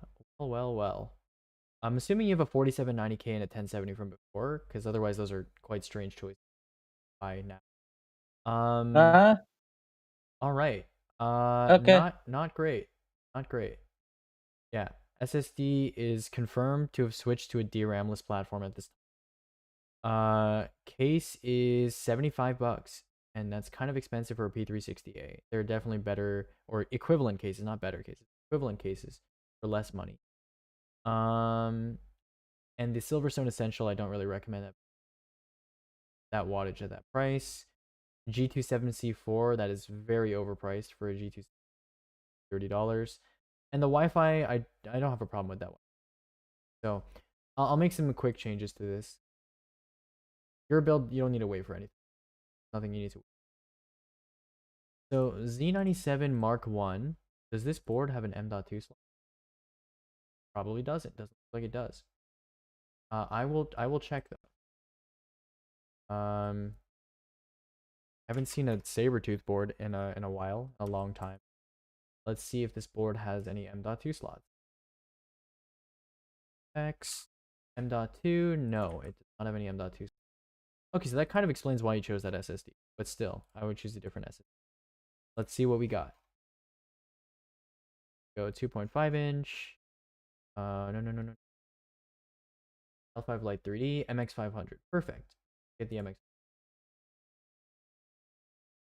I'm assuming you have a 4790K and a 1070 from before, because otherwise those are quite strange choices by now. Uh, All right. Okay. Not great. Not great. Yeah. SSD is confirmed to have switched to a DRAM-less platform at this time. Case is $75, and that's kind of expensive for a P360A. There are definitely better or equivalent cases, not better cases, equivalent cases for less money. And the Silverstone Essential, I don't really recommend that wattage at that price. G27C4, that is very overpriced for a G2, $30. And the Wi-Fi, I don't have a problem with that one. So I'll make some quick changes to this. Your build, you don't need to wait for anything. Nothing you need to wait. So Z97 Mark 1, does this board have an M.2 slot? Probably doesn't. Doesn't look like it does. I will check though. Haven't seen a Sabertooth board in a while, a long time. Let's see if this board has any M.2 slots. X M.2, no, it does not have any M.2. Okay, so that kind of explains why you chose that SSD, but still, I would choose a different SSD. Let's see what we got. Go 2.5 inch. No. L5 Lite 3D, MX500. Perfect. Get the MX.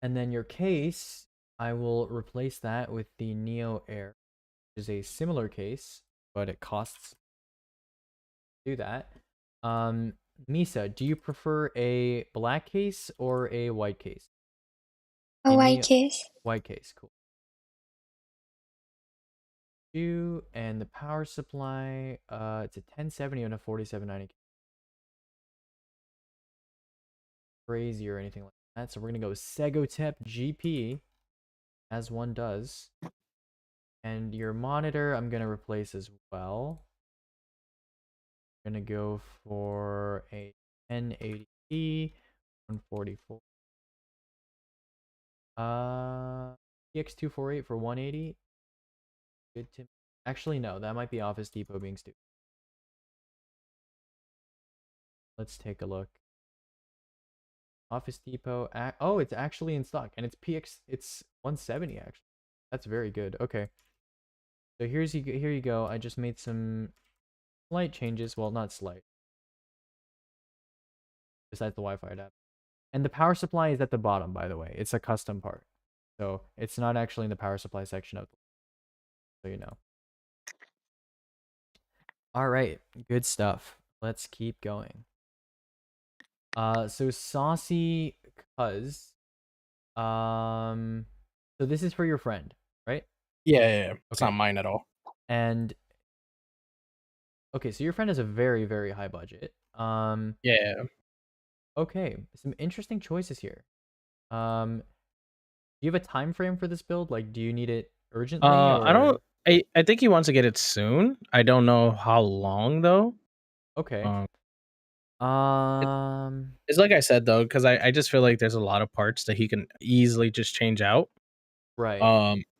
And then your case, I will replace that with the Neo Air, which is a similar case, but it costs to do that. Misa, do you prefer a black case or a white case? A white case. White case, cool. And the power supply, it's a 1070 and a 4790. Crazy or anything like that. So we're gonna go Segotep GP, as one does. And your monitor, I'm gonna replace as well. I'm gonna go for a 1080p 144. TX248 for 180. Good to actually no, that might be Office Depot being stupid. Let's take a look. Office Depot. Oh, it's actually in stock, and it's It's 170 actually. That's very good. Okay. So here you go. I just made some slight changes. Well, not slight. Besides the Wi-Fi adapter. And the power supply is at the bottom, by the way. It's a custom part. So it's not actually in the power supply section of the, so you know. Alright, good stuff. Let's keep going. So Saucy Cuz. So this is for your friend, right? Yeah. It's not mine at all. And okay, so your friend has a very, very high budget. Yeah. Okay, some interesting choices here. Do you have a time frame for this build? Like, do you need it urgently? I don't. I think he wants to get it soon. I don't know how long though. Okay. It's like I said though, because I just feel like there's a lot of parts that he can easily just change out. Right.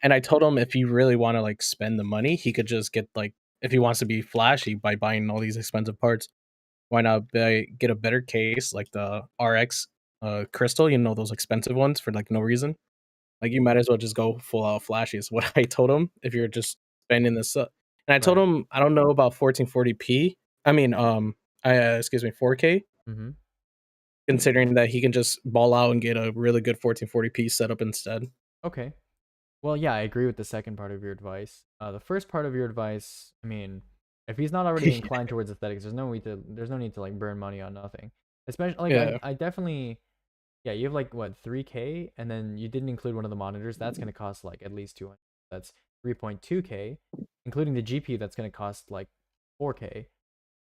And I told him if he really want to like spend the money, he could just get like if he wants to be flashy by buying all these expensive parts, why not get a better case like the RX crystal, you know, those expensive ones for like no reason. Like you might as well just go full out flashy is what I told him if you're just spending this up. And I told him I don't know about 1440p. I mean excuse me 4K. Mm-hmm. Considering that he can just ball out and get a really good 1440p setup instead. Okay. Well, yeah, I agree with the second part of your advice. The first part of your advice, I mean, if he's not already inclined towards aesthetics, there's no need to like burn money on nothing. Especially like I definitely, yeah, you have like what 3K, and then you didn't include one of the monitors. That's gonna cost like at least 200. That's 3.2K, including the GPU. That's gonna cost like 4K,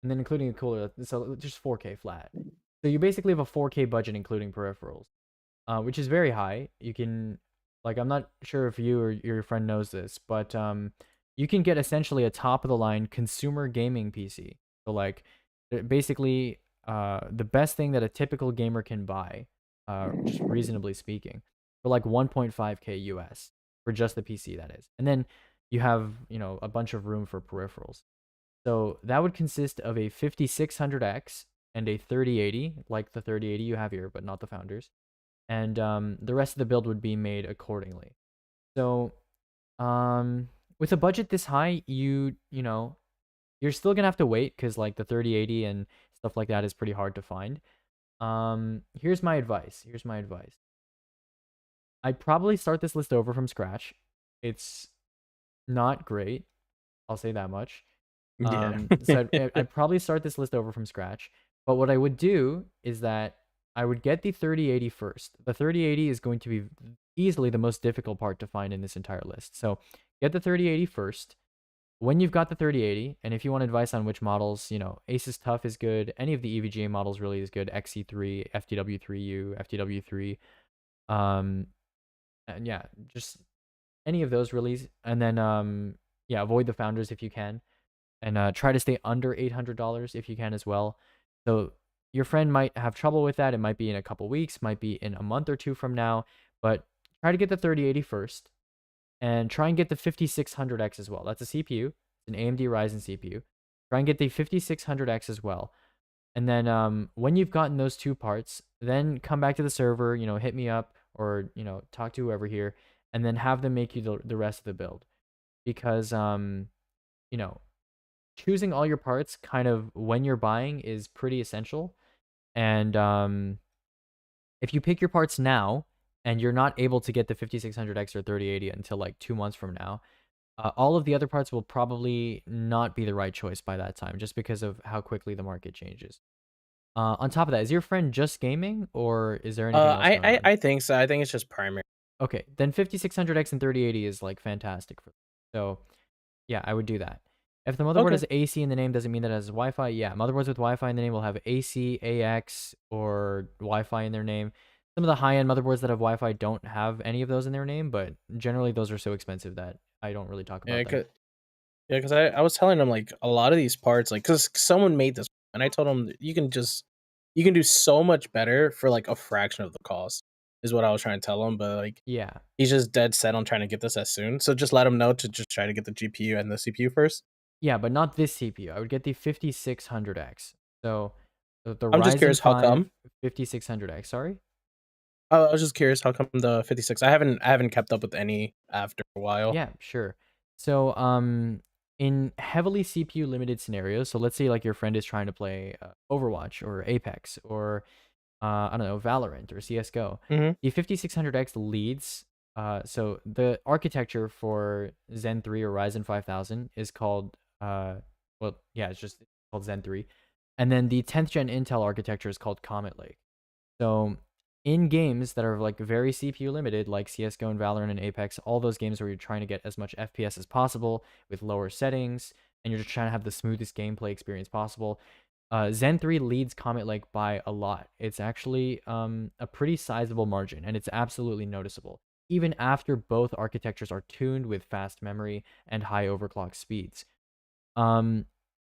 and then including a cooler, so just 4K flat. So you basically have a 4K budget including peripherals, which is very high. You can, like, I'm not sure if you or your friend knows this, but you can get essentially a top of the line consumer gaming PC. So like, basically, the best thing that a typical gamer can buy, just reasonably speaking, for like 1.5K US for just the PC, that is. And then you have, you know, a bunch of room for peripherals. So that would consist of a 5600X and a 3080, like the 3080 you have here, but not the Founders. and the rest of the build would be made accordingly. So with a budget this high, you know, you're still gonna have to wait because like the 3080 and stuff like that is pretty hard to find. Here's my advice. I'd probably start this list over from scratch. It's not great, I'll say that much. Yeah. So I'd probably start this list over from scratch. But what I would do is that I would get the 3080 first. The 3080 is going to be easily the most difficult part to find in this entire list. So get the 3080 first. When you've got the 3080, and if you want advice on which models, you know, Asus TUF is good. Any of the EVGA models really is good. XC3, FTW3U, FTW3. And yeah, just any of those really. And then, yeah, avoid the founders if you can. And try to stay under $800 if you can as well. So your friend might have trouble with that. It might be in a couple weeks, might be in a month or two from now. But try to get the 3080 first. And try and get the 5600X as well. That's a CPU. It's an AMD Ryzen CPU. Try and get the 5600X as well. And then when you've gotten those two parts, then come back to the server, you know, hit me up or, you know, talk to whoever here, and then have them make you the rest of the build. Because, you know, choosing all your parts kind of when you're buying is pretty essential. And if you pick your parts now, and you're not able to get the 5600X or 3080 until like 2 months from now, all of the other parts will probably not be the right choice by that time, just because of how quickly the market changes. On top of that, is your friend just gaming, or is there anything else going on? I think so. I think it's just primary. Okay, then 5600X and 3080 is like fantastic for them. So yeah, I would do that. If the motherboard has AC in the name, doesn't mean that it has Wi-Fi. Yeah, motherboards with Wi-Fi in the name will have AC, AX, or Wi-Fi in their name. Some of the high-end motherboards that have Wi-Fi don't have any of those in their name, but generally those are so expensive that I don't really talk about them. Yeah, because I was telling them like a lot of these parts, like because someone made this, and I told them you can do so much better for like a fraction of the cost, is what I was trying to tell him. But like, yeah, he's just dead set on trying to get this as soon. So just let him know to just try to get the GPU and the CPU first. Yeah, but not this CPU. I would get the 5600X. So the I'm just Ryzen curious how 5 come. 5600X. Sorry. I was just curious how come the 56. I haven't kept up with any after a while. Yeah, sure. So in heavily CPU limited scenarios, so let's say like your friend is trying to play Overwatch or Apex or I don't know, Valorant or CS:GO. The 5600X leads. So the architecture for Zen 3 or Ryzen 5000 is called well, yeah, it's just called Zen 3. And then the 10th gen Intel architecture is called Comet Lake. So in games that are like very CPU limited, like CS:GO and Valorant and Apex, all those games where you're trying to get as much FPS as possible with lower settings, and you're just trying to have the smoothest gameplay experience possible, Zen 3 leads Comet Lake by a lot. It's actually a pretty sizable margin, and it's absolutely noticeable, even after both architectures are tuned with fast memory and high overclock speeds.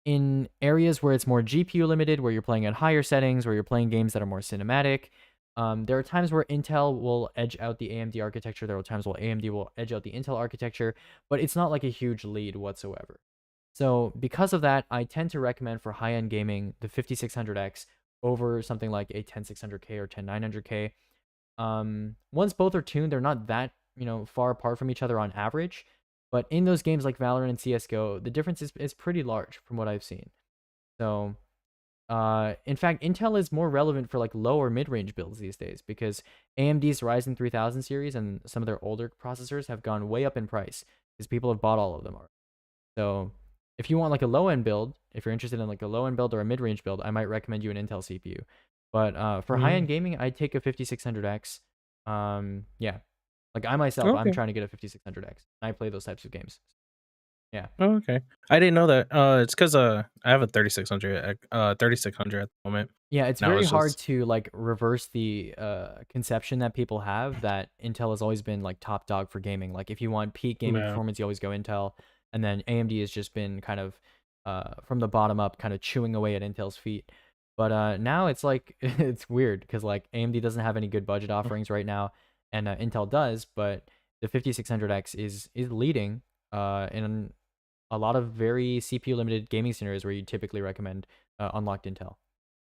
In areas where it's more GPU limited, where you're playing at higher settings, where you're playing games that are more cinematic, there are times where Intel will edge out the AMD architecture. There are times where AMD will edge out the Intel architecture, but it's not like a huge lead whatsoever. So because of that, I tend to recommend for high-end gaming the 5600X over something like a 10600K or 10900K. Once both are tuned, they're not that, you know, far apart from each other on average. But in those games like Valorant and CS:GO, the difference is pretty large from what I've seen. So in fact, Intel is more relevant for like low or mid-range builds these days because AMD's Ryzen 3000 series and some of their older processors have gone way up in price because people have bought all of them already. So if you want like a low-end build, if you're interested in like a low-end build or a mid-range build, I might recommend you an Intel CPU. But for high-end gaming, I'd take a 5600X. Yeah, like I myself, I'm trying to get a 5600X. I play those types of games. Yeah. Oh, okay. I didn't know that. It's because I have a 3600 at the moment. Yeah, it's Now very hard just- to like reverse the conception that people have that Intel has always been like top dog for gaming. Like if you want peak gaming Yeah. performance, you always go Intel, and then AMD has just been kind of from the bottom up, kind of chewing away at Intel's feet. But now it's like it's weird because like AMD doesn't have any good budget offerings right now, and Intel does. But the 5600X is leading in a lot of very CPU limited gaming scenarios where you typically recommend unlocked Intel.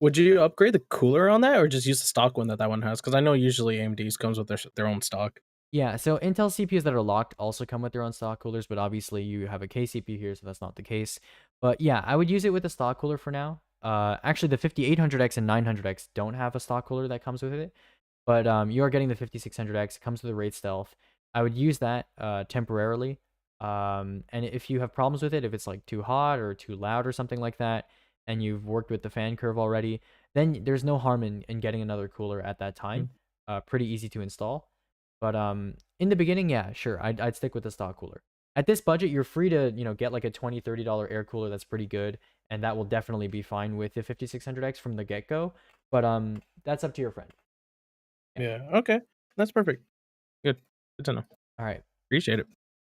Would you upgrade the cooler on that, or just use the stock one that one has? Because I know usually AMD's comes with their own stock. Yeah, so Intel CPUs that are locked also come with their own stock coolers, but obviously you have a K CPU here, so that's not the case. But yeah, I would use it with the stock cooler for now. Actually, the 5800X and 900X don't have a stock cooler that comes with it, but you are getting the 5600X. It comes with the Wraith Stealth. I would use that temporarily. And if you have problems with it, if it's like too hot or too loud or something like that, and you've worked with the fan curve already, then there's no harm in getting another cooler at that time. Pretty easy to install. But in the beginning, yeah, sure, I'd stick with the stock cooler. At this budget, you're free to, get like a $20, $30 air cooler that's pretty good, and that will definitely be fine with the 5600X from the get-go. But that's up to your friend. Yeah, okay. That's perfect. Good to know. All right. Appreciate it.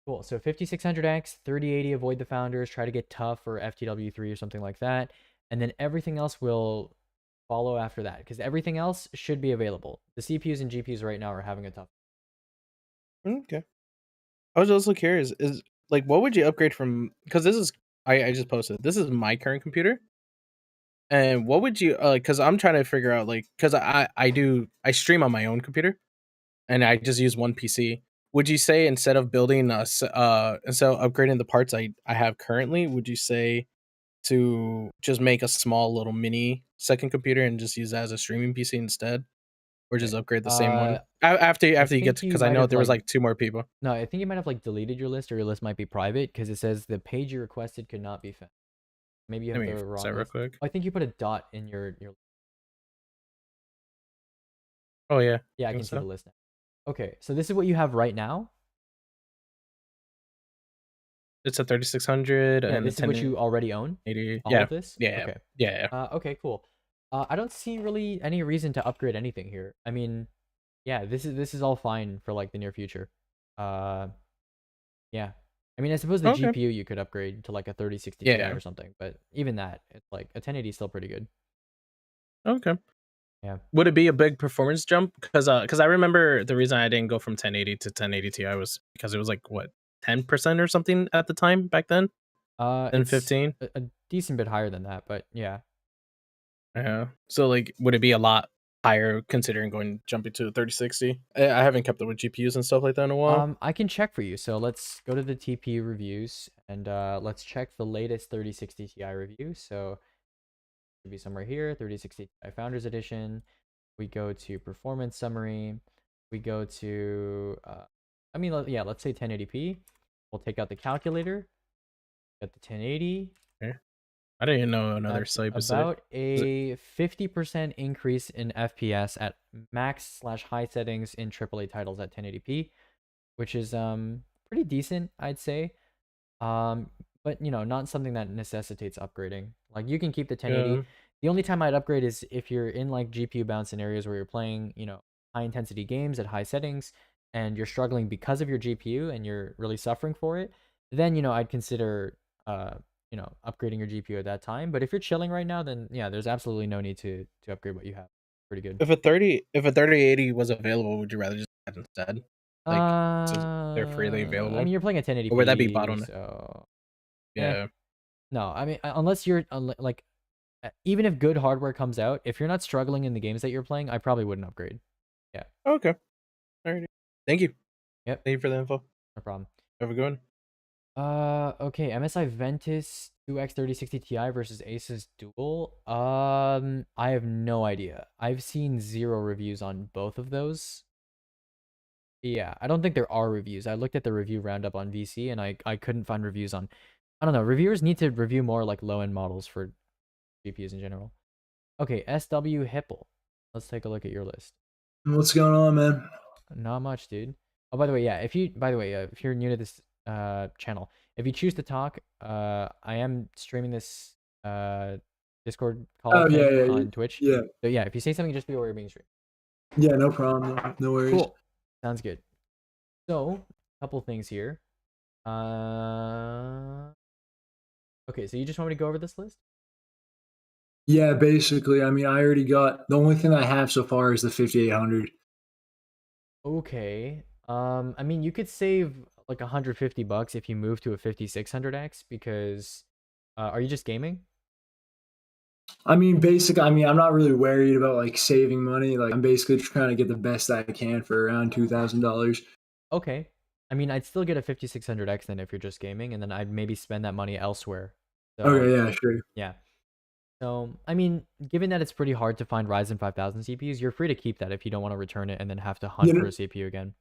Cool. So 5600X, 3080, avoid the founders, try to get tough or FTW3 or something like that. And then everything else will follow after that, because everything else should be available. The CPUs and GPUs right now are having a tough. Okay. I was also curious, is like, what would you upgrade from? Because this is, I just posted, this is my current computer. And what would you, because I'm trying to figure out, like, because I stream on my own computer and I just use one PC. Would you say instead of building, instead of upgrading the parts I have currently, would you say to just make a small little mini second computer and just use that as a streaming PC instead? Or just upgrade the same one after you get to, because I know there was like 2 more people. No, I think you might have like deleted your list, or your list might be private, because it says the page you requested could not be found. Maybe you have the wrong real list. quick. Oh, I think you put a dot in your. Oh yeah. Yeah, I can see the list now. Okay, so this is what you have right now. It's a 3600. Yeah, and this is what you already own. 80. All Yeah. of this. Yeah. Okay. Yeah. Okay. Cool. I don't see really any reason to upgrade anything here. I mean, yeah, this is all fine for like the near future. Yeah. I mean, I suppose the GPU you could upgrade to like a 3060 Ti or something, but even that, it's like a 1080 is still pretty good. Okay. Yeah. Would it be a big performance jump? Because I remember the reason I didn't go from 1080 to 1080 Ti was because it was like what 10% or something at the time back then. It's 15. A decent bit higher than that, but yeah. Yeah. So like, would it be a lot higher considering jumping to 3060? I haven't kept up with GPUs and stuff like that in a while. I can check for you. So let's go to the TPU reviews and let's check the latest 3060 Ti review. So it should be somewhere here, 3060 Ti Founders Edition. We go to performance summary. We go to let's say 1080p. We'll take out the calculator. Get the 1080. Okay. I didn't even know another site was about a 50% increase in FPS at max/high settings in AAA titles at 1080p, which is pretty decent, I'd say. But not something that necessitates upgrading. Like you can keep the 1080. Yeah. The only time I'd upgrade is if you're in like GPU bound scenarios where you're playing, high intensity games at high settings and you're struggling because of your GPU and you're really suffering for it. Then I'd consider upgrading your GPU at that time. But if you're chilling right now, then yeah, there's absolutely no need to upgrade what you have. Pretty good. If a 3080 was available, would you rather just have instead? Like so they're freely available. I mean, you're playing at 1080p. Or would that be bottleneck? So yeah. No, I mean, unless you're like, even if good hardware comes out, if you're not struggling in the games that you're playing, I probably wouldn't upgrade. Yeah. Okay. Alrighty. Thank you. Yep. Thank you for the info. No problem. Have a good one. Okay, MSI Ventus 2X 3060 Ti versus Asus Dual. I have no idea. I've seen 0 reviews on both of those. Yeah, I don't think there are reviews. I looked at the review roundup on VC and I couldn't find reviews on. I don't know. Reviewers need to review more like low-end models for GPUs in general. Okay, SW Hipple. Let's take a look at your list. What's going on, man? Not much, dude. Oh, by the way, yeah. If you're new to this channel, if you choose to talk, I am streaming this Discord call on Twitch. Yeah. So yeah, if you say something, just be aware you're being streamed. Yeah, no problem. No worries. Cool. Sounds good. So, a couple things here. Okay, so you just want me to go over this list? Yeah, basically. I mean, I already got the only thing I have so far is the 5800. Okay. I mean, you could save like $150 if you move to a 5600X because are you just gaming? I mean, basically, I'm not really worried about like saving money. Like, I'm basically just trying to get the best I can for around $2,000. Okay. I mean, I'd still get a 5600X then if you're just gaming, and then I'd maybe spend that money elsewhere. So, Okay, yeah, sure. Yeah. So, I mean, given that it's pretty hard to find Ryzen 5000 CPUs, you're free to keep that if you don't want to return it and then have to hunt You know- for a CPU again.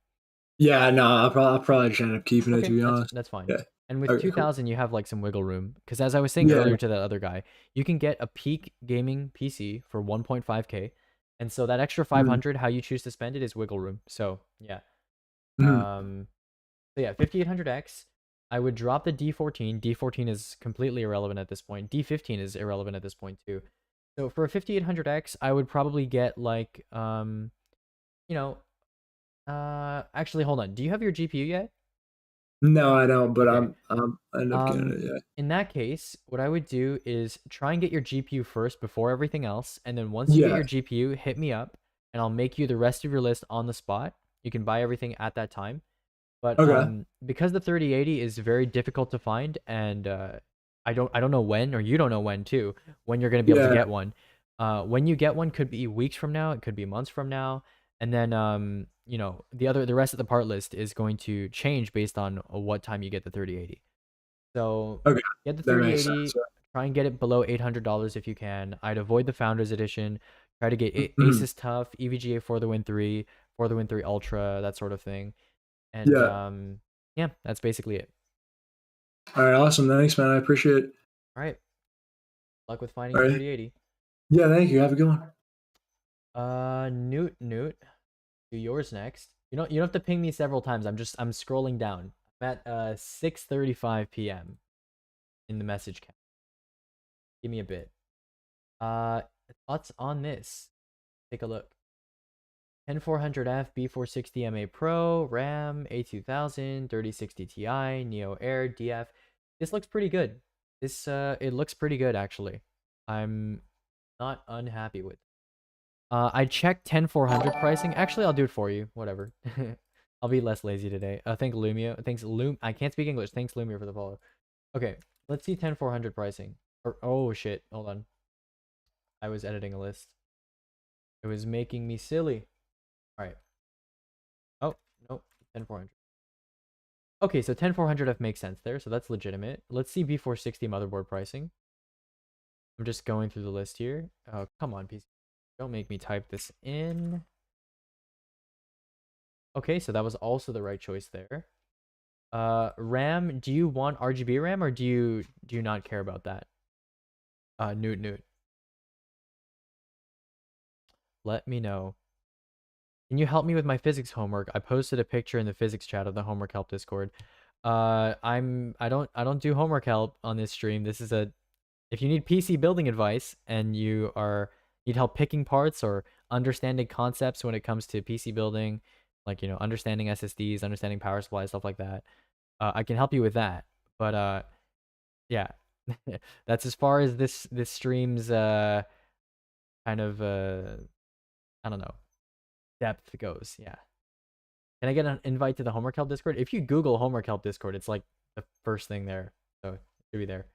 Yeah, no, I'll probably just end up keeping it, Okay, to be that's, honest. that's fine. Yeah. And with Okay, cool. 2000, you have like some wiggle room. Because as I was saying Yeah. earlier to that other guy, you can get a peak gaming PC for 1.5K. And so that extra 500, how you choose to spend it is wiggle room. So, yeah. Mhm. So yeah, 5800X. I would drop the D14. D14 is completely irrelevant at this point. D15 is irrelevant at this point too. So for a 5800X, I would probably get like you know, actually hold on. Do you have your GPU yet? No, I don't, but Okay. I'm end up getting it, yeah. In that case, what I would do is try and get your GPU first before everything else, and then once you get Yeah. your GPU, hit me up, and I'll make you the rest of your list on the spot. You can buy everything at that time. But Okay. because the 3080 is very difficult to find, and I don't know when, or you don't know when too, when you're gonna be able to Yeah. get one. When you get one could be weeks from now, it could be months from now, and then you know, the rest of the part list is going to change based on what time you get the 3080. So Okay, get the that makes 3080, sense, yeah. try and get it below $800 if you can. I'd avoid the Founders Edition. Try to get Mhm. Asus Tough, EVGA for the Win 3, for the Win 3 Ultra, that sort of thing. And Yeah. yeah, that's basically it. All right, awesome. Thanks, man. I appreciate it. All right. Luck with finding All your right. 3080. Yeah, thank you. Have a good one. Newt, do yours next. You don't have to ping me several times. I'm scrolling down. I'm at 6:35 p.m. in the message count. Give me a bit. Thoughts on this? Take a look. 10400F B460 MA Pro, RAM, A2000, 3060 Ti, Neo Air, DF. This looks pretty good. This it looks pretty good actually. I'm not unhappy with it. I checked 10400 pricing. Actually, I'll do it for you. Whatever. I'll be less lazy today. Thank Lumia. Thanks I can't speak English. Thanks Lumia for the follow. Okay, let's see 10400 pricing. Or oh shit, hold on. I was editing a list. It was making me silly. All right. Oh, nope. 10400. Okay, so 10400F makes sense there, so that's legitimate. Let's see B460 motherboard pricing. I'm just going through the list here. Oh, come on, PC. Don't make me type this in. Okay, so that was also the right choice there. RAM, do you want RGB RAM or do you not care about that? Newt. Let me know. Can you help me with my physics homework? I posted a picture in the physics chat of the homework help Discord. I don't do homework help on this stream. This is if you need PC building advice and you need help picking parts or understanding concepts when it comes to PC building, like, you know, understanding SSDs, understanding power supplies, stuff like that. I can help you with that. But yeah. That's as far as this stream's kind of I don't know, depth goes. Yeah. Can I get an invite to the homework help Discord? If you Google homework help Discord, it's like the first thing there. So it should be there.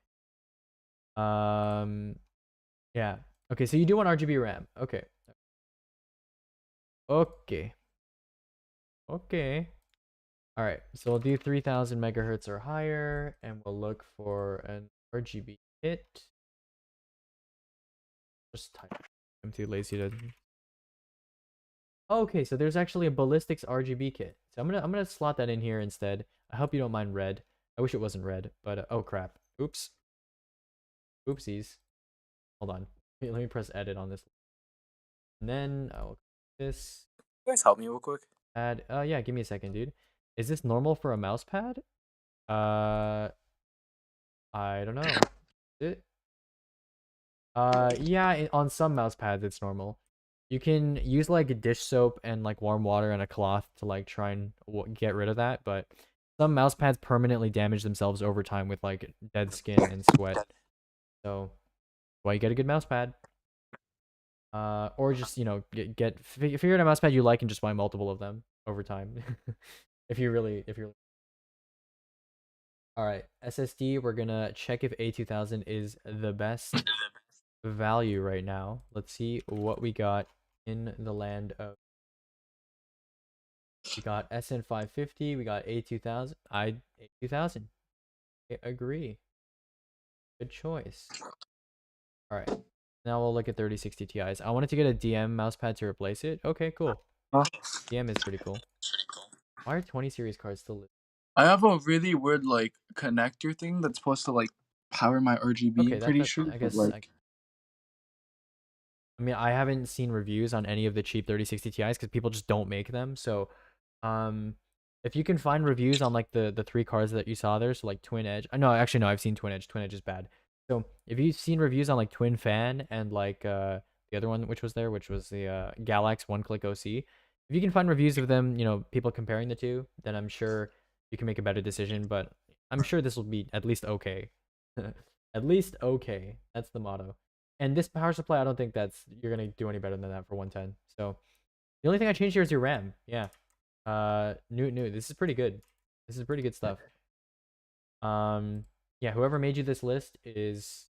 Yeah. Okay, so you do want RGB RAM. Okay. Okay. All right. So we'll do 3000 megahertz or higher, and we'll look for an RGB kit. Just type. I'm too lazy to. Okay, so there's actually a ballistics RGB kit. So I'm gonna slot that in here instead. I hope you don't mind red. I wish it wasn't red, but oh crap. Oops. Oopsies. Hold on. Let me press edit on this. And then I'll this. You guys help me real quick? Add. Yeah. Give me a second, dude. Is this normal for a mouse pad? I don't know. Is it? Yeah. On some mouse pads, it's normal. You can use like a dish soap and like warm water and a cloth to like try and get rid of that, but some mouse pads permanently damage themselves over time with like dead skin and sweat. So, why you get a good mouse pad? Or just, you know, figure out a mouse pad you like and just buy multiple of them over time. if you're all right, SSD, we're gonna check if A2000 is the best. value right now. Let's see what we got in the land of. We got SN 550. We got A2000. A2000. I agree. Good choice. All right. Now we'll look at 3060 Ti's. I wanted to get a DM mousepad to replace it. Okay, cool. DM is pretty cool. Why are 20 series cards still listed? I have a really weird like connector thing that's supposed to like power my RGB. Okay, Pretty sure. I but, guess. like, I mean, I haven't seen reviews on any of the cheap 3060 Ti's because people just don't make them. So, if you can find reviews on like the 3 cards that you saw there, so like Twin Edge. No, actually no, I've seen Twin Edge. Twin Edge is bad. So if you've seen reviews on like Twin Fan and like the other one which was the Galax One Click OC, if you can find reviews of them, people comparing the two, then I'm sure you can make a better decision. But I'm sure this will be at least okay. At least okay. That's the motto. And this power supply, I don't think you're gonna do any better than that for 110. So the only thing I changed here is your RAM. Yeah. New. This is pretty good. This is pretty good stuff. Yeah, whoever made you this list is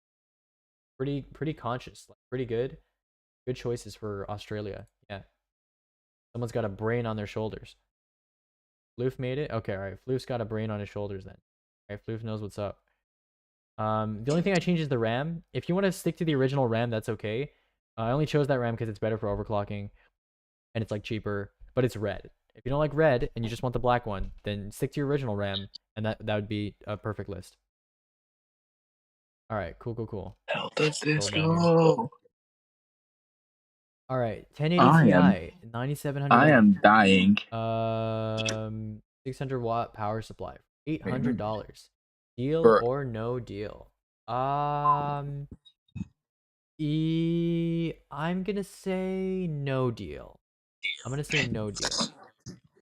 pretty conscious, like pretty good. Good choices for Australia. Yeah. Someone's got a brain on their shoulders. Floof made it? Okay, alright. Floof's got a brain on his shoulders then. Alright, Floof knows what's up. The only thing I changed is the RAM. If you want to stick to the original RAM, that's okay. I only chose that RAM because it's better for overclocking. And it's like cheaper, but it's red. If you don't like red and you just want the black one, then stick to your original RAM, and that would be a perfect list. Alright, cool. How does this go? Alright, 1080 Ti, 9700. I am dying. 600 watt power supply, $800. Deal Bruh. or no deal? I'm gonna say no deal.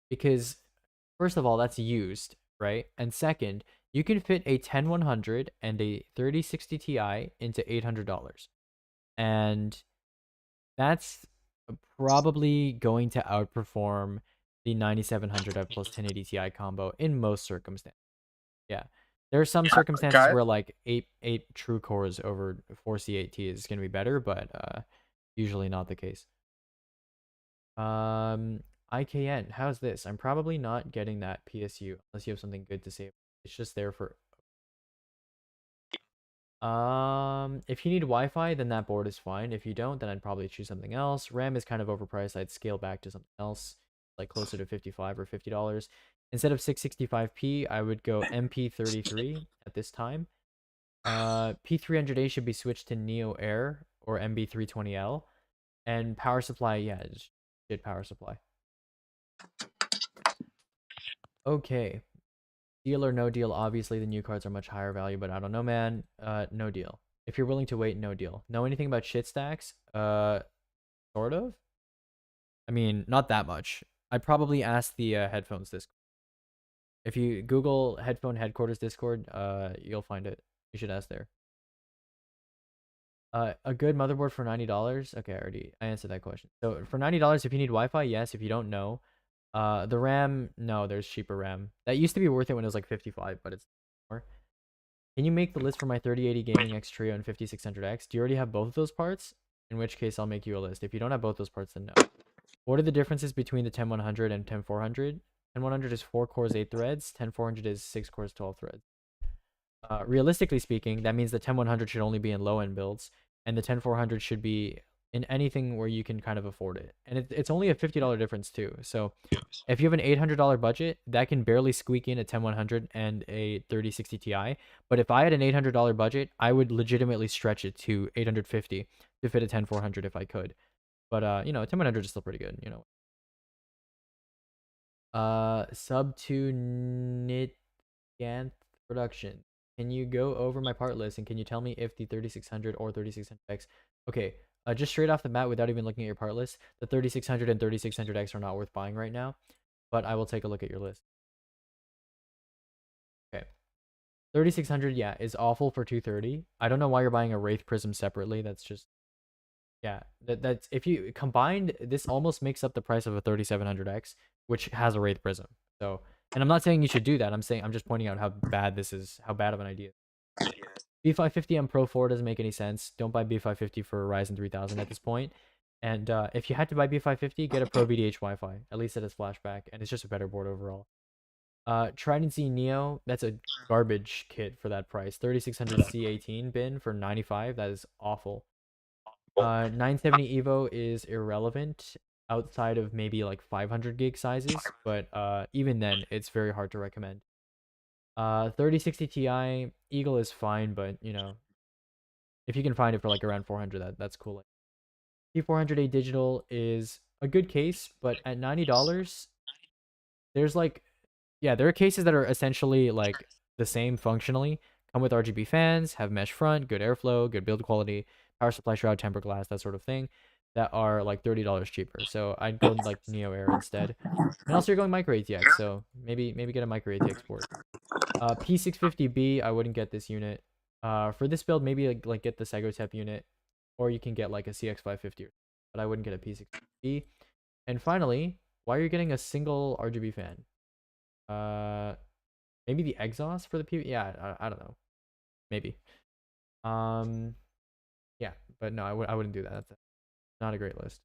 Because first of all, that's used, right? And second, you can fit a 10100 and a 3060 Ti into $800. And that's probably going to outperform the 9700F plus 1080 Ti combo in most circumstances. Yeah. There are some circumstances where like 8 true cores over 4 C8T is going to be better, but usually not the case. IKN, how's this? I'm probably not getting that PSU unless you have something good to say. It's just there for if you need Wi-Fi, then that board is fine. If you don't, then I'd probably choose something else. RAM is kind of overpriced. I'd scale back to something else, like closer to $55 or $50. Instead of 665p, I would go MP33 at this time. P300A should be switched to Neo Air or MB320L. And power supply, yeah, just shit power supply. Okay. Deal or no deal? Obviously, the new cards are much higher value, but I don't know, man. No deal. If you're willing to wait, no deal. Know anything about shit stacks? Sort of. I mean, not that much. I'd probably ask the headphones Discord. If you Google headphone headquarters Discord, you'll find it. You should ask there. A good motherboard for $90? Okay, I answered that question. So for $90, if you need Wi-Fi, yes. If you don't know, the RAM, no, there's cheaper RAM. That used to be worth it when it was like 55, but it's more. Can you make the list for my 3080 Gaming X Trio and 5600X? Do you already have both of those parts? In which case, I'll make you a list. If you don't have both those parts, then no. What are the differences between the 10100 and 10400? 10100 is 4 cores, 8 threads. 10400 is 6 cores, 12 threads. Realistically speaking, that means the 10100 should only be in low-end builds, and the 10400 should be in anything where you can kind of afford it. And it's only a $50 difference too. So if you have an $800 budget, that can barely squeak in a 10100 and a 3060 Ti. But if I had an $800 budget, I would legitimately stretch it to $850 to fit a 10400 if I could. But a 10100 is still pretty good, Sub to Nitganth production. Can you go over my part list and can you tell me if the 3600 or 3600X? Okay, just straight off the bat without even looking at your part list, the 3600 and 3600X are not worth buying right now, but I will take a look at your list. Okay. 3600, yeah, is awful for 230. I don't know why you're buying a Wraith Prism separately. That's just, yeah, that's if you combined, this almost makes up the price of a 3700X, which has a Wraith Prism. So, and I'm not saying you should do that. I'm just pointing out how bad this is, how bad of an idea. B550 on Pro 4 doesn't make any sense. Don't buy B550 for a Ryzen 3000 at this point. And if you had to buy B550, get a Pro VDH Wi-Fi. At least it has flashback, and it's just a better board overall. Trident Z Neo, that's a garbage kit for that price. 3600 C18 bin for 95. That is awful. 970 Evo is irrelevant outside of maybe like 500 gig sizes, but even then, it's very hard to recommend. 3060 Ti Eagle is fine, but you know, if you can find it for like around 400, that's cool. T400A digital is a good case, but at $90, there's like, yeah, there are cases that are essentially like the same functionally, come with RGB fans, have mesh front, good airflow, good build quality, power supply shroud, tempered glass, that sort of thing, that are like $30 cheaper. So I'd go like Neo Air instead. And also you're going micro ATX, so maybe get a micro ATX board. P650B, I wouldn't get this unit. For this build, maybe like get the Segotep unit, or you can get like a CX550, but I wouldn't get a P650B. And finally, why are you getting a single RGB fan? Maybe the exhaust for the P. Yeah, I don't know. Maybe. Yeah, but no, I wouldn't do that. That's not a great list.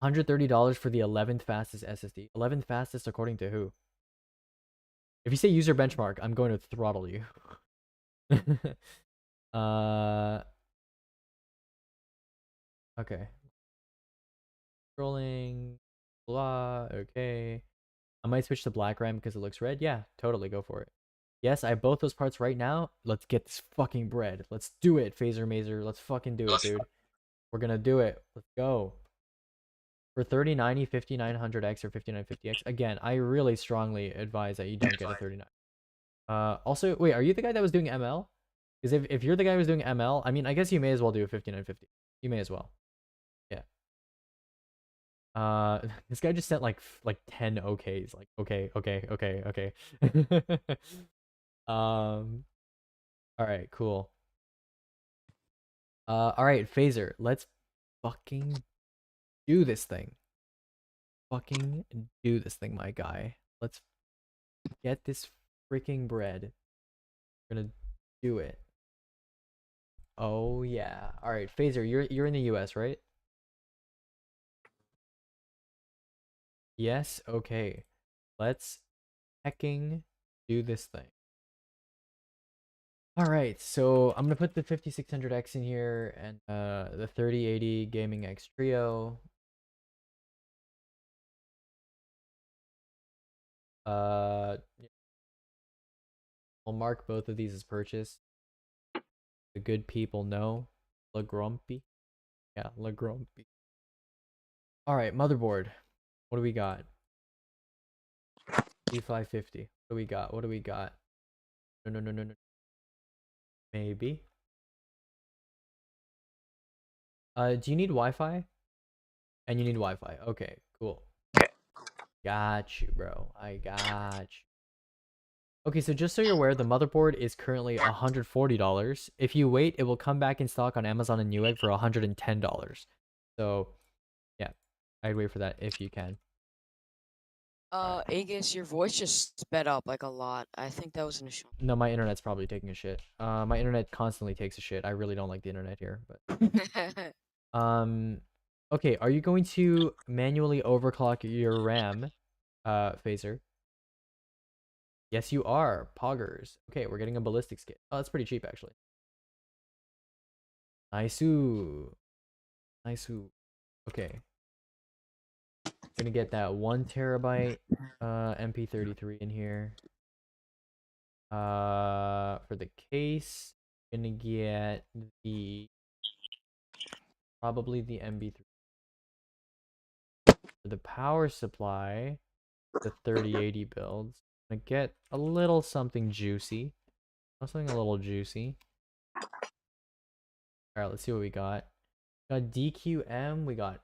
$130 for the 11th fastest SSD. 11th fastest according to who? If you say user benchmark, I'm going to throttle you. Okay. Scrolling. Blah. Okay. I might switch to black RAM because it looks red. Yeah, totally go for it. Yes, I have both those parts right now. Let's get this fucking bread. Let's do it, Phaser Mazer. Let's fucking do it, dude. We're gonna do it. Let's go. For 3090, 5900X or 5950X, again, I really strongly advise that you don't get a 39. Also, wait, are you the guy that was doing ML? Because if you're the guy who's doing ML, I mean, I guess you may as well do a 5950. You may as well. Yeah. This guy just sent like 10 OKs. Like, okay. All right, cool. All right, Phaser, let's fucking do this thing. Fucking do this thing, my guy. Let's get this freaking bread. We're gonna do it. Oh yeah. All right, Phaser, you're in the US, right? Yes. Okay. Let's hecking do this thing. All right, so I'm gonna put the 5600X in here and the 3080 Gaming X Trio. We'll mark both of these as purchased. The good people know. La Grumpy. Yeah, La Grumpy. All right, motherboard. What do we got? B550. What do we got? What do we got? No. Maybe. Do you need Wi-Fi? And you need Wi-Fi. Okay, cool. Got you, bro. I got you. Okay, so just so you're aware, the motherboard is currently $140. If you wait, it will come back in stock on Amazon and Newegg for $110. So, yeah, I'd wait for that if you can. Aegis, your voice just sped up like a lot. I think that was an issue. No, my internet's probably taking a shit. My internet constantly takes a shit. I really don't like the internet here, but okay, are you going to manually overclock your RAM, Phaser? Yes, you are. Poggers. Okay, we're getting a ballistics kit. Oh, that's pretty cheap actually. Nice-oo. Okay. Gonna get that 1 terabyte MP33 in here. For the case, gonna get probably the MB3. For the power supply, the 3080 builds. Gonna get a little something juicy. Something a little juicy. Alright, let's see what we got. Got DQM, we got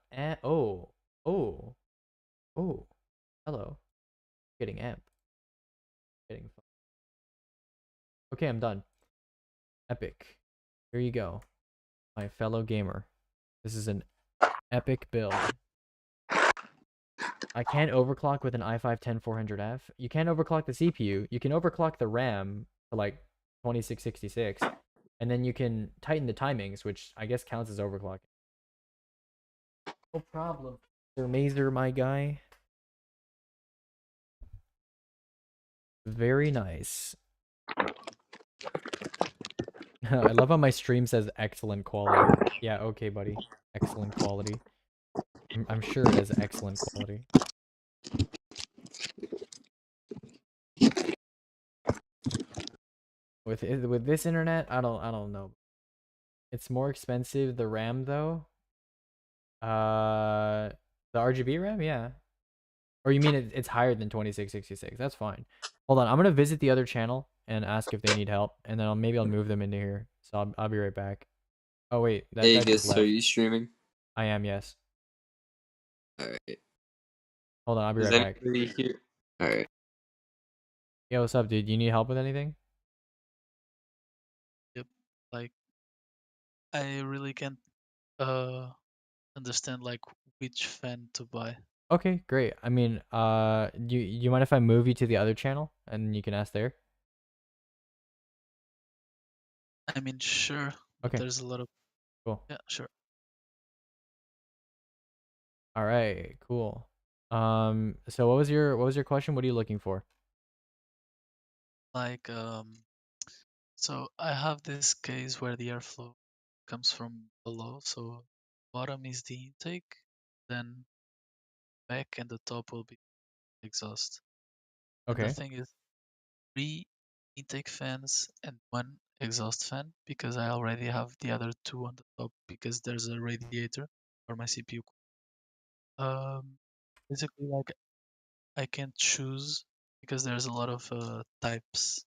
Oh, hello. Getting amp. Getting fun. Okay, I'm done. Epic. Here you go. My fellow gamer. This is an epic build. I can't overclock with an i5-10400F. You can't overclock the CPU. You can overclock the RAM for like 2666, and then you can tighten the timings, which I guess counts as overclocking. No problem, Sir Mazer, my guy. Very nice. I love how my stream says excellent quality. Yeah, okay, buddy. Excellent quality. I'm sure it is excellent quality. With this internet, I don't know. It's more expensive. The RAM though. The RGB RAM, yeah. Or you mean it's higher than 2666? That's fine. Hold on, I'm gonna visit the other channel and ask if they need help, and then maybe I'll move them into here. So I'll be right back. Oh wait, that Hey, just guys, are left. you streaming? I am, yes. Alright. Hold on, I'll be Is right back. anybody here? Alright. Yo, what's up, dude? You need help with anything? Yep. Like, I really can't understand like which fan to buy. Okay, great. I mean, you mind if I move you to the other channel and you can ask there? I mean, sure. Okay. There's a lot of. Cool. Yeah, sure. All right, cool. So what was your question? What are you looking for? Like, so I have this case where the airflow comes from below. So bottom is the intake, then back and the top will be exhaust. And Okay. the thing is, 3 intake fans and 1 exhaust fan because I already have the other 2 on the top because there's a radiator for my CPU. Basically, like I can't choose because there's a lot of types.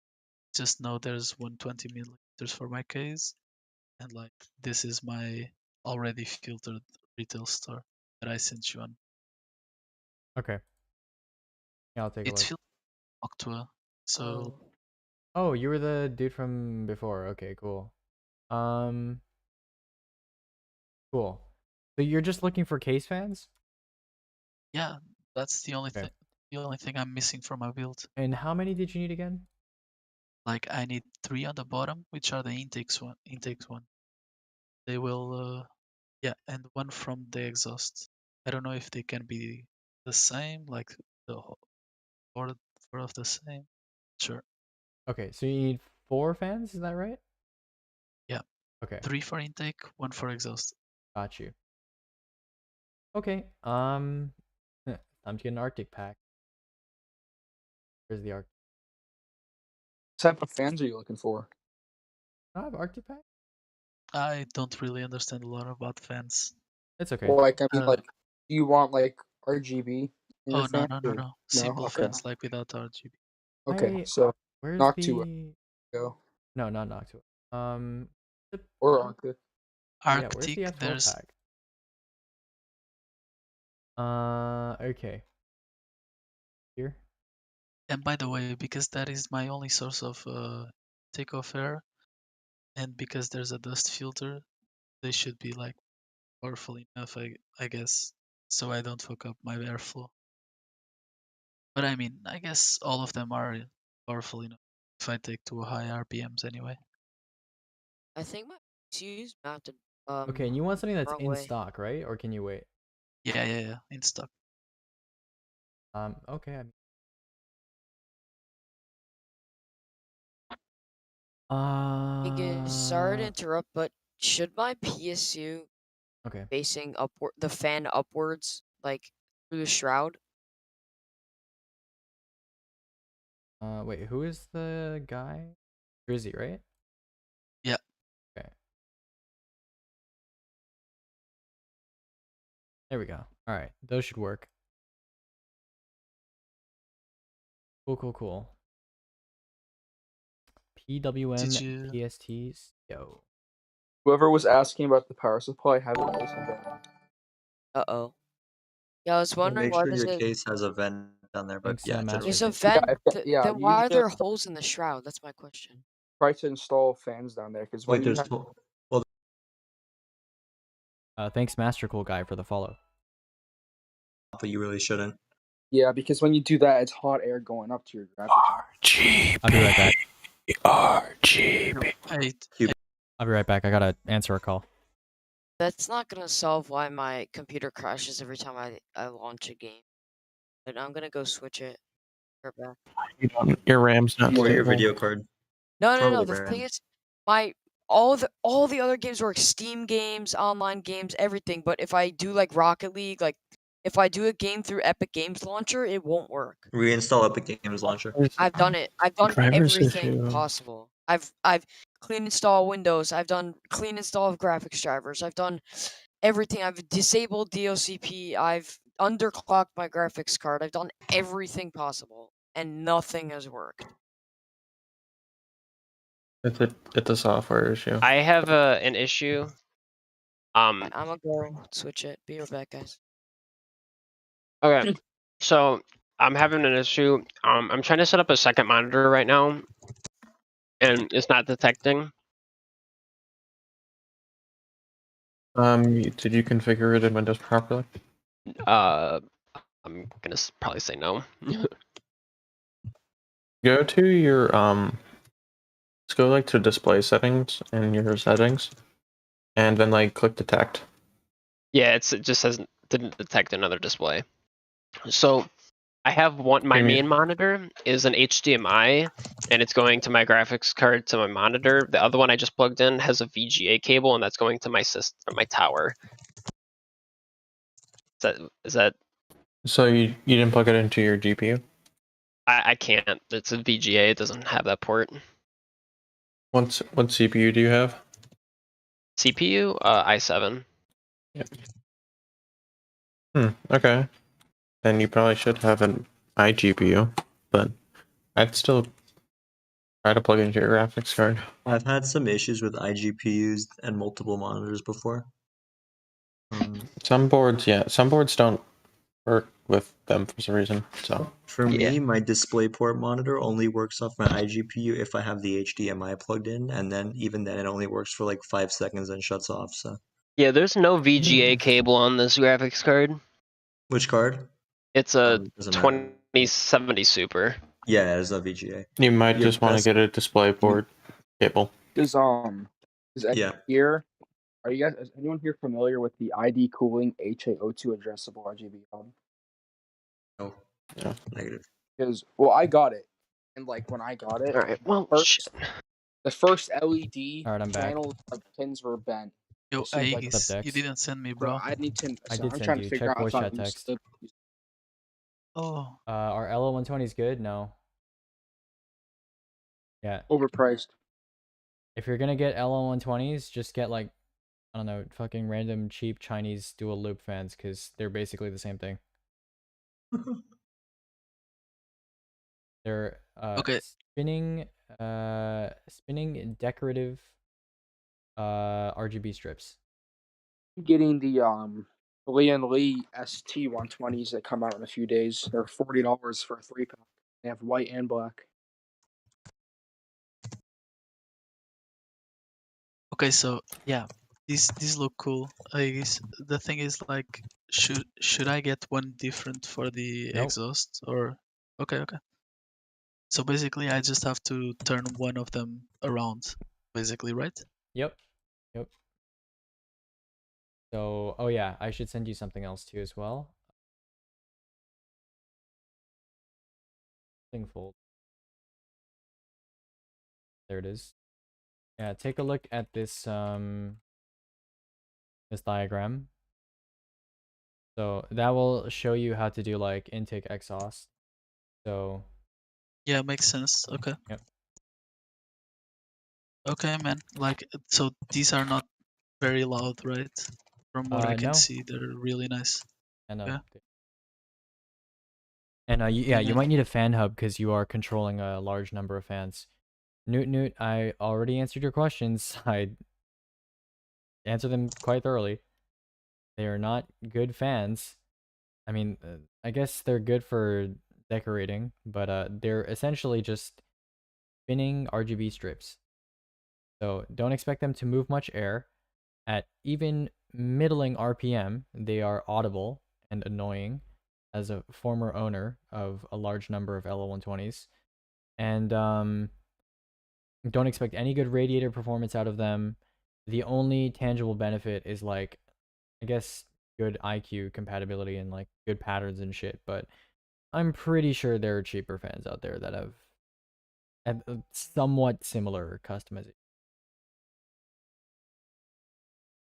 Just know there's 120 milliliters for my case, and like this is my already filtered retail store that I sent you on. Okay. Yeah, I'll take a It's look. filtered Octua, so Oh, you were the dude from before. Okay, cool. Cool. So you're just looking for case fans? yeah, that's the only Okay. thing. The only thing I'm missing from my build. And how many did you need again? Like I need 3 on the bottom, which are the intakes one. They will yeah, and 1 from the exhaust. I don't know if they can be the same, like the or of the same. Sure. Okay, so you need 4 fans, is that right? Yeah. Okay. 3 for intake, 1 for exhaust. Got you. Okay, time to get an Arctic pack. Where's the Arctic? What type of fans are you looking for? I have Arctic pack? I don't really understand a lot about fans. It's okay. Well, like I mean, Uh, like, do you want like RGB in your Oh fan? no. Simple Okay. fans like without RGB. Okay, I- so Where's Noctua. the... Go. No, not Noctua. Or Arctic. Yeah, where's Arctic, the F4 there's pack? Okay. Here? and by the way, because that is my only source of takeoff air, and because there's a dust filter, they should be like powerful enough, I guess, so I don't fuck up my airflow. But I mean, I guess all of them are powerful enough if I take to high RPMs anyway. I think my PC's mounted. Okay, and you want something that's wrong in way. stock, right? Or can you wait? Yeah, in stock. Okay. Sorry to interrupt, but should my PSU Okay. facing upward, the fan upwards, like through the shroud? Wait, who is the guy? Drizzy, right? Yeah. Okay. There we go. All right, those should work. Cool. PWM PSTs. Yo. Whoever was asking about the power supply, have it listened down. Uh-oh. Yeah, I was wondering Make why sure there's your a case has a vent down there, but Thanks, yeah, Master. there's a generally- vent. Then why are there holes in the shroud? That's my question. Try to install fans down there because Wait, when you there's have, well, Thanks, Master Cool Guy, for the follow. but you really shouldn't. yeah, because when you do that, it's hot air going up to your graphics. I'll be right back. RGB. I I'll be right back. I gotta answer a call. That's not gonna solve why my computer crashes every time I launch a game. But I'm gonna go switch it. Right back. Your RAM's not Or your stable. video card. No. Probably The RAM. thing is, my all the other games work. Steam games, online games, everything. But if I do like Rocket League, like if I do a game through Epic Games Launcher, it won't work. Reinstall Epic Games Launcher. I've done it. I've done Drivers everything issue. possible. I've clean install Windows. I've done clean install of graphics drivers. I've done everything. I've disabled DLCP. I've underclocked my graphics card. I've done everything possible, and nothing has worked. It's a software issue. I have an issue. I'm gonna go switch it. Be right back, guys. Okay, so I'm having an issue. I'm trying to set up a second monitor right now, and it's not detecting. Did you configure it in Windows properly? I'm gonna probably say no. Go to your let's go like to display settings and your settings, and then like click detect. Yeah, it just says didn't detect another display. So I have my main monitor is an HDMI, and it's going to my graphics card to my monitor. The other one I just plugged in has a VGA cable, and that's going to my system, my tower. Is that? So you didn't plug it into your GPU? I can't. It's a VGA. It doesn't have that port. What CPU do you have? CPU, i7. Yep. Okay. Then you probably should have an iGPU, but I'd still try to plug it into your graphics card. I've had some issues with iGPUs and multiple monitors before. Some boards don't work with them for some reason. So For me, my DisplayPort monitor only works off my iGPU if I have the HDMI plugged in, and then even then it only works for like 5 seconds and shuts off. So Yeah, there's no VGA cable on this graphics card. which card? It's a Doesn't matter. 2070 Super. Yeah, there's no VGA. you might Your just want to best- get a DisplayPort cable. Is anyone Yeah. here? Are you guys? Is anyone here familiar with the ID Cooling HAO2 addressable RGB hub? No. Yeah. Negative. Because I got it, and like when I got it, All right. Well, the first LED All right, I'm back. panel pins were bent. Yo, It seemed like Aegis, Dex? you didn't send me, So bro. I need to. I So did I'm send trying you. to figure Check out voice if chat I'm text. still. Oh, Our LO120 is good? No. Yeah. Overpriced. If you're gonna get LO120s, just get like, I don't know, fucking random cheap Chinese dual loop fans, because they're basically the same thing. They're Okay. spinning decorative RGB strips. Getting the Lian Li ST120s that come out in a few days. They're $40 for a 3-pack. They have white and black. okay. So yeah, these look cool. I guess the thing is like, should I get one different for the Nope. exhaust or? Okay. So basically, I just have to turn one of them around, basically, right? Yep. So, oh yeah, I should send you something else too as well. Thing fold. There it is. Yeah, take a look at this this diagram. So that will show you how to do like intake exhaust. So Yeah, makes sense. Okay. Yep. Okay, man. Like, so these are not very loud, right? From what I can no. see, they're really nice. I know. Yeah. And you then- might need a fan hub because you are controlling a large number of fans. Newt, I already answered your questions. I answered them quite thoroughly. They are not good fans. I mean, I guess they're good for decorating, but they're essentially just spinning RGB strips. So don't expect them to move much air. At even middling RPM, they are audible and annoying as a former owner of a large number of LO120s. And Don't expect any good radiator performance out of them. The only tangible benefit is like, I guess, good IQ compatibility and like good patterns and shit. But I'm pretty sure there are cheaper fans out there that have a somewhat similar customization.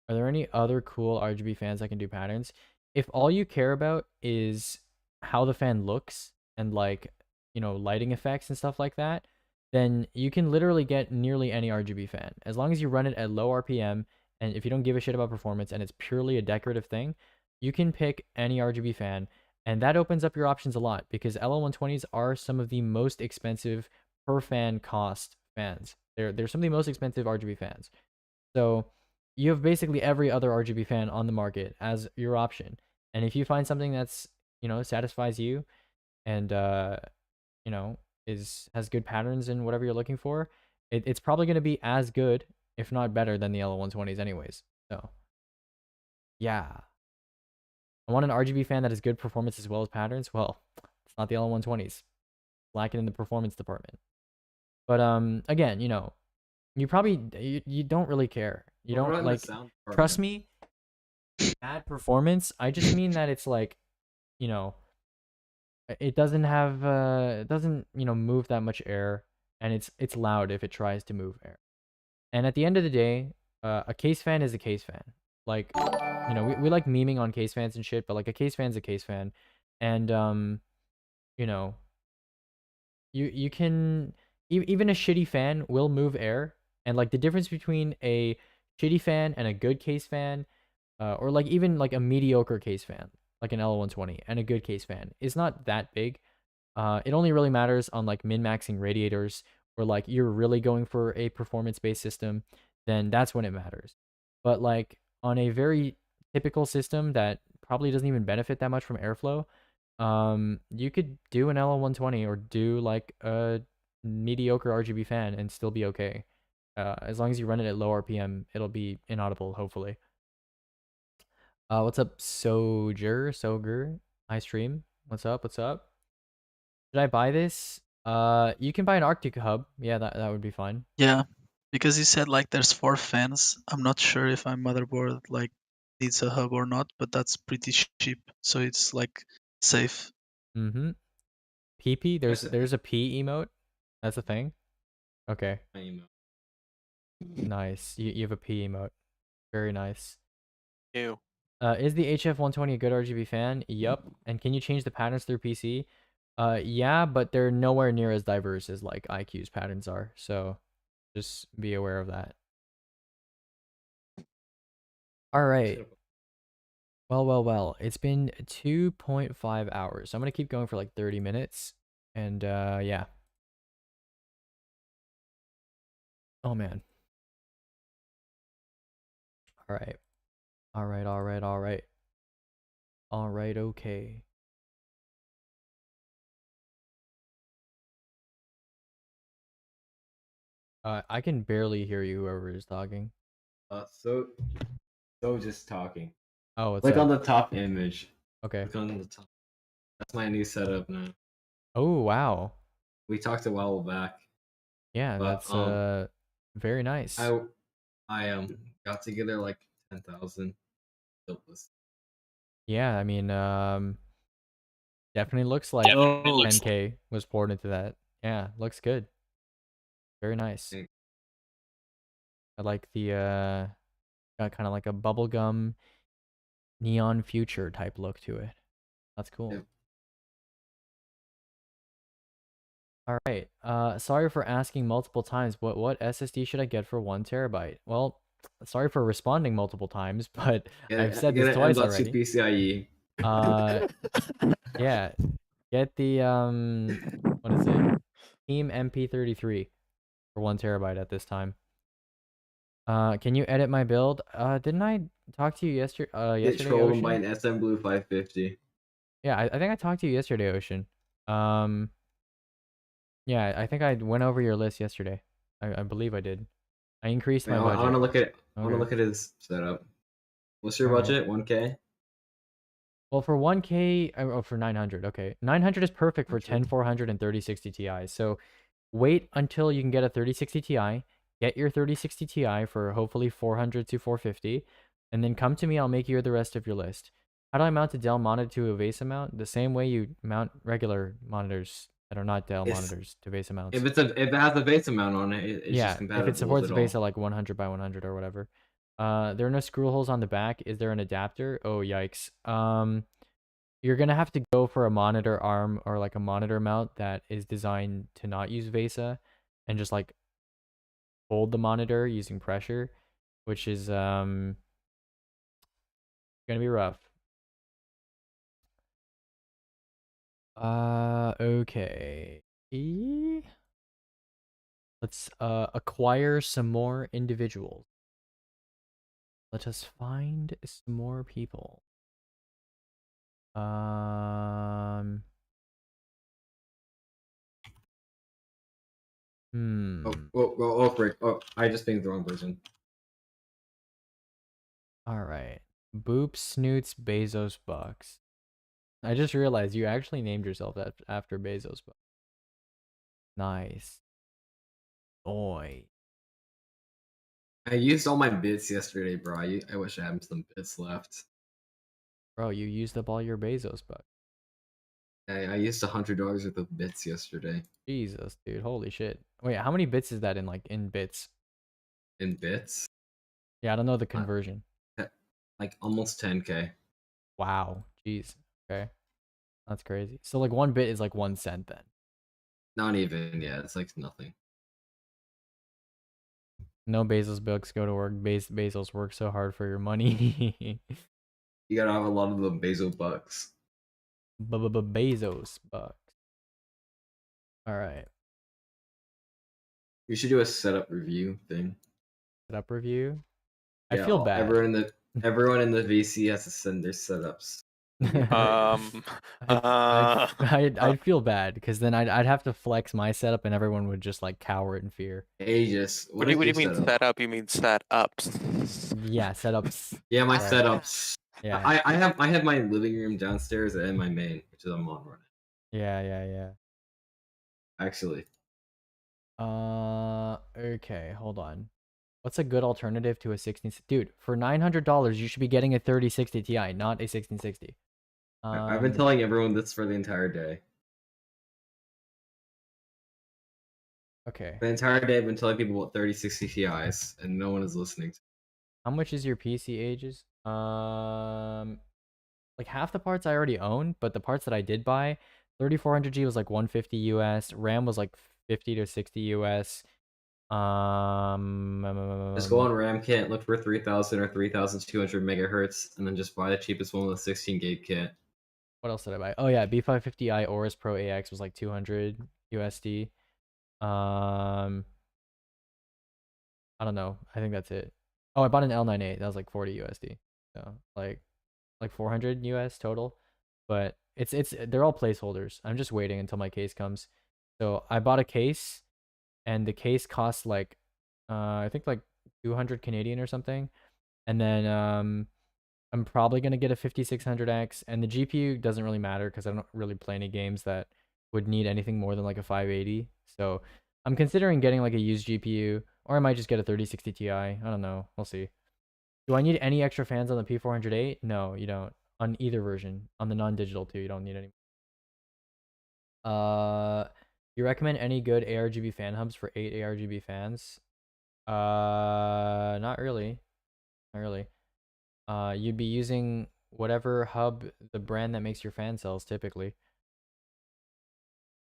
Are there any other cool RGB fans that can do patterns? If all you care about is how the fan looks and like, you know, lighting effects and stuff like that, then you can literally get nearly any RGB fan. As long as you run it at low RPM, and if you don't give a shit about performance and it's purely a decorative thing, you can pick any RGB fan, and that opens up your options a lot because LL120s are some of the most expensive per fan cost fans. They're some of the most expensive RGB fans. So you have basically every other RGB fan on the market as your option. And if you find something that's, you know, satisfies you and, you know, has good patterns in whatever you're looking for, it's probably going to be as good, if not better, than the LL120s anyways. So, yeah. I want an RGB fan that has good performance as well as patterns. Well, it's not the LL120s. It's lacking in the performance department. But, again, you know, you probably, you don't really care. You What don't, about in the like, sound trust department? me, bad performance, I just mean that it's like, you know, it doesn't have it doesn't, you know, move that much air, and it's loud if it tries to move air. And at the end of the day, a case fan is a case fan. Like, you know, we like memeing on case fans and shit, but like a case fan's a case fan. And you know, you can even a shitty fan will move air, and like the difference between a shitty fan and a good case fan, or like even like a mediocre case fan, like an L120, and a good case fan is not that big. It only really matters on like min-maxing radiators, or like you're really going for a performance-based system, then that's when it matters. But like on a very typical system that probably doesn't even benefit that much from airflow, you could do an LL120 or do like a mediocre RGB fan and still be okay. As long as you run it at low RPM, it'll be inaudible, hopefully. What's up, Soger? Hi, stream. What's up? What's up? Should I buy this? You can buy an Arctic hub. Yeah, that would be fine. Yeah, because you said like there's 4 fans. I'm not sure if my motherboard like needs a hub or not, but that's pretty cheap, so it's like safe. Mm-hmm. PP? There's a P emote? That's a thing? Okay. Nice. You have a P emote. Very nice. Ew. Is the HF120 a good RGB fan? Yup. And can you change the patterns through PC? Yeah, but they're nowhere near as diverse as like IQ's patterns are. So just be aware of that. All right. Well. It's been 2.5 hours. I'm going to keep going for like 30 minutes. And yeah. Oh, man. All right. All right, okay. I can barely hear you, whoever is talking. So just talking. Oh, what's like up? on the top image. Okay. Look on the top. That's my new setup now. Oh, wow. We talked a while back. Yeah, But, that's very nice. I got together like 10,000. Yeah, I mean, definitely looks like 10K was poured into that. Yeah, looks good. Very nice. I like the got kind of like a bubblegum neon future type look to it. That's cool. All right. Sorry for asking multiple times, but what SSD should I get for 1 terabyte? Well, sorry for responding multiple times, but I've said this twice already. PCIe. Yeah. Get the what is it? Team MP33 for 1 terabyte at this time. Can you edit my build? Didn't I talk to you yesterday? Get trolled by an SM Blue 550. Yeah, I think I talked to you yesterday, Ocean. Yeah, I think I went over your list yesterday. I believe I did. I increased my budget. I want to look at I want to Okay. look at his setup. What's your Alright. budget? 1K? Well, for 1K, oh, for 900, okay. 900 is perfect for 10, 400, and 3060 Ti. So Wait until you can get a 3060 Ti. Get your 3060 Ti for hopefully 400 to 450, and then come to me. I'll make you the rest of your list. How do I mount a Dell monitor to a VESA mount? The same way you mount regular monitors that are not Dell monitors to VESA mounts. If it has a VESA mount on it, it's Yeah, just if compatible it supports with it all. VESA like 100 by 100 or whatever. There are no screw holes on the back. Is there an adapter? Oh yikes. You're gonna have to go for a monitor arm or like a monitor mount that is designed to not use VESA and just like hold the monitor using pressure, which is gonna be rough. Okay. Let's acquire some more individuals. Let us find some more people. Oh, I just think the wrong person. All right. Boop Snoots Bezos Bucks. I just realized you actually named yourself that after Bezos Bucks. Nice. Boy. I used all my bits yesterday, bro. I wish I had some bits left. Bro, you used up all your Bezos Bucks. I used $100 worth of bits yesterday. Jesus, dude. Holy shit. Wait, how many bits is that in bits? In bits? Yeah, I don't know the conversion. Like almost 10K. Wow. Jeez. Okay. That's crazy. So like 1 bit is like 1 cent then. Not even, yeah, it's like nothing. No Bezos Bucks go to work. Bezos works so hard for your money. You gotta have a lot of the Bezos bucks. Bezos Bucks. Alright. You should do a setup review thing. Setup review? I Yeah, feel bad. Everyone in the VC has to send their setups. I'd feel bad because then I'd have to flex my setup and everyone would just like cower in fear. Aegis. What do you mean setup? You mean setups? Yeah, setups. Yeah, my Right. setups. Yeah. I have my living room downstairs and my main, which is I'm on right now. Yeah. Actually. Okay, hold on. What's a good alternative to a 1660? Dude, for $900, you should be getting a 3060 Ti, not a 1660. I've been telling everyone this for the entire day. Okay. The entire day I've been telling people about 3060 Ti's, and no one is listening. How much is your PC Ages? Like half the parts I already own, but the parts that I did buy, 3400G was like 150 US, RAM was like 50 to 60 US. Just go on RAM kit, look for 3000 or 3200 megahertz, and then just buy the cheapest one with a 16 gig kit. What else did I buy? Oh yeah, B550i Aorus Pro AX was like 200 USD. I don't know. I think that's it. Oh, I bought an L98. That was like 40 USD. So like 400 US total. But it's they're all placeholders. I'm just waiting until my case comes. So I bought a case, and the case costs like I think like 200 Canadian or something. And then I'm probably gonna get a 5600X, and the GPU doesn't really matter because I don't really play any games that would need anything more than like a 580. So I'm considering getting like a used GPU, or I might just get a 3060 Ti. I don't know. We'll see. Do I need any extra fans on the P408? No, you don't. On either version. On the non-digital too, you don't need any. You recommend any good ARGB fan hubs for 8 ARGB fans? Not really. Not really. You'd be using whatever hub the brand that makes your fan sells typically.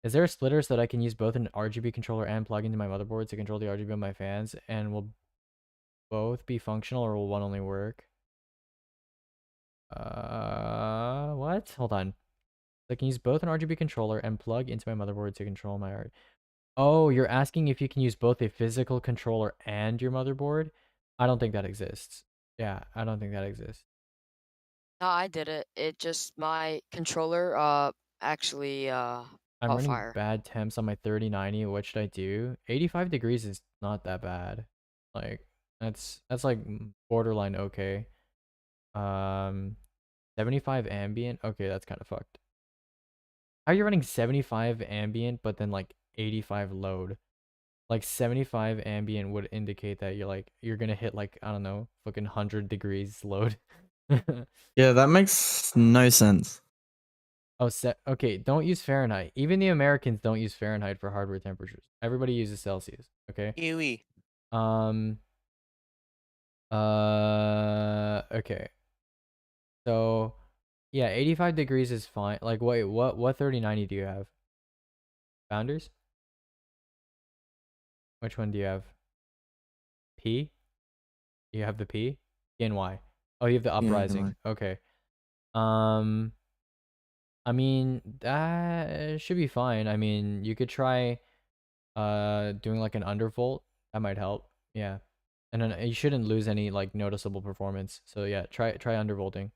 Is there a splitter so that I can use both an RGB controller and plug into my motherboard to control the RGB of my fans, and will both be functional, or will one only work? What? Hold on. I can use both an RGB controller and plug into my motherboard to control my art. Oh, you're asking if you can use both a physical controller and your motherboard? I don't think that exists. Yeah, I don't think that exists. No, I did it. It just my controller actually I'm caught running fire. bad temps on my 3090. What should I do? 85 degrees is not that bad. Like that's like borderline okay. 75 ambient. Okay, that's kind of fucked. How are you running 75 ambient but then like 85 load. Like 75 ambient would indicate that you're gonna hit like, I don't know, fucking 100 degrees load. Yeah, that makes no sense. Oh, okay, don't use Fahrenheit. Even the Americans don't use Fahrenheit for hardware temperatures. Everybody uses Celsius, okay? Ewy. Okay. So, yeah, 85 degrees is fine. Like, wait, what 3090 do you have? Founders? Which one do you have? P? You have the P? And Y. Oh, you have the uprising. Okay. I mean, that should be fine. I mean, you could try doing like an undervolt. That might help. Yeah. And then you shouldn't lose any like noticeable performance. So yeah, try undervolting.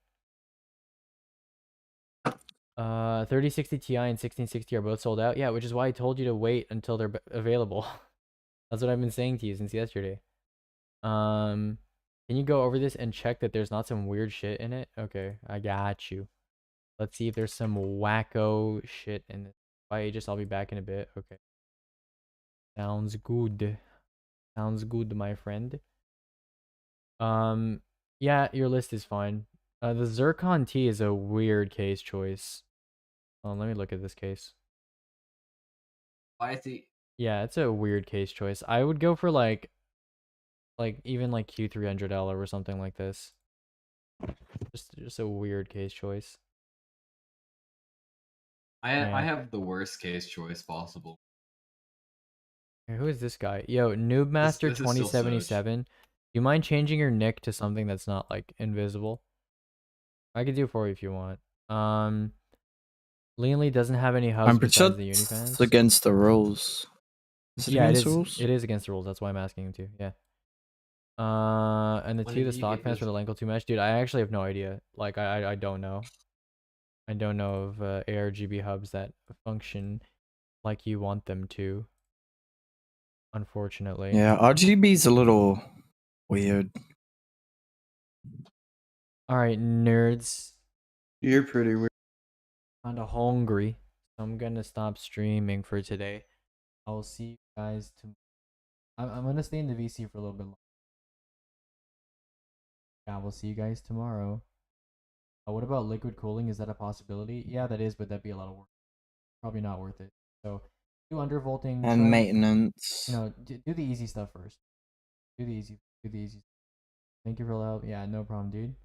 3060 Ti and 1660 are both sold out. Yeah, which is why I told you to wait until they're available. That's what I've been saying to you since yesterday. Can you go over this and check that there's not some weird shit in it? Okay, I got you. Let's see if there's some wacko shit in this. Bye, Aegis. I'll be back in a bit. Okay. Sounds good. Sounds good, my friend. Yeah, your list is fine. The Zircon T is a weird case choice. Oh, let me look at this case. I see. Yeah, it's a weird case choice. I would go for like even like Q300L or something like this. Just a weird case choice. I have the worst case choice possible. Hey, who is this guy? Yo, Noobmaster This is still 2077. Do you mind changing your nick to something that's not like invisible? I could do it for you if you want. Lean Lee doesn't have any hubs I'm pretty besides sure the Unifans. it's against the rules. Is it Yeah, against the rules? it is against the rules. That's why I'm asking him to. Yeah. And the When two, did the you stock get fans for this? the Lenko 2 match. Dude, I actually have no idea. Like, I don't know. I don't know of ARGB hubs that function like you want them to. Unfortunately. Yeah, RGB's a little weird. Alright, nerds. You're pretty weird. Kinda hungry. So I'm gonna stop streaming for today. I will see you guys tomorrow. I'm gonna stay in the VC for a little bit longer. Yeah, we'll see you guys tomorrow. What about liquid cooling? Is that a possibility? Yeah, that is, but that'd be a lot of work. Probably not worth it. So do undervolting. And try, maintenance. You know, do the easy stuff first. Do the easy. Thank you for the help. Yeah, no problem, dude.